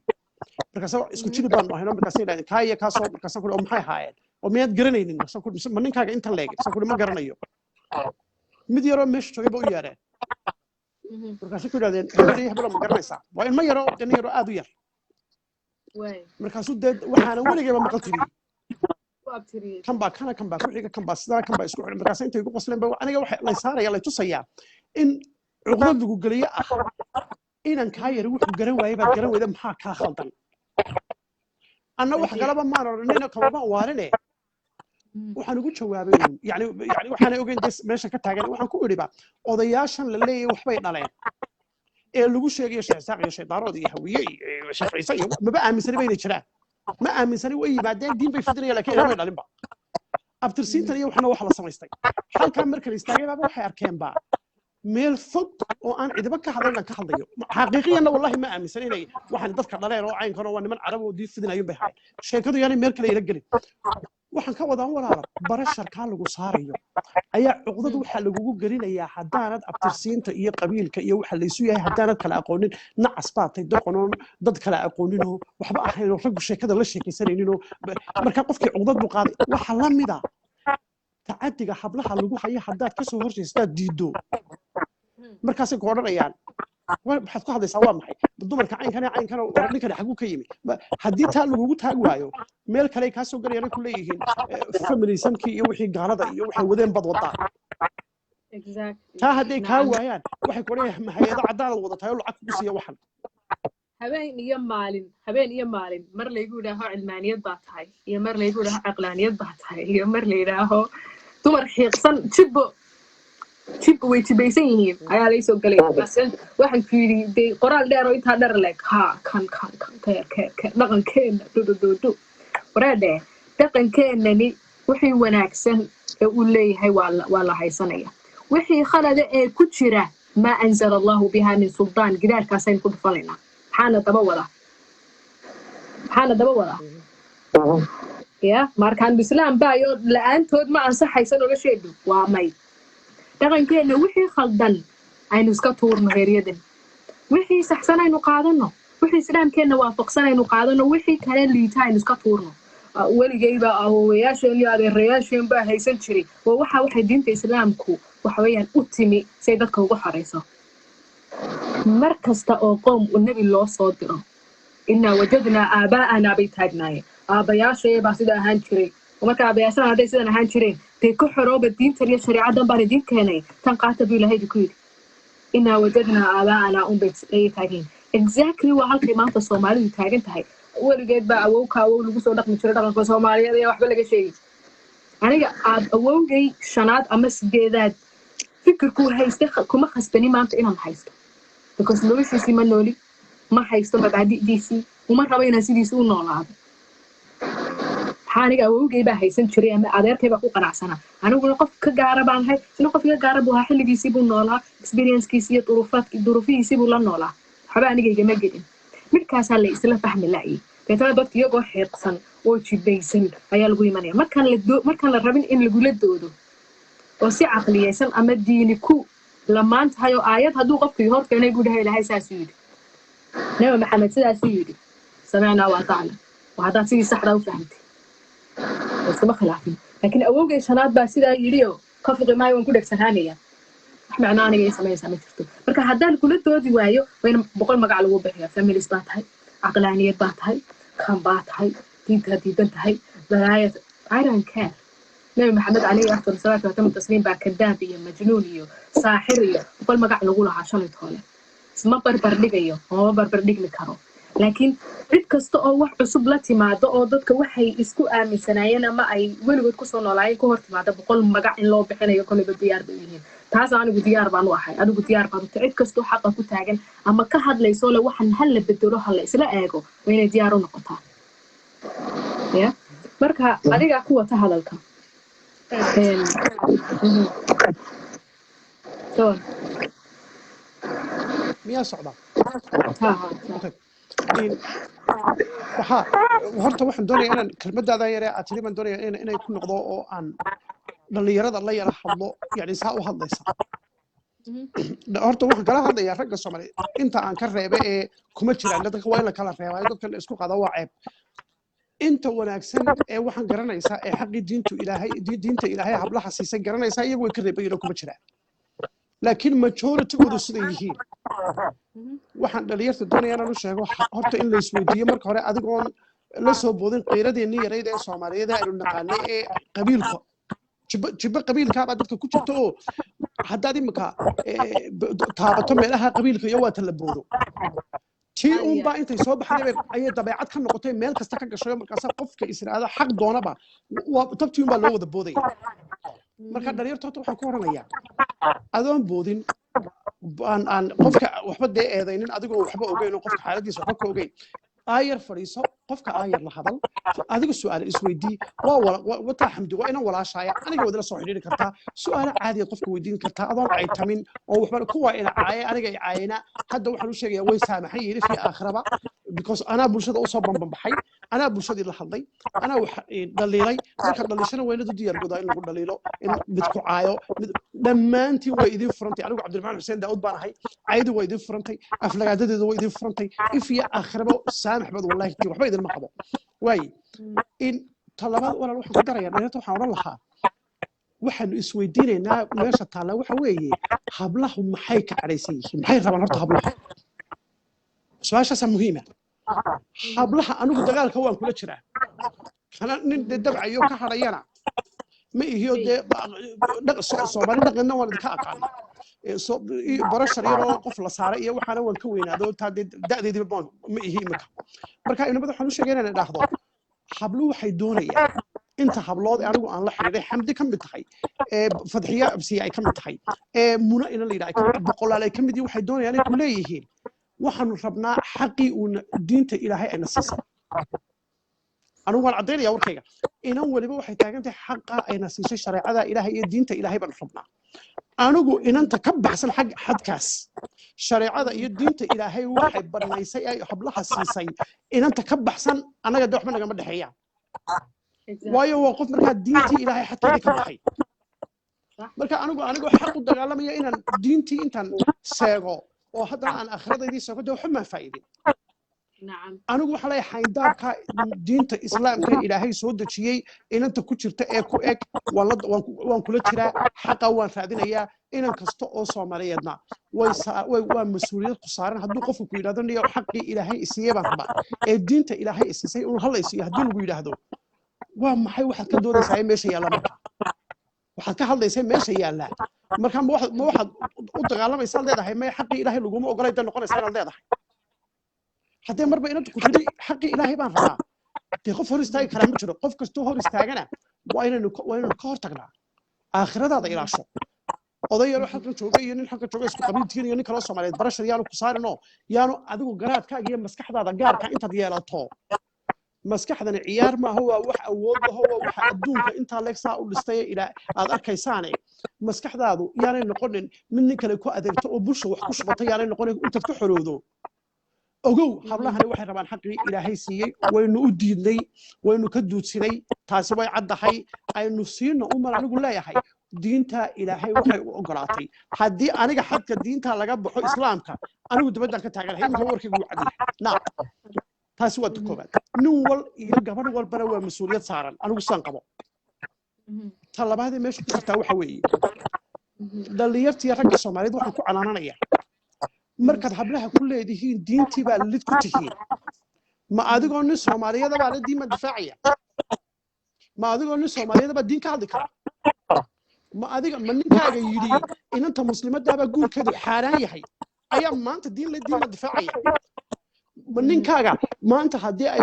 markaasaa isku jiri baanu ahayno markaasay yidhahdeen kaa iyo kaasoo markaasaan kudhi oo maxay ahaayeen oo miyaad garanaynin markaasaan kudhi ma ninkaaga intan leegay markaasaan kudhi ma garanayo mid yaroo meesha joogay ba u yeedheen markaasay ku yidhahdeen gabadha iyo hablo ma garanaysaa waa ilmo yaroo nin yaroo aad u yar markaasuu dee waxaanan weligayba maqal tiriyey kan baa kana kan baa ku xiga kan baa sidaa kan baa isku xidhan markaas intay igu qosleen ba aniga waxa lay saaraya lay tusayaa in cuqdad lagu geliyo inan kaa yari wuxuu garan waayay baad garan weyda maxaa kaa khaldan anna wax galaba maan odhanina kamama waarine waxaan ugu jawaabay yani waxaanay ogeyn des meesha ka taagan waxaan ku idhiba odayaashan la leeyahay waxbay dhaleen ee lagu sheegayo sheekh saaq iyo shaydaanood iyo hawiye iyo sheekh ciise iyo maba aaminsani bayna jiraan ma aaminsani way yimaadeen diin bay fidinayaan laakiin ilmay dhalinba abtirsiintan iyo waxna wax la samaystay halkaa markan istaagay baaba waxay arkeenba meel fog oo aan cidiba ka hadlaynan ka hadlayo xaqiiqiyanna wallahi ma aaminsan inay waxaan dadka dhaleen oo caynkan oo waa niman carab oo diin fidinayun bay haayeen sheekadu yaanay meel kale ila gelin waxaan ka wadaan walaalo barasharkaa lagu saarayo ayaa cuqdadu waxaa lagugu gelinayaa haddaanad abtirsiinta iyo qabiilka iyo waxa laysu yahay haddaanad kala aqoonin nacas baatay doqonoon dad kala aqooninoo waxba ahaynoo raggu sheekada la sheekaysanayninoo markaa qofkii cuqdad buu qaaday waxa la mida tacadiga hablaha lagu hayo haddaad kasoo horjeystaad diiddo markaasay ku odhanayaan waxaad ku hadlaysaa waa maxay dumarka caynkan ninkani xaguu ka yimi haddii taa lagugu taagi waayo meel kale kaa soo galayana ku leeyihiin feminismkii iyo wixii gaalada iyo waxay wadeen bad wadaa taa hadday kaa waayaan waxay ku odhanayaan hay-ado caddaanad wadatahay oo lacag kugu siiya waxan habeen iyo maalin mar laygu yidhaaho cilmaaniyad baa tahay iyo mar laygu yidhaaho caqlaaniyad baa tahay iyo mar la yidhaaho dumar xiiqsan jibbo way jibaysan yihiin ayaa lay soo galay waxaan ku yidhi dee qoraal dheer oo intaa dhar leeg kan dhaqankeenna dhodhodhodho wareedhe dhaqankeenani wixii wanaagsan ee uu leeyahay waa la haysanaya wixii khalada ee ku jira maa anzala allahu biha min sultaan gidaarkaasaynu ku dhufanaynaa maxaana daba wadaa ya markaan islaam baayo la-aantood ma ansaxaysa nolosheedu waa may dhaqankeenna wixii khaldan aynu iska tuurno heeryadan wixii saxsan aynu qaadano wixii islaamkeenna waafaqsan aynu qaadano wixii kale liita aynu iska tuurno weligayba awoowayaasheen iyo adeerayaasheen baa haysan jiray oo waxay diinta islaamku waxa weeyaan u timi say dadka ugu xorayso mar kasta oo qoom nebi loo soo diro innaa wajadnaa aabaa'anaa bay taagnaayeen aabbayaashee baa sida ahaan jiray marka aabbayaashana hadday sidan ahaan jireen dee ka xorooba diintan iyo shareecadan baan idin keenay tan qaata buu ilaahay ku yidhi innaa wajadnaa aabaa'anaa unbay taageen exactly waa halkay maanta soomaalidu taagan tahay weligeed baa awow lagu soo dhaqmi jiray dhaqanka soomaaliyeed ayaa waxba laga sheegi aniga awowgay 5aad ama 8aad fikirkuu haystay kuma khasbani maanta inaan haysto because noloshiisii ma nooli ma haysto mabaadi'diisii uma rabo inaan sidiisii u noolaado aniga awowgay baa haysan jiray ama adeerkay baa ku qanacsanaa aniguna qof ka gaara baan ahay sina qof ka gaara buu ahaa xilligiisii buu noolaa experiencekiisii iyo duruufihiisii buu la noolaa waxba aniga igama gedin midkaasaa la isla fahmi la'yi deetana dadka iyagoo xiiqsan oo jibaysan ayaa lagu imanaya markaan la rabin in lagula doodo oo si caqliyaysan ama diini ku lamaan tahay oo aayad hadduu qofkii hor keenay buu dhahay ilaahay saasuu yidhi nabi maxamed sidaasuu yidhi samicnaa wa atacna waa haddaad sidii saxdaa u fahamtay iskuma khilaafin laakiin awowgay 5aad baa sidaa yidhi oo ka fuqi maayo waan ku dhegsanaanaya wax macnaa aniga ay samaysaa ma jirto marka haddaan kula doodi waayo wayna 100 magac lagu bixiyaa families baa tahay caqlaaniyad baa tahay kan baa tahay diinta diidan tahay balaayad I don't care nabi maxamed calayhi afdal salaatu wa tasliim baa kadaab iyo majnuun iyo saaxir iyo 100 magac lagu lahaa shalay toole isma barbar dhigayo oo barbar dhigmi karo laakiin cid kasta oo wax cusub la timaado oo dadka waxay isku aaminsanaayeen ama ay weligood kusoo noolaayeen ka hor timaada boqol magac in loo bixinayo koleyba diyaar bay yihiin taas anigu diyaar baan u ahay adigu diyaar baad u tahay cid kastoo xaqa ku taagan ama ka hadlayso le waxaan hal la bedelo hal la isla eego waa inay diyaar u noqotaa ya marka adigaa ku wata hadalka miyaa socda ha horta waxaan doonayaa inaan kelmaddaada yare aad tiri baan doonayaa inay ku noqdo oo aan dhalinyarada la yara hadlo yani saa u hadlaysa horta waxaan kala hadlayaa ragga Soomaaliyeed inta aan ka reebay ee kuma jiraan dadka waa in la kala reebaa dadka isku qada waa ceeb inta wanaagsan ee waxaan garanaysaa ee xaqii diinta ilaahay hablaha siisay garanaysaa iyagu way ka reebayeen kuma jiraan laakiin majority-goodu siday yihiin waxaan dhalinyarta doonayaa inaan u sheego horta in la isweydiiyo marka hore adigoon la soo boodin qeyradeennii yarayd ee Soomaaliyeed aynu naqaanay ee qabiilka jibba qabiilkaabaa dadka ku jirta oo haddaad imika taabato meelaha qabiilka iyo waa tala boodo tii unbaa intay soo baxday ayay dabeecad ka noqotay meel kasta ka gashay markaas qofka israada xaq doonaba tabtii unbaa loo wada boodaya marka dhalinyarta horta waxaan ku oranayaa adoon boodin aan qofka waxba dee eedaynin adigoo waxba ogeyn oo qofka xaaladiisa waxba ka ogeyn aayar fadhiiso qofka aayar la hadal adiga su'aal isweydii wata xamdi waa inaan walaashaya aniga wada la soo xidhiiri kartaa su'aal caadi ah qofka weydiin kartaa adoon caytamin oo waxba kuwa ina caayay aniga ay caayina hadda waxaan u sheegayaa way saamaxay yiri fi aakhiraba because ana bulshada u soo banbanbaxay ana bulshadii la hadlay ana wax dhaliilay marka dhalishana weynadu diyaar godaa in lagu dhaliilo in mid ku caayo dhammaantii way idin furantay anigu Cabdiraxmaan Xuseen Daawud baan ahay ayadu way idin furantay aflagaadadeedu way idin furantay ifiya aakhiraba saamax bad wallahi waxba idin ma qabo way in talabaad walaal waxaan ku darayaa dhalinyarta waxaan oran lahaa waxaan isweydiinaynaa meesha taala waxa weeye hablahu maxay ka cadhaysan yihiin maxay rabaan horta hablaha su'aashaas muhiima hablaha anigu dagaalka waan kula jiraa kana nin dabcayo ka hadayana ma ihiyo Soomaali dhaqanna waan ka aqaan barashar yaroo qof la saaray iyo waxaana waan ka weynaado da'deedii ma ihi imika marka inabada waxaan u sheegaynaa inaan dhaahdo hablu waxay doonayaan inta hablood anigu aan la xiriiray xamdi ka mid tahay fadxiya absiya ay ka mid tahay muna ina la yiraahdo boqolaal ay ka mid yihiin waxay doonayaan inay ku leeyihiin waxaanu rabnaa xaqii uu diinta ilaahay ayna siisay anigu waan caddeynaya warkayga inan waliba waxay taagan tahay xaqa ayna siisay shareecada ilaahay iyo diinta ilaahay baan rabnaa anigu inanta ka baxsan xadkaas shareecada iyo diinta ilaahay waxay barnaysay ay hablaha siisay inanta ka baxsan anaga waxba nagama dhaxeeyaan waayo waa qof markaa diintii ilaahay xadkeedii ka baxay marka anigu xaq u dagaalamaya inaan diintii intaan seego oo haddana aan aakhiradaydii seego dee waxba maa faa'iidin anigu waxaa leeyahay xayndaabka diinta islaamka ilaahay soo dejiyey inanta ku jirta ee ku eg waan kula jiraa xaqa waan raadinayaa inan kasta oo Soomaaliyeedna waa mas'uuliyad ku saaran hadduu qofku ku yiraahdo niyo xaqii ilaahay isiiyay baan rabaa ee diinta ilaahay isiisay uu halaysiyo haddii lagu yiraahdo waa maxay waxaad ka doonaysaa meesha yaalla marka waxaad ka hadlaysaa meesha yaalla marka ma waxaad u dagaalamaysaa leedahay ma xaqii ilaahay laguma ogolay dad noqonaysaa inaad leedahay haddii marba inanta ku tiri xaqii ilaahay baan rabaa dee qof hor istaagi karaa ma jiro qof kastoo hor istaagana waa inaynu ka hortagnaa aakhiradaada ilaasho oday yaro halkan jooga iyo nin halkan jooga isku qabiiltiin iyo nin kale Soomaaliyeed barashar yaanu ku saarinoo yaanu adigu garaadkaaga iyo maskaxdaada gaarka intaad yeelato maskaxdana ciyaar ma aha waa wax awood ah waa wax adduunka inta leegsaa u dhistay ila aad arkaysaane maskaxdaadu yaanay noqonin mid nin kale ku adeegto oo bulsho wax ku shubata yaanay noqonin intaad ku xorowdo ogow hablahani waxay rabaan xaqii ilaahay siiyey waynu u diidnay waynu ka duudsinay taasi way caddahay aynu siino umar anigu leeyahay diinta ilaahay waxay u ogolaatay haddii aniga xadka diinta laga baxo islaamka anigu dibaddan ka taaganahay inta warkaygu u cadyahay taasi waa koobaad nin wal iyo gabadh walbana waa mas'uuliyad saaran anigu saan qabo ta labaad ee meesha ku jirtaa waxa weeye dhalinyartii ragga Soomaaliyeed waxaan ku canaananayaa markaad hablaha ku leedihiin diintii baa lid ku tihiin ma adigoo nin Soomaaliyeed baa la diin difaacaya ma adigoo nin Soomaaliyeed baa diin ka hadli kara ma ninkaaga yidhi inanta muslimadda baa guurkeedu xaaraan yahay ayaa maanta diin la difaacaya ninkaaga maanta haddii ay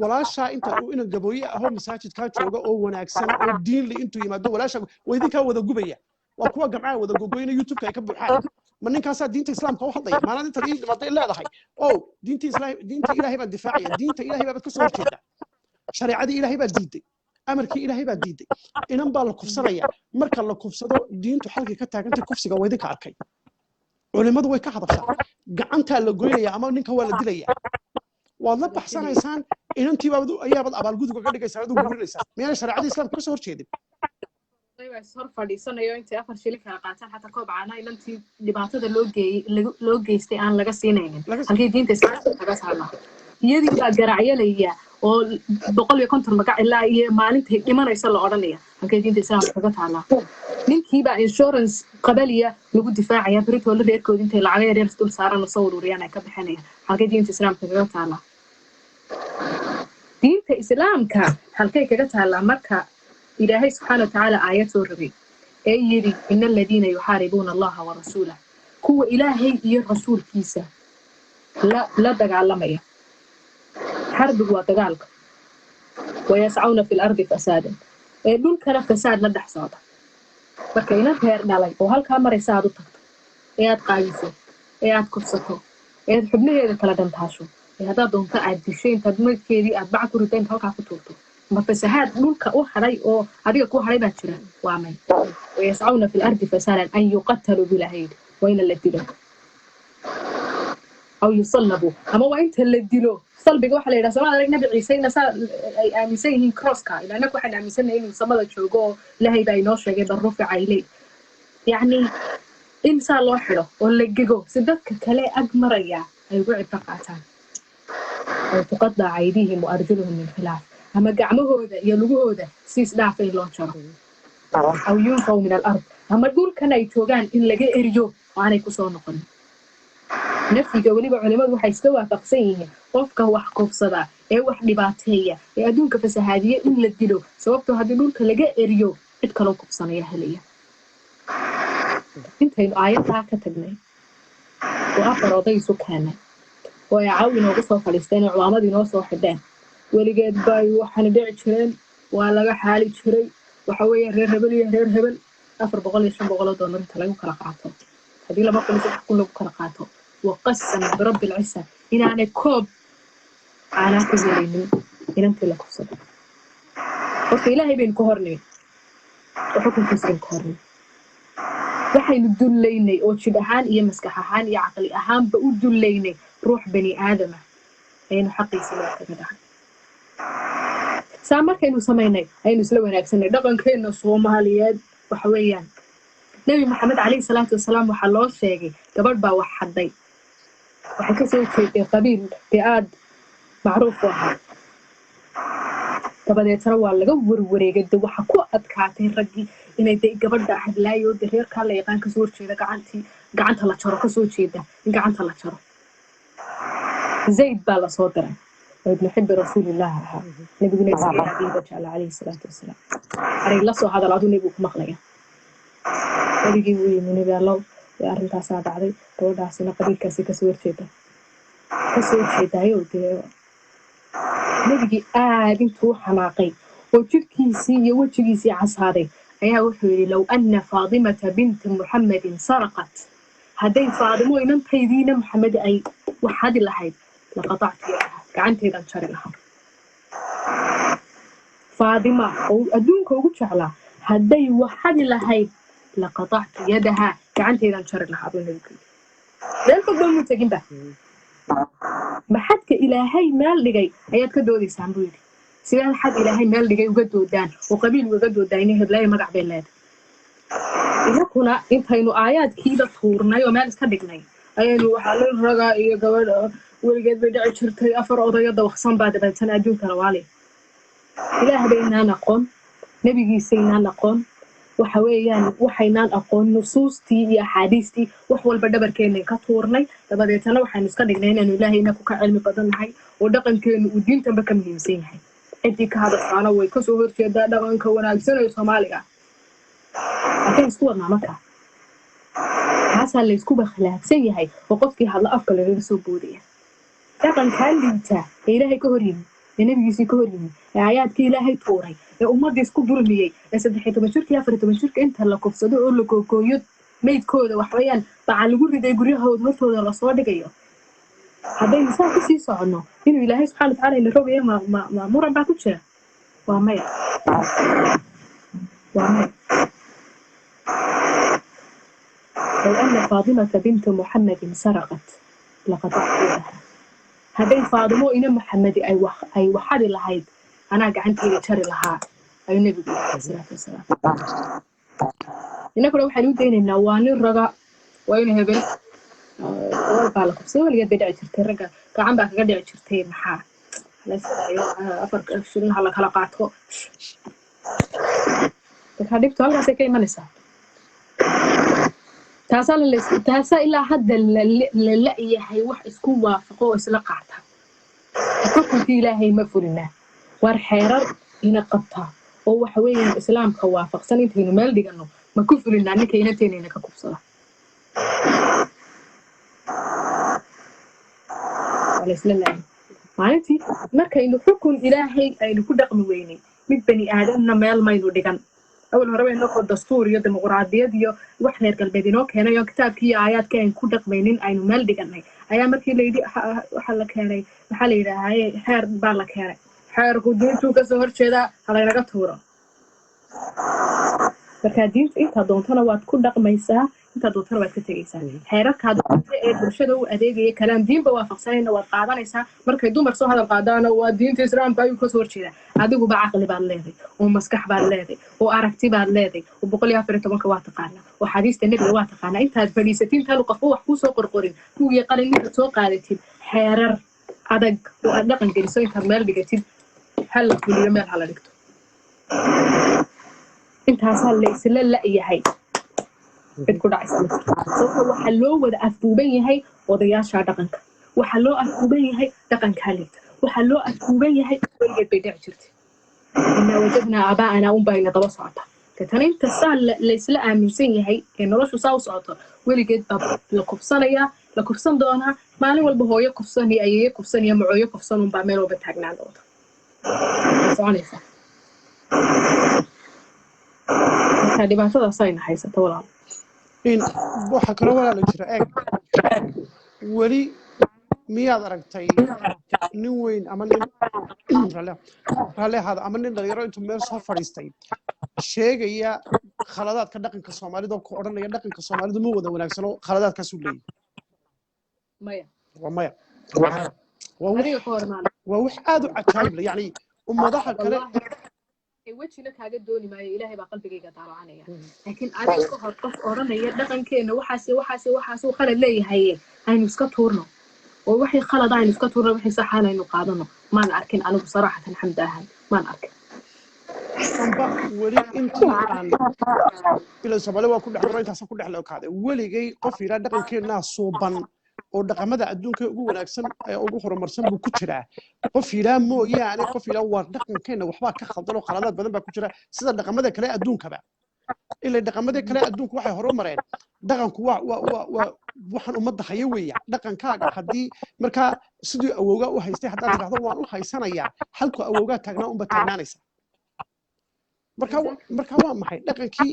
walaashaa inta uu ina gabooye ahoo masaajidkaa jooga oo wanaagsan oo diin li intuu yimaado walaasha waa idinkaa wada gubaya waa kuwa gamcaa wada gogoyna youtube-ka ay ka buuxaan ma ninkaasaa diinta islaamka u hadlaya maanaad intaad ii dhimaaday leedahay diinta ilaahay baad difaacaya diinta ilaahay baad ka soo horjeedaa shareecadii ilaahay baad diiday amarkii ilaahay baad diiday inan baa la kufsanaya marka la kufsado diintu xalkii ka taagantay kufsiga waa idinka arkay culimadu way ka hadashaa gacantaa la goynaya ama ninka waa la dilaya waad la baxsanaysaan inantii ayaabad abaalgudubka ka dhigaysaa aad u guurinaysaa miyaanay shareecadii islaamka ka soo horjeedin hor fadhiisanayo intay 4 shilin kala qaataan xataa koob caana inantii dhibaatada loo geystay aan laga siinaynin halkii diinta islaamka laga saarnaa iyadii baa garacyalaya oo 150 magac ilaa iyo maalintii dhimanaysa la oranaya halkii diinta islaamka kaga taala ninkii baa insurance qabaliya lagu difaacaya berito la reerkood intay lacag yar dul saaran soo ururiyaan ay ka bixinayaan halkii diinta islaamka kaga taala diinta islaamka halkay kaga taala marka ilaahay subhanahu wa ta'ala aayatu rabbi ay yiri innal ladina yuharibuna allaha wa rasulahu kuwa ilaahay iyo rasuulkiisa la dagaalamaya حرب ودجالك ويسعون في الأرض فسادا دول كنا فساد لا دحساده markayna reer dhalay oo halka maraysa aad u tagto aad qaadiso aad kubsato aad xubnaheeda kala dantaasho hada doonta aad dishayn tadmeedkeedii aad bac ku ridayn halka ku tuurto ma fasahaad dhulka u haray oo adiga ku haray baa jira waa may ويسعون في الأرض فسادا أن يقتلوا بلا هيد وين الذين أو يصلبوا أما وين الذين صلبي waxa la yiraahdaa Soomaaliya nabi Ciise ay aaminsan yihiin crosska ilaa anagu waxaan aaminsanahay inuu samada joogo ilaahay baa inoo sheegay barruufi caylay yani insa loo xiro oo la gego si dadka kale ag maraya ay ugu cibta qaataan oo tuqadda caydihim wa arjuluhum min khilaaf ama gacmahooda iyo lugahooda si isdhaafay loo jaro aw yunfaw min al-ard ama dhulkan ay joogaan in laga eriyo oo aanay ku soo noqon nafsiga waliba culimadu waxay iska waafaqsan yihiin qofka wax kufsada ee wax dhibaateeya ee adduunka fasahaadiye in la dilo sababtoo haddii dhulka laga eriyo cid kale oo kufsanaya helaya intaynu aayadda ka tagnay oo afar oday isu keenay oo ay caawin ugu soo fadhiisteen oo culaamadii noo soo xidheen weligeed bay waxaan dhici jireen waa laga xaali jiray waxa weeye reer hebel 400 iyo 500 dollar inta lagu kala qaato hadii laba qof lagu kala qaato وقسم برب العزة إن أنا كوب على كذلين إن أنت لك صدق وفي إلهي بين كهرني وحكم كسرين كهرني وحين الدليني أو شبهان يمسكحان يعقلي أهم بقول دليني روح بني آدم أين حقي سلاك كده سامر كانوا سميني أين سلونا أكسني دقن كأنه صوماليات وحويان نبي محمد عليه الصلاة والسلام وحلوه شيء قبل بوا حدي وحكسر في قبيل بياد معروف واحد قبل يتروى لجور وريجد وحكوا أذكارتين رجي إن يدي قبل ده أحد لا يود غير كلا يقان كسور شيء ده قعنت الله شرو كسور شيء ده قعنت الله شرو زيد بالا صوتره وابن حب رسول الله نبي نزل عليه بجعل عليه الصلاة والسلام عليه الله سو هذا العدو نبوك مخليه ولكن من نبي الله أرنت ساعد عليه تودا سنة قدير كسي كسور شيء يودي نبي أنتو حماقي وجهكيسي وجهكيسي عصاري أيها وحولي لو أن فاطمة بنت محمد سرقت هدين فاطمة إن تيدين محمد أي وحد لحيد لقطعت يدها كعنت إذا انشر لها فاطمة أدونك وقلت على هدين وحد لحيد لقطعت يدها كعنت إذا انشر لها أبو النبي لا تقبل متجين به ما حدك إلهي مال لجي أيات كدودي سامبولي سيان حد إلهي مال لجي وجدوا دان وقبيل وجدوا دانه هدلاي مقع بلاد إذا كنا إنتينو آيات كيدا طورنا يوم مال استبقناي أيانو حالين رجع يجوال ولقيت بدع شركة أفر أضيض وخصم بعد سنة أجون كروالي إله بيننا نقون نبي جيسينا نقون وحويان وحينان أقول نصوصتي يا حديثتي وحول بدبر كأني كطورني تبدأ أنا وحين نسكت إنه إلهي إنك كعلم بدن هاي ودقن كأن ودين تبكم يمسين هاي أنتي كهذا الصانع ويكسر في دقن كونا بسنة سوماليا لكن صورنا مكة حصل اللي سكوب خلاف سيء هاي وقف في هذا أفكار اللي سبودية dhaqan kaa liita ee ilaahay ka hor yimi ee nebigiisii ka hor yimi ee aayaadkii ilaahay tuuray ee ummadda isku dulmiyey ee 13 jirka iyo 14 jirka inta la kufsado oo la kookooyo meydkooda wax weeyaan bacaa lagu riday guryahooda hortooda lasoo dhigayo haddaynu saa ku sii soconno inuu ilaahay subxaana watacaala ina rogayo ma muran baa ku jira waa maya لو أن فاطمة بنت محمد سرقت لقطعت يدها هذين فاطمة إن محمد أي وحد لهاي أنا قعنتي لشر لها أي النبي عليه الصلاة والسلام إنك لو حلوتين النوان الرجاء وين هبل بالك بس ولا يبدأ يشتري الرجاء كعم بقى قاعد يشتري محا ليس أفرق شنو هلا خلقاته تخديك تقول راسك كي ما نسى تاسا إلا حد لا يحي وح اسكون وافقوا إسلا قاعتها حكم في إلهي مفرنا وارحيرر ينقبتها هو حوين الإسلام كوافق سنين تهينو مال ديقانو ما كفرنا عنك ينتين إنك كبصلا والإسلام لعين معناتي مركا إنو حكم إلهي إنو كل رقم ويني مد بني آدمنا مال ما ينو ديقان أول مرة إنه الدستور يو ديمقراطية يو وحنا القلبينو كنا يو كتاب كي آيات كان كودق بينين أينو مال دقناي أيام مركي ليدي حلك هني حلي ده هاي حير بالك هني حير كودين تو كسر كذا على نقطة ورا فكادين أنت دونتنا وات كودق ميسا أنت دونتنا وات كتيسا حيرك هذا برشلو أديجي كلام دين بوافق سنين وقاعدان إسا مركي دوم رسوا هذا القاعدان ودين تسران بايو كسر كذا عدو بعقل بالله ومسكح بالله وأركتي بالله وبقول يا فريت ممكن واتقانا وحديث النبي واتقانا أنت هالفليستين تلو قفوه حوسو قرقرين هو يقال إنك تسوق قادتين حرر عدق وأدقن جلسوين كمال بجتين هل كل يوم على دكتور أنت هسال ليس لا هي بتقول عايز سو وحلو وده أثوبين هي وضياش عدقنك وحلو أثوبين هي دقنك هليت وحلو أثوبين هي ويجي بيدع جرتي إن وجدنا آباءنا بين توسعتها كتني أنت السال ليس لا من سنة هي إنه رش وصوصاتها ولقيت لكفصان دونها ما له والبهوية كفصان هي أيه كفصان هي معوية كفصان بعمله بتحجنا دوتها صانيفة هذه ما تدا صين حيسة طولها إن بوحكرا ولا لجرا ولي مياد رجتي نوين أمانين رالي هذا أمانين دليرو أنتم مير صفر يستعيد شيء هي خلادات كدقن كسومالي دو كورن يدقن كسومالي دو مو وده وناكسلو خلادات كسولي مايا ومايا ووح هذا عجيب يعني ضحك كله وجهي لك هذا الدوني ما إلهي بقلبك يقطع عنيا لكن أنا كهر قف أورنا يدقن كأنه وحاسي وخلد لي هي نسكت هورنا ووحي خلد عين نسكت هورنا وحي صحانا إنه قادنا ما نعركن أنا بصراحة الحمد لله ما نعركن ولي أنت عن إلى سبالة وكل حضرين تحصل كل حلقة هذا ولي جاي قفي لا دقن كأنه صوبان oo dhaqamada adduunka ugu wanaagsan ee ugu horumarsan buu ku jiraa qof ilaa mooyaane qof ilaa waa dhaqankeena waxba ka khaldan oo qaladaad badan baa ku jira sida dhaqamada kale adduunkaba ilaa dhaqamada kale adduunku waxay horumareen dhaqanku waa waxaan ummadda hayo weeya dhaqankaaga haddii markaa sidii awowga u haystay haddaad tidhaahdo waan u haysanayaa halku awowgaa taagnaa unba taagnaanaysa marka waa maxay dhaqankii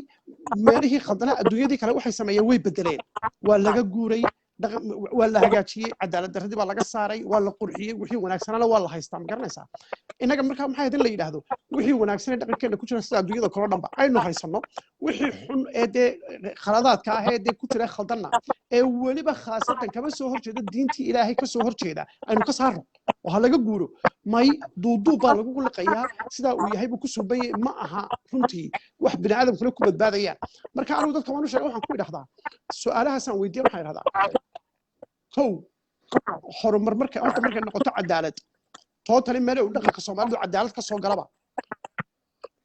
meelihii khaldanaa adduunyadii kale waxay sameeyeen way bedeleen waa laga guuray ولا هجاتي عدالة الردي بالله قصاري ولا قرحية وحي وناكسنا ولا هايستام قرنيسا إنك مركب محايا دل اللي يدهدو وحي وناكسنا دقيقة كنا كتير استعدوا يدا كورونا بقى أي نوع هايسنا وحي حن إدي خلادات كهذا كتير خلدنا أولي بخاصة كمان سهر جدا دينتي إلهي كسهر جدا أي نكسر وهلا جبورو ماي دودو بالله كل قيا سدا ويهاي بكسر بي معها فهمتي واحد بني آدم كله كبد بعديا مركب أنا وده كمان وش أروح نقول هذا سؤالها سان ويدي محايا هذا هو حرمر مركي أنت مركي نقطة عدالة توتالي مالي ودخل كسومالي عدالة كسو قلبا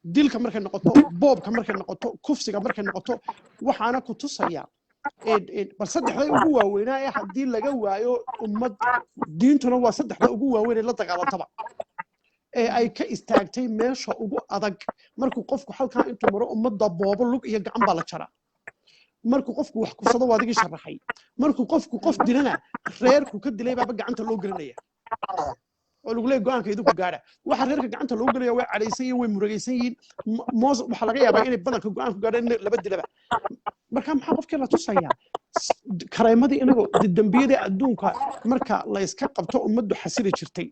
ديل كمركي نقطة بوب كمركي نقطة كوفسي كمركي نقطة وحانا كنت صيا بس صدق هذا هو وين أي حد ديل لجوا يو أمد دين تنوع صدق هذا هو وين اللي تقال طبعا أي كاستعجتي ماشى أبو أدق مركو قفكو حال كان أنتم مرو أمد ضباب اللوك يجع عم بالشرا markuu qofku wax ku sado waad iga sharaxay markuu qofku qof dilana reerku ka dilay baa gacanta loo gelinaya oo lagu leeyahay go'aanka idinku gaadha waxa reerka gacanta lagu galaya way cadhaysan yihiin way murugaysan yihiin moos waxa laga yaabaa inay badanka go'aanku gaadhaan in laba dilaba marka maxaa qofkii la tusayaa kareemadii inagoo dembiyadii adduunka marka la iska qabto ummaddu xasili jirtay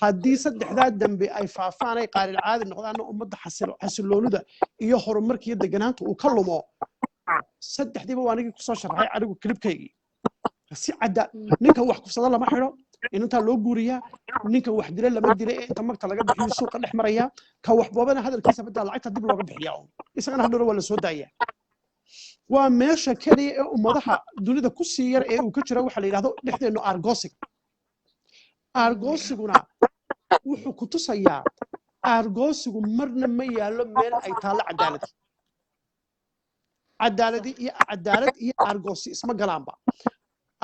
haddii saddexdaa dambe ay faafaan ay qaalil caadi noqdaanna ummadda xasiloonida iyo horumarka iyo deganaanta uu ka lumo saddexdiiba waa anigii kusoo sharaxay anigu kilibkaygii si cadda ninka wax kufsada lama xidho inantaa loo guuriyaa ninka wax dila lama dila ee inta magta laga bixiyo suuqa dhex maraya ka wax boobana hadalkiisa badaa lacagta dib looga bixiyaa isagana hadhowna waa la soo daayaa waa meesha keliya ee ummadaha dunida ku sii yar ee uu ka jira waxa la yidhahdo dhexdeennu argoosiguna wuxuu ku tusayaa argoosigu marna ma yaallo meel ay taallo cadaalad iyo argoosi isma galaanba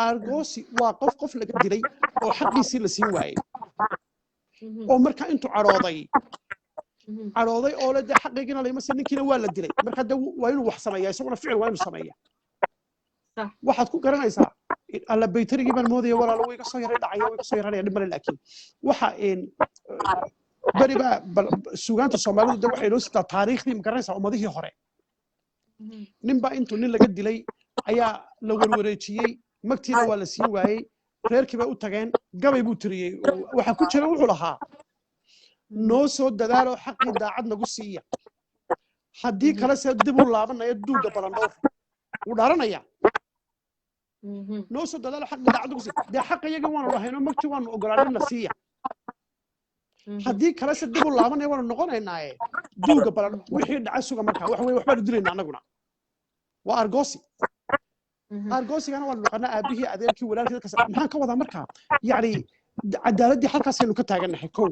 argoosi waa qof laga dilay oo xaqiisii la siin waayey oo marka intuu cadhooday oo le dee xaqiigina layma siin ninkiina waa la dilay marka dee waa inuu wax sameeyaa isaguna ficil waa inuu sameeyaa waxaad ku garanaysaa alla baytarigii baan moodaya walaalo way iga soo yaray dhacaya way iga soo yaranaya dhib male laakiin waxa beri baa suugaanta soomaalidu de waxay noo sitaa taariikhdii ma garanaysaa ummadihii hore ninbaa intuu nin laga dilay ayaa la warwareejiyey magtiina waa la siin waayey reerkii bay u tageen gabay buu tiriyey waxa ku jira wuxuu lahaa noo soo dadaalo xaqii daacad nagu siiya haddii kale se dib u laabanaya duuga balandhowr wuu dhaaranaya noo soo dadaalo xaqii daacad nagu siiya dee xaqa iyagii waanu lahayno magtii waanu ogolaanay na siiya haddii kale se dib u laabanaya waanu noqonaynaaye duuga balan wixii dhaca suga markaa waxa weye waxbaanu dilaynaa annaguna waa argoosi argoosigana waanu naqanaa aabihii adeerkii walaalkii dadkaas maxaan ka wadaa markaa yacni cadaaladdii halkaasaynu ka taagannahay kow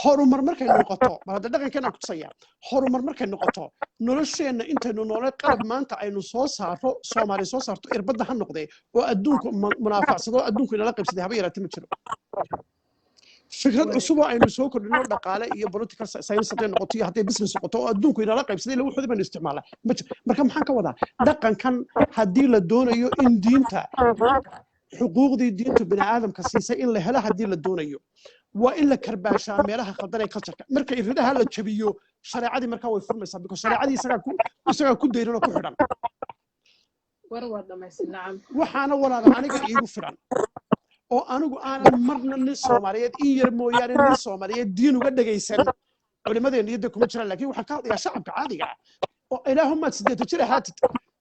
horumar markay noqoto bal hadda dhaqankeena ku tusaya horumar markay noqoto nolosheenna intaynu noolay qalab maanta aynu soo saarto soomaali soo saarto irbadda ha noqdee oo adduunku munaafacsado adduunku inala qaybsaday haba yaraatee ma jiro fikrad cusub oo aynu soo kordhino dhaqaale iyo political science hadday noqoto iyo hadday business noqoto oo adduunku inala qaybsaday la wuxuuda baynu isticmaalaa marka maxaan ka wadaa dhaqankan haddii la doonayo in diinta xuquuqdii diinta bini aadamka siisay in la helo haddii la doonayo waa in la karbaashaa meelaha khaldan ee cultureka marka iridaha la jabiyo shareecadii markaa way furmaysaa because shareecadii isagaa ku dayran oo ku xidhan waxaana walaala aniga iigu filan oo anigu aanan marna nin soomaaliyeed in yar mooyaane nin soomaaliyeed diin uga dhagaysan culimadeena iyada kuma jiraan laakiin waxaan ka hadlayaa shacabka caadiga ah oo ilaahumaad 8 jir ahaatid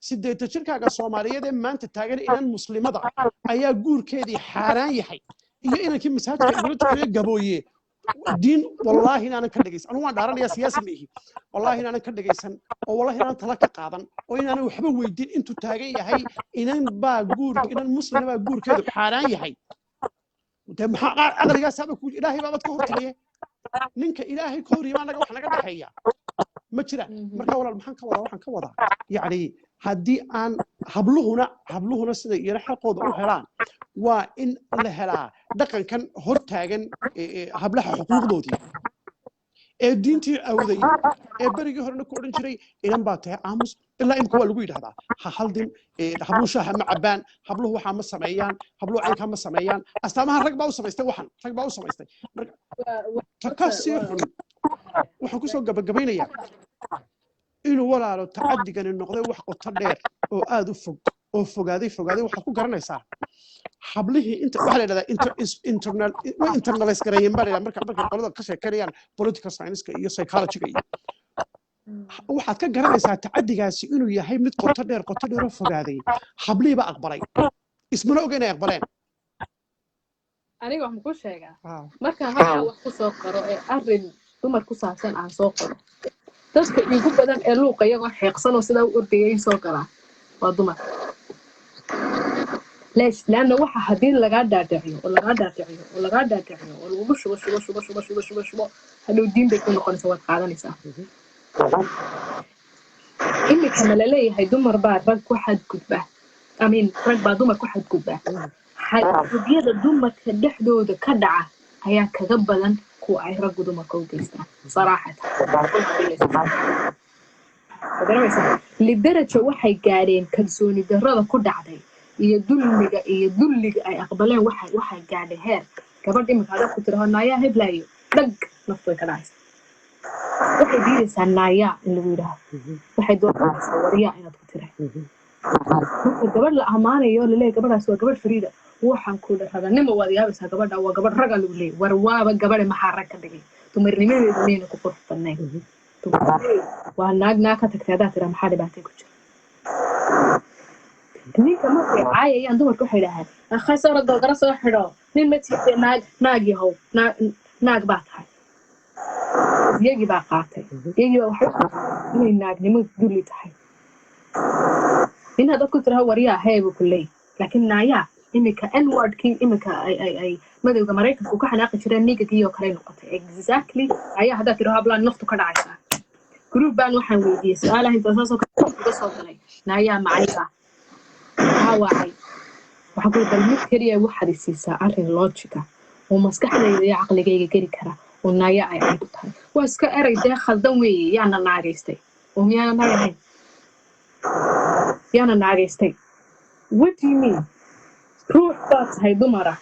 8 jirkaaga soomaaliyeed ee maanta taagan inan muslimada ayaa guurkeedii xaaraan yahay iyo inankii masaajidka igula tukanayo gabooye diin wallaahi inaanan ka dhagaysan anigu waan dhaaranayaa siyaasi ma ihi wallaahi inaanan ka dhagaysan oo wallaahi inaanan tala ka qaadan oo inaanan waxba weydiin intuu taagan yahay inan muslima baa guurkeedu xaaraan yahay de maxaa aqligaasaaba ilaahay baabad ka hortaliye ninka ilaahay ka horyimaa naga wax naga dhaxeeya ma jira marka walaal maxaan ka wadaa waxaan ka wadaa yacni haddii aan habluhuna sida iyana xaqooda u helaan waa in la helaa dhaqankan hortaagan hablaha xuquuqdoodii ee diintii awday ee berigii horena ku odhan jiray inan baa tahay aamus ilaa imka waa lagu yidhahdaa ha haldin habluhu shaaha ma cabbaan habluhu waxaa ma sameeyaan habluhu caynkaa ma sameeyaan astaamaha rag baa u samaystay ta ka sii xun waxaan kusoo gabagabaynayaa inuu walaalo tacadigani noqday wax qoto dheer oo aad u fog oo fogaaday waxaad ku garanaysaa hablihii waxaa la yidhahdaa way internalize gareeyeen baa la yidhahdaa markay qolada ka sheekanayaan political science iyo psychology-ga iyo waxaad ka garanaysaa tacadigaasi inuu yahay mid qoto dheer oo fogaaday hablihii baa aqbalay ismana oga inay aqbaleen aniga wax ku sheegaa marka halka wax ku soo qoro ee arrin dumar ku saabsan aan soo qoro dadka ugu badan ee luuqa iyagoo xeeqsan oo sidaa u ordayay soo galaa waa dumar ليش؟ لأنه واحد هدين لقى داعي ولا شو هلو الدين بيكون قن سواد قاعدين يسا إني كمل لي هيدمر بعد رج واحد كتبه أمين رج بعد دمر واحد كتبه هدية الدمر كدحدو كدعة هي كجبلا كو أي رج دمر كوجيستا صراحة لدرجة واحد قارين كنسوني درada ku dhacday iyo dulliga ay aqbaleen waxa gaadhay heer gabadh imika adag ku tiraho naayaa heblaayo dhag naftu way ka dhacaysa waxay diidaysaa naayaa in lagu yidhaaho waxay doonaysaa wariyaa inaad ku tira marka gabadh la ammaanayo laleeyahay gabadhaas waa gabadh fariida waxaan ku dhahadaa nima waad yaabaysaa gabadha waa gabadh raga lagu leeyahay war waaba gabadha maxaa rag ka dhigay dumarnimadeedu miyayna ku qurux badnayn waa naag ka tagtay haddaad tiraa maxaa dhibaatay ku jira ninka markay caayayaan dumarka waxay dhahaan khasara galgara soo xidho nin ma tiitay naag yahow naag baa tahay iyagii baa qaatay iyagii baa waxay inay naagnimo dulli tahay in haddaad ku tiraha waryaa heebu ku leey laakiin naayaa imika n-wordkii imika ay madowga maraykanku ka xanaaqi jireen nigagii oo kale noqotay exactly ayaa haddaad tiraho hablaan naftu ka dhacaysaa group baan waxaan weydiiyey su-aalaha intaasoo uga soo galay naayaa macayba maxaa waacay waxaa ku bal mid keliya waxaad isiisaa arrin logica oo maskaxdayda iyo caqligayga geli kara oo naayaa ay caydu tahay waa iska eray dee khaldan weeye yaana naagaystay oo miyaana naagahayn yaana naagaystay what do you mean ruux baad tahay dumara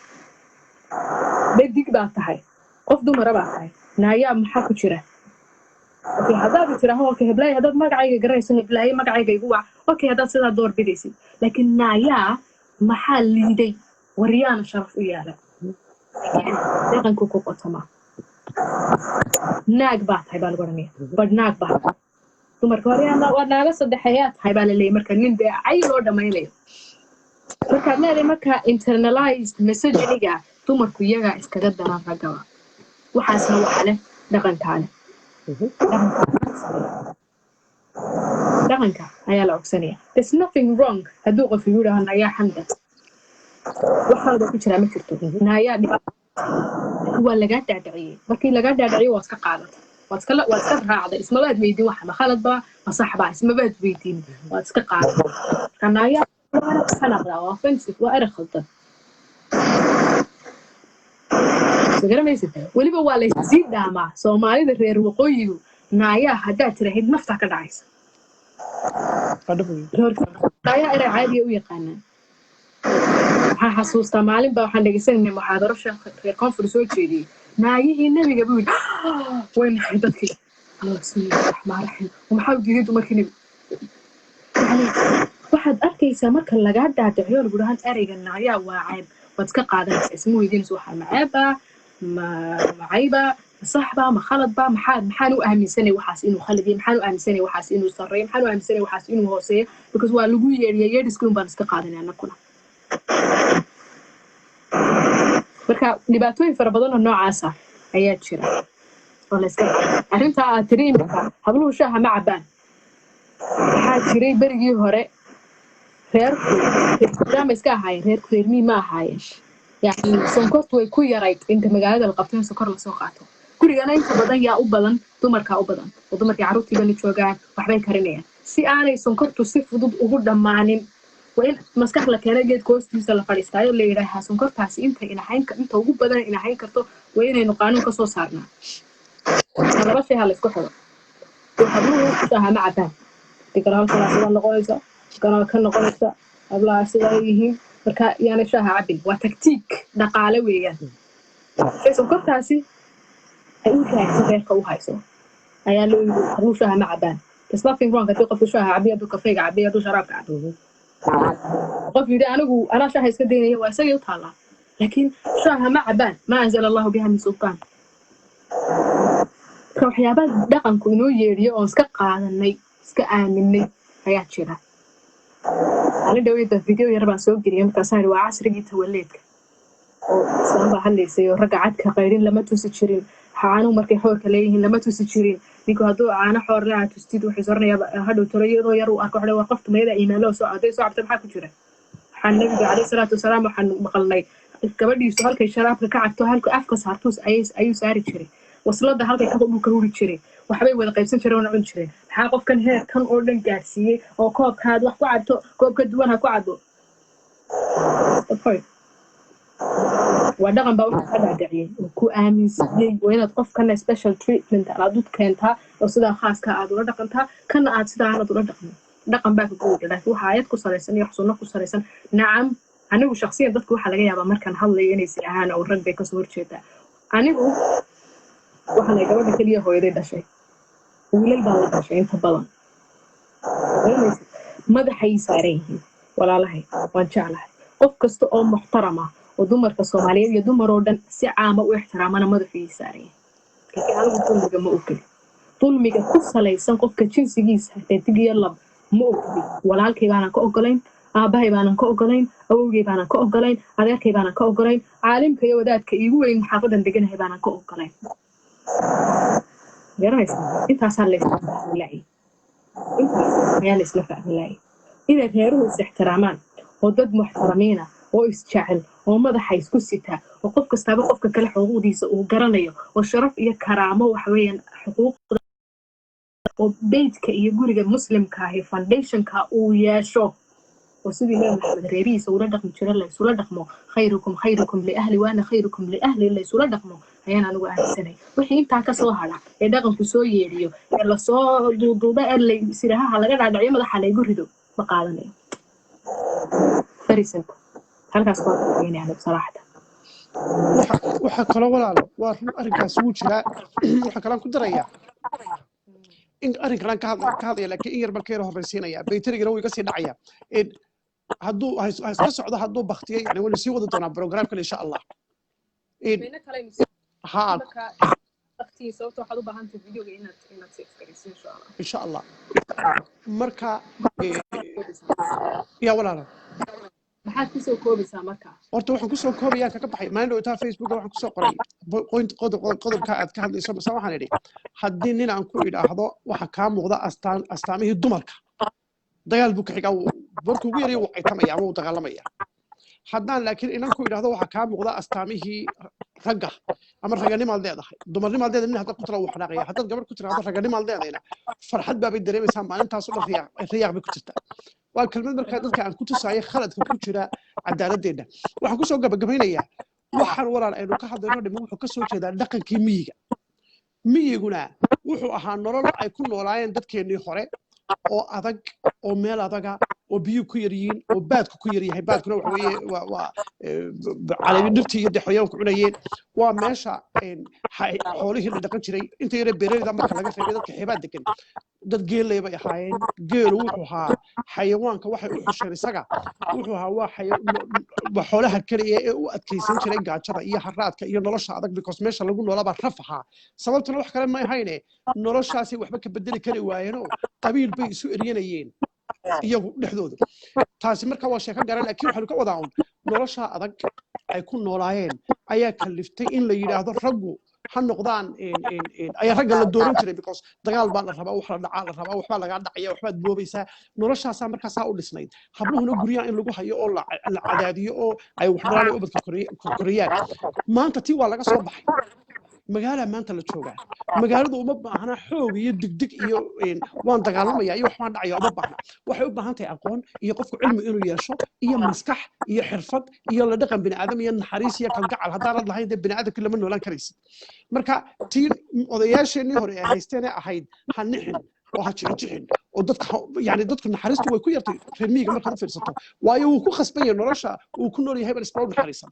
badig baad tahay qof dumara baad tahay naayaa maxaa ku jira okay haddaad tiraho okay heblaay haddaad magacayga garanayso heblaay magacayga igu wac okay haddaad sidaa door bidaysid laakiin naayaa maxaa liiday waryaana sharaf u yaala dhaqanku ku qotoma naag baa tahay baa lagu odhanaya bad naag baa dumarka waryaana waa naaga saddexayaa tahay baa la leeyahay marka nin dee cay loo dhammaynayo markaad leedahay marka internalized misogyniga dumarku iyagaa iskaga daran raggaba waxaasna waxa leh dhaqankaale dhaqanka ayaa la cogsanaya there's nothing wrong hadduu qof igu yidhaho naayaa xamda wax kalaba ku jiraa ma jirto naayaa waa lagaa dhaadhiciyey markii lagaa dhaadhiciyo waa iska qaadatay waad iska raacday ismabaad weydiin waxa ma khaladba ma saxba ismabaad weydiin waad iska qaadatay marka naayaa xanaaqdaa waa offensive waa erey khaldan sagarameysid weliba waa laysii dhaamaa soomaalida reer waqooyigu naayaa haddaad tirahayd naftaa ka dhacaysa naayaa erey caadiya u yaqaanaan waxaan xasuustaa maalin baa waxaan dhegeysanayna muxaadaro sheekh reer koonfur soo jeediyey naayihii nebiga buu yidhi way naxay dadkii allah bismillahi raxmaan raxiim maxaa u diiday dumarkii nebi waxaad arkaysaa marka lagaa dhaadhiciyo lagu dhahan ereyga naayaa waa cayb waad iska qaadanaysaa isma weydiinaysa waxaa maceeba macayba saxba ma khaladba maxaan u aaminsanay waxaas inuu khalad yahay maxaan u aaminsanay waxaas inuu sarreeyo maxaan u aaminsanay waxaas inuu hooseeyo because waa lagu yeedhiyay yeedhiskii baan iska qaadanay annaguna marka dhibaatooyin fara badan oo noocaasa ayaa jira oo la iska arrintaa aad tiri imika habluhu shaaha ma cabaan waxaa jiray berigii hore reerku iska ahaayeen reerku reermii ma ahaayeen يعني sonkortu way ku yarayd inta magaalada la qabtay sonkor la soo qaato gurigana inta badan yaa u badan dumarka u badan oo dumarkii carruurtiiba la joogaan waxbay karinayaan si aanay sonkortu si fudud ugu dhammaanin waa in maskax la keenay geedka hoostiisa la fadhiistaayo la yidhaahaa sonkortaasi inta ugu badan inahayn karto waa inaynu qaanuun ka soo saarnaa laba shay ha la isku xidho habluhu shaaha ma cabaan digaraal sidaa noqonaysa ganaa ka noqonaysa hablaha sidaa yihiin marka yaana shaaha cabin waa taktiik dhaqaale weeyaan sonkortaasi ay u raagsan reerka u hayso ayaa loo yidhi habluhu shaaha ma cabaan there's nothing wrong haddii qofku shaaha cabiyo hadduu kafeega cabiyo hadduu sharaabka cabiyo qof yidhi anaa shaaha iska daynaya waa isagay u taallaa laakiin shaaha ma cabaan ma anzala allahu biha min sultaan marka waxyaabaha dhaqanku inoo yeedhiyo oon iska qaadanay iska aaminay ayaa jira أنا دويت فيديو يربع سوق اليوم كسر وعصر جيت وليتك وسام بحليسي ورجعت كغيرين لما تسجرين حانو مركي حور كليه لما تسجرين نيكو هدو أنا حور لا تستيد وحزرنا يا هدو تريض ويرو أكو حدا وقفت ما يدا إيمانه سعادي سعبت محاكو جرا حنبي عليه الصلاة والسلام وحن مقلني كبدي يسهل كي شراب كعبتو هالكو أفكس هارتوس أي ساري شري وصلت ده هالكي كبر مكروري شري وحبي ولا قيبسن شرون عند شرين حاقف كان هير كان أوردن جالسية أو كوب هاد وحكو عدو كوب كدوان هكو عدو طيب ودغن باو هذا دعيه وكو آمن سيء وين تقف كان special treatment على ضد كانتها وصدا خاص كعاد ولا دقنتها كان عاد صدا على ضد دقن باك قوي لكن حياتك صاريسن يحصلنا كسريسن نعم anigu shakhsiyan dadku waxa laga yaabaa markaan hadlayo inay si ahaan oo rag bay ka soo horjeedaa anigu waxa la gabadha kaliya hooyaday dhashay wiilal baa la dhashay inta badan madaxay saaran yihiin walaalahay waan jeclahay qof kasta oo muxtarama oo dumarka Soomaaliyeed iyo dumar oo dhan si caama u ixtiraamana madaxay saaran yihiin anigu dulmiga ma ogoli dulmiga ku salaysan qofka jinsigiisa xidigiyo lab ma ogoli walaalkay baanan ka ogolayn aabahay baanan ka ogolayn awowgay baanan ka ogolayn adeerkay baanan ka ogolayn caalimka iyo wadaadka iigu weyn xaafadan deganahay baanan ka ogolayn garanaysaa intaasaa la isla fahmilay intaas ayaa la isla fahmilay inay reeruhu is ixtiraamaan oo dad muxtaramiina oo isjecel oo madaxa isku sita oo qof kastaba qofka kale xuquuqdiisa uu garanayo oo sharaf iyo karaamo wax weeyaan xuquuqda oo beedka iyo guriga muslimka ah foundationka uu yeesho وسيدي الله محمد ريريس ولا دقم جرى الله سولا دقمو خيركم لأهلي وأنا خيركم لأهلي اللي سولا دقمو هيانا نقول أهل السنة وحين انت كسو هلا دقم في سو يريو يلا سو دو بقى اللي يصيرها على غير على عيمة حلا يجردو مقالني very simple هل كسو يعني بصراحة waxa kala walaalo waa run arrinkaas uu jira waxa kala ku daraya in arrinkan ka hadlaya laakiin in yar bal ka horreysiinaya baytariga way ka sii dhacaya hadduu iska socdo hadduu baktiyay yani wali sii wadi doonaa programka insha Allah ha baktiyay sababtoo waxaad u baahan tahay videoga inaad save garayso insha Allah marka ya walaalo maxaad ku soo koobaysaa marka horta waxaan ku soo koobayaa ka baxay maalin dhowtaa Facebook waxaan ku soo qoray qodobka aad ka hadlayso bas waxaan idhi haddii nin aan ku idhaahdo waxa ka muuqda astaamihii dumarka dagaal buu ka xigaa markuu ugu yaray waxay tamaya ama uu dagaalamaya haddaan laakiin inaan ku idhaahdo waxa ka muuqda astaamihii ragga ama raganimaad leedahay dumarnimaad leedahay nin hadda ku tala wax dhaqaya haddaad gabar ku tiraahdo raganimaad leedahayna farxad baabay dareemaysaa maalintaas oo dhan riyaaq bay ku jirtaa waa kalmad markaa dadka aan ku tusaayo khaladka ku jira cadaaladdeena waxaan ku soo gabagabaynayaa waxaan walaal aynu ka hadlayno dhimo wuxuu ka soo jeedaa dhaqankii miyiguna wuxuu ahaa nolol ay ku noolaayeen dadkeennii hore oo adag oo meel adaga oo biyo ku yar yihiin oo baadku ku yar yahay baadkuna waxa weeye waa caleemi dhirtii iyo xayawaanku cunayeen waa meesha xoolihii la dhaqan jiray inta yare beeraleyda marka laga reebay dadka xeebaa degan dad geelay bay ahaayeen geelu wuxuu ahaa xayawaanka waxay u xusheen isaga wuxuu ahaa waa xoolaha kaliya ee u adkaysan jiray gaajada iyo haraadka iyo nolosha adag because meesha lagu noolaba raf ahaa sababtuna wax kale ma ahayne noloshaasi waxba ka bedeli kari waayeenoo qabiil bay isu eryanayeen iyagu dhexdooda taasi marka waa sheeko garan laakiin waxaanu ka wadaa un nolosha adag ay ku noolaayeen ayaa kaliftay in la yidhaahdo raggu ha noqdaan ayaa ragga la dooran jiray because dagaal baa la rabaa wax la dhacaa la rabaa waxbaa lagaa dhacaya waxbaad boobaysaa noloshaasaa markaasaa u dhisnayd habluhuna guryaha in lagu hayo oo la cadaadiyo oo ay waxbaraan ubadka koriyaan maanta tii waa laga soo baxay magaala maanta la joogaa magaaladu uma baahna xoog iyo digdig iyo waan dagaalamaya iyo waxbaan dhacaya uma baahna waxay u baahan tahay aqoon iyo qofku cilmi inuu yeesho iyo maskax iyo xirfad iyo la dhaqan bini'aadam iyo naxariis iyo kalgacal haddaanad lahayn dee bini'aadamkii lama noolaan karaysid marka tii odayaasheenii hore ee haysteenee ahayd ha nixin oo ha jixin oo dadku naxariistu way ku yartay reer miyiga markaad u fiirsato waayo wuu ku khasban yahay nolosha uu ku nool yahay bal isbaa u naxariisan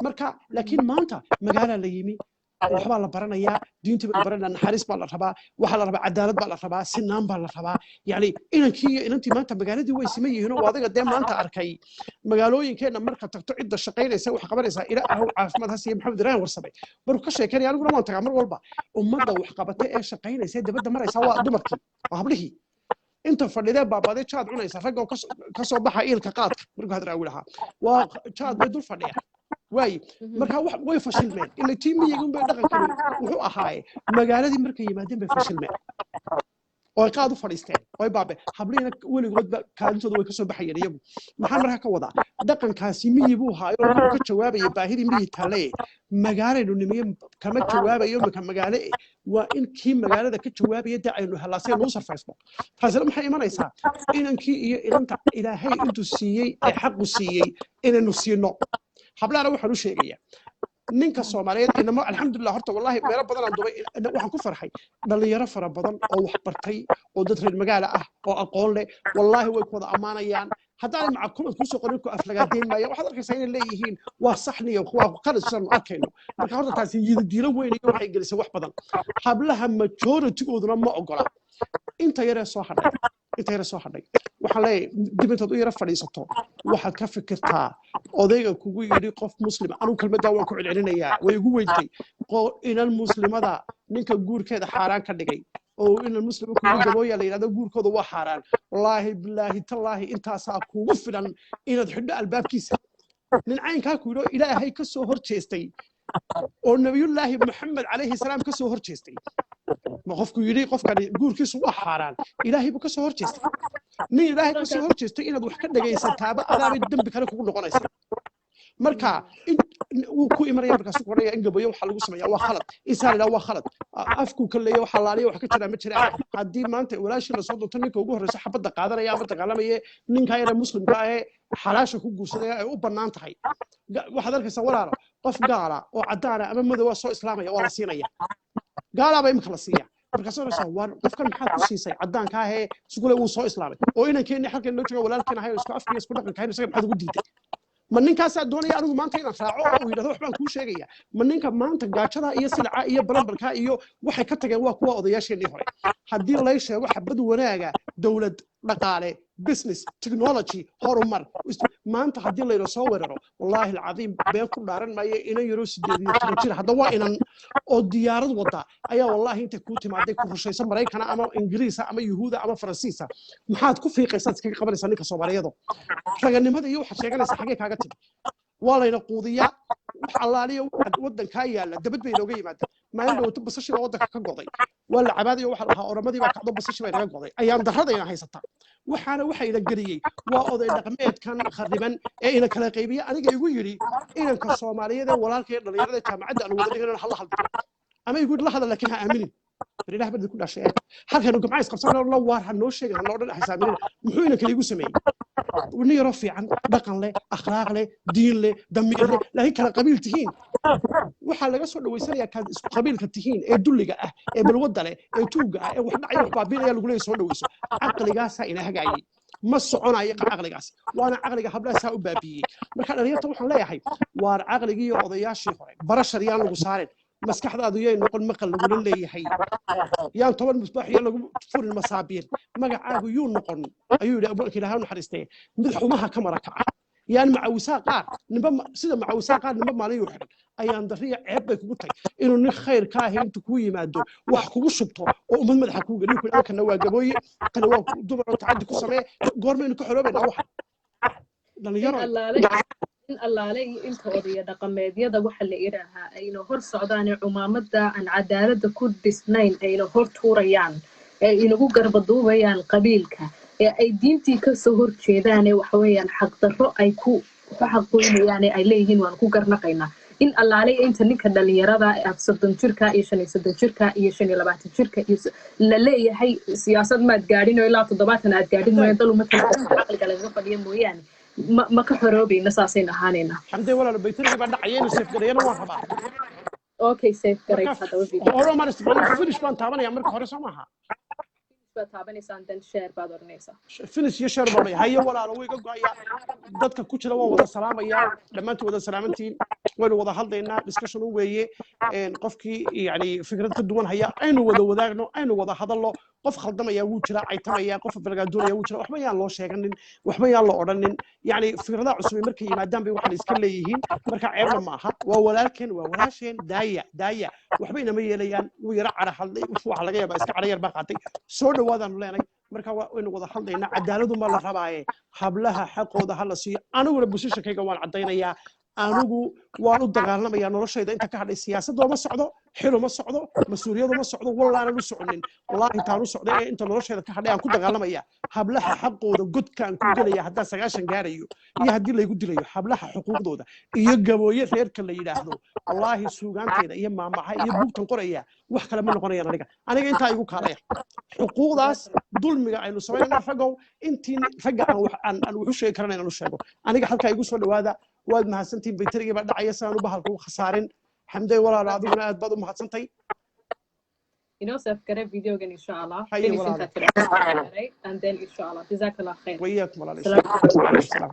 marka laakiin maanta magaalaa la yimi waxbaa la baranayaa diintii baa la baranaya naxariis baa la rabaa waxaa la rabaa cadaalad baa la rabaa sinaan baa la rabaa yani inankii iyo inantii maanta magaaladii way siman yihiin oo adiga dee maanta arkay magaalooyinkeenna marka tagto cidda shaqaynaysa wax qabanaysaa ilaahow caafimaad ha siiya maxamed ibrahim warsamay markuu ka sheekanaya aniguna waan tagaa mar walba ummadda wax qabatay ee shaqaynaysa dibadda maraysaa waa dumarkii waa hablihii inta fadhidee baabaaday jaad cunaysa ragga ka soo baxa iilka qaadka markuu hadraawi lahaa waa jaad bay dul fadhiya واي marka wax way fashilmeen ilaa tiimiyiga bay dhaqankii wuxuu ahaaye magaaladii markay yimaadeen bay fashilmeen oo qaad u fadhiisteen oo baabe habliina weligoodba kaalintooda way ka soo baxayeen iyagu maxaa markaa ka wadaa dhaqankaasi miyi buu haayo oo ka jawaabaya baahidii miyi taale magaaladu nimiye kama jawaabayo magaalo waa in kii magaalada ka jawaabaya aynu halaasay loo sarfaysno taasina maxay imanaysaa inankii iyo inanta ilaahay intuu siiyey ee xaqu siiyey inaynu siino hablaana waxaan u sheegayaa ninka Soomaaliyeed inama alxamdulillah horta wallahi meelo badan aan dubay waxaan ku farxay dhalinyaro fara badan oo wax bartay oo dad reer magaalo ah oo aqoon leh wallahi way ku wada amaanayaan haddaan maca comment ku soo qorin ku aflagaadeen maayo waxaad arkaysaa inay leeyihiin waa saxniyo waa qalad shan arkayno marka horta taasi yidiilo weyn iyo waxay gelisay wax badan hablaha majority-gooduna ma ogola inta yare soo hadhay waxaan leeyahay dib intaad u yara fadhiisato waxaad ka fikirtaa odayga kugu yidhi qof muslim anigu kelmaddaa waan ku celcelinayaa way igu weyntay inan muslimada ninka guurkeeda xaaraan ka dhigay oo inan muslima kugu gabooya la yidhahdo guurkooda waa xaaraan wallaahi bilaahi tallaahi intaasaa kugu filan inaad xidho albaabkiisa nin caynkaa ku yidho ilaahay ka soo hor jeestay oo nabiyullaahi maxamed calayhi salaam ka soo hor jeestay ma qofku yidhi qofkani guurkiisu waa xaaraan ilaahay buu ka soo hor jeestay nin ilaahay ka soo hor jeestay inaad wax ka dhagaysataaba adaabay dembi kale kugu noqonaysa marka wuu ku imanaya markaasuu qoraya in gabayo waxaa lagu sameeyaa waa khalad insaan ilaa waa khalad afku ka leeya waxaa laaliya wax ka jira ma jira haddii maanta walaashii lasoo doonto ninka ugu horreysa xabadda qaadanaya ama dagaalamaye ninkaa yara muslimka ahee xalaasha ku guursadaya ay u bannaan tahay waxaad arkaysaa walaalo qof gaala oo caddaana ama madowa soo islaamaya waa la siinaya gaalaaba imika la siiya markaasoo dhashaa war qofkan maxaad ku siisay caddaanka ahee isugule wuu soo islaamay oo inankeenni halkan noo jooga walaalkeen ahay isku afkiiyo isku dhaqanka ahayn isaga maxaad ugu diiday ma ninkaasaa doonaya anigu maanta inaan raaco oo uu yidhahdo wax baan kuu sheegaya ma ninka maanta gaajada iyo silaca iyo balambalka iyo waxay ka tageen waa kuwa odayaasheenii hore haddii lay sheego xabad wanaaga dowlad dhaqaale business technology horumar maanta haddii layna soo weeraro wallaahi alcadiim been ku dhaaran maayo inan yaroo 18 jir hadda waa inan oo diyaarad wada ayaa wallaahi intay kuu timaaday ku rushaysa Maraykana ama Ingiriisa ama Yuhuuda ama Faransiisa maxaad ku fiiqaysaa iskaga qabanaysaa ninka Soomaaliyeed raganimada iyo waxa sheeganaysa xagee kaaga timi waa layna quudiyaa wax allaaliyo wadanka yaala dabad bay looga yimaada maalin dhawto basashiga wadanka ka goday waa la cabaadayo waxa lahaa oramadii baa kacdo basashi bay naga goday ayaan daradayna haysataa waxaana waxa ila galiyay waa oday dhaqameedkan khariban ee ina kala qaybiya aniga igu yiri inanka Soomaaliyeed ee walaalkay dhalinyarada jaamacadda aan wada dhigano hal ama igu la hadal laakiin ha aaminin barilah bad ku dhashay halkan uu gamcays qabsan la waar ha noo sheegay ha noo dhan xisaabiin muxuu ina kaliigu sameeyay وني رفيع عن رقم له أخلاق له دين له دمير له لا هيك قبيل تهين وحلا جسوا لو يصير كان قبيل كتهين يدل لجأ بالوضع له توجع وحنا عيب قبيل يلقوا يسوون لو يسوون عقل جاسا إنها جاي ما الصعون عيق عقل جاس وأنا عقل جهبلا ساو بابي مركان أنا يطلع حلا يا حي وعقل جي قضية شيء برش ريال وصارت مسكح هذا ضيين نقول مقل نقول لي حي يعني طبعا مصباح يلا فور المصابير ما قاعد يون نقول أيوة أبوك كده هون حرستين مدحومها كم ركعة يعني مع وساقات نبى سيدا مع وساقات نبى ما ليه يحرق أيام ضريع عيبك بطي إنه نخير كاهن تكوي ماده وحكوا شبطه ومن مدح حكوا قالوا كل أكل نوا جبوي كانوا دبر تعدي كسمة قرمين كحلو بين أوحد لأن يرى in allaale inta odaya dhaqameedyada waxa la yiraahdaa ayna hor socdaan cumaamada aan cadaalada ku dhisnayn ayna hor tuurayaan ee inagu garbaduubayaan qabiilka ee ay diintii ka soo horjeedaan ee waxa weeyaan xaq darro ay ku xaqooyaan ay leeyihiin waan ku garnaqaynaa in allaale inta ninka dhalinyarada ee 30 jirka iyo 35 jirka iyo 25 jirka iyo la leeyahay siyaasad maad gaadhin oo ilaa 70 aad gaadhin mooyaan daluma aqalka laga fadhiyo mooyaan ما كحروبي نساسين أهانينا. الحمد لله ولا بيتنا بعد عيين سيف قرينا واربعة. أوكي سيف قريت هذا وفيديو. أول ما نستمر فينش بان تابني أمريكا هرسا معها. تابني سانتن شير بعد ورنيسا. فينش يشير بابي هيا ولا روي قايا ضدك كوتش لو ولا سلام يا لما أنت ولا سلامتين وين وضع هالدينا ديسكشن وياه قفكي يعني فكرة الدوان هيا أين وضع أين وضع هذا الله قف خلدنا يا وجرا عيتنا قف برقادور يا وجرا وحما يا الله شيغنين وحما يا الله أورنين يعني فكرة عصبي مركي مادام بيوحد يسكن ليهين مركا عيبنا معها وولكن وولاشين داية وحبينا ميليان ويرع على حلي وحلا جاي بس كعلي يربقاتي سود وذا نلاني مركا وين وذا حلينا عدالة ما الله رباعي حبلها حق وذا حلا سي أنا ولا بوسيش كي جوان عدينا يا anigu waan u dagaalamayaa noloshayda inta ka hadhay siyaasadda ma socdo xiro ma socdo mas'uuliyadu ma socdo wallaana u soconin wallahi intaan u socday ee inta noloshayda ka hadhay aan ku dagaalamayaa hablaha xaqooda godkaan ku galaya hadda 9 gaarayo iyo hadii la igu dilayo hablaha xuquuqdooda iyo gabooye reerka la yiraahdo wallahi suugaanteeda iyo maamaha iyo buugtan qoraya wax kale ma noqonayaan aniga inta igu kaalaya xuquuqdaas dulmiga aynu sameynaa fagow intii faga aan wuxuu sheegi karana inaan u sheego aniga halka igu soo dhawaada waad mahadsantiin baytariga baa dhacaya saan u bahalku khasaarin xamday walaal adiguna aad baad u mahadsantahay inoo safgare videogan insha allah Haye finish walaalo. intaad tiraahdo and then insha allah jazakallah khair وإياكم والله. Salaam. السلام.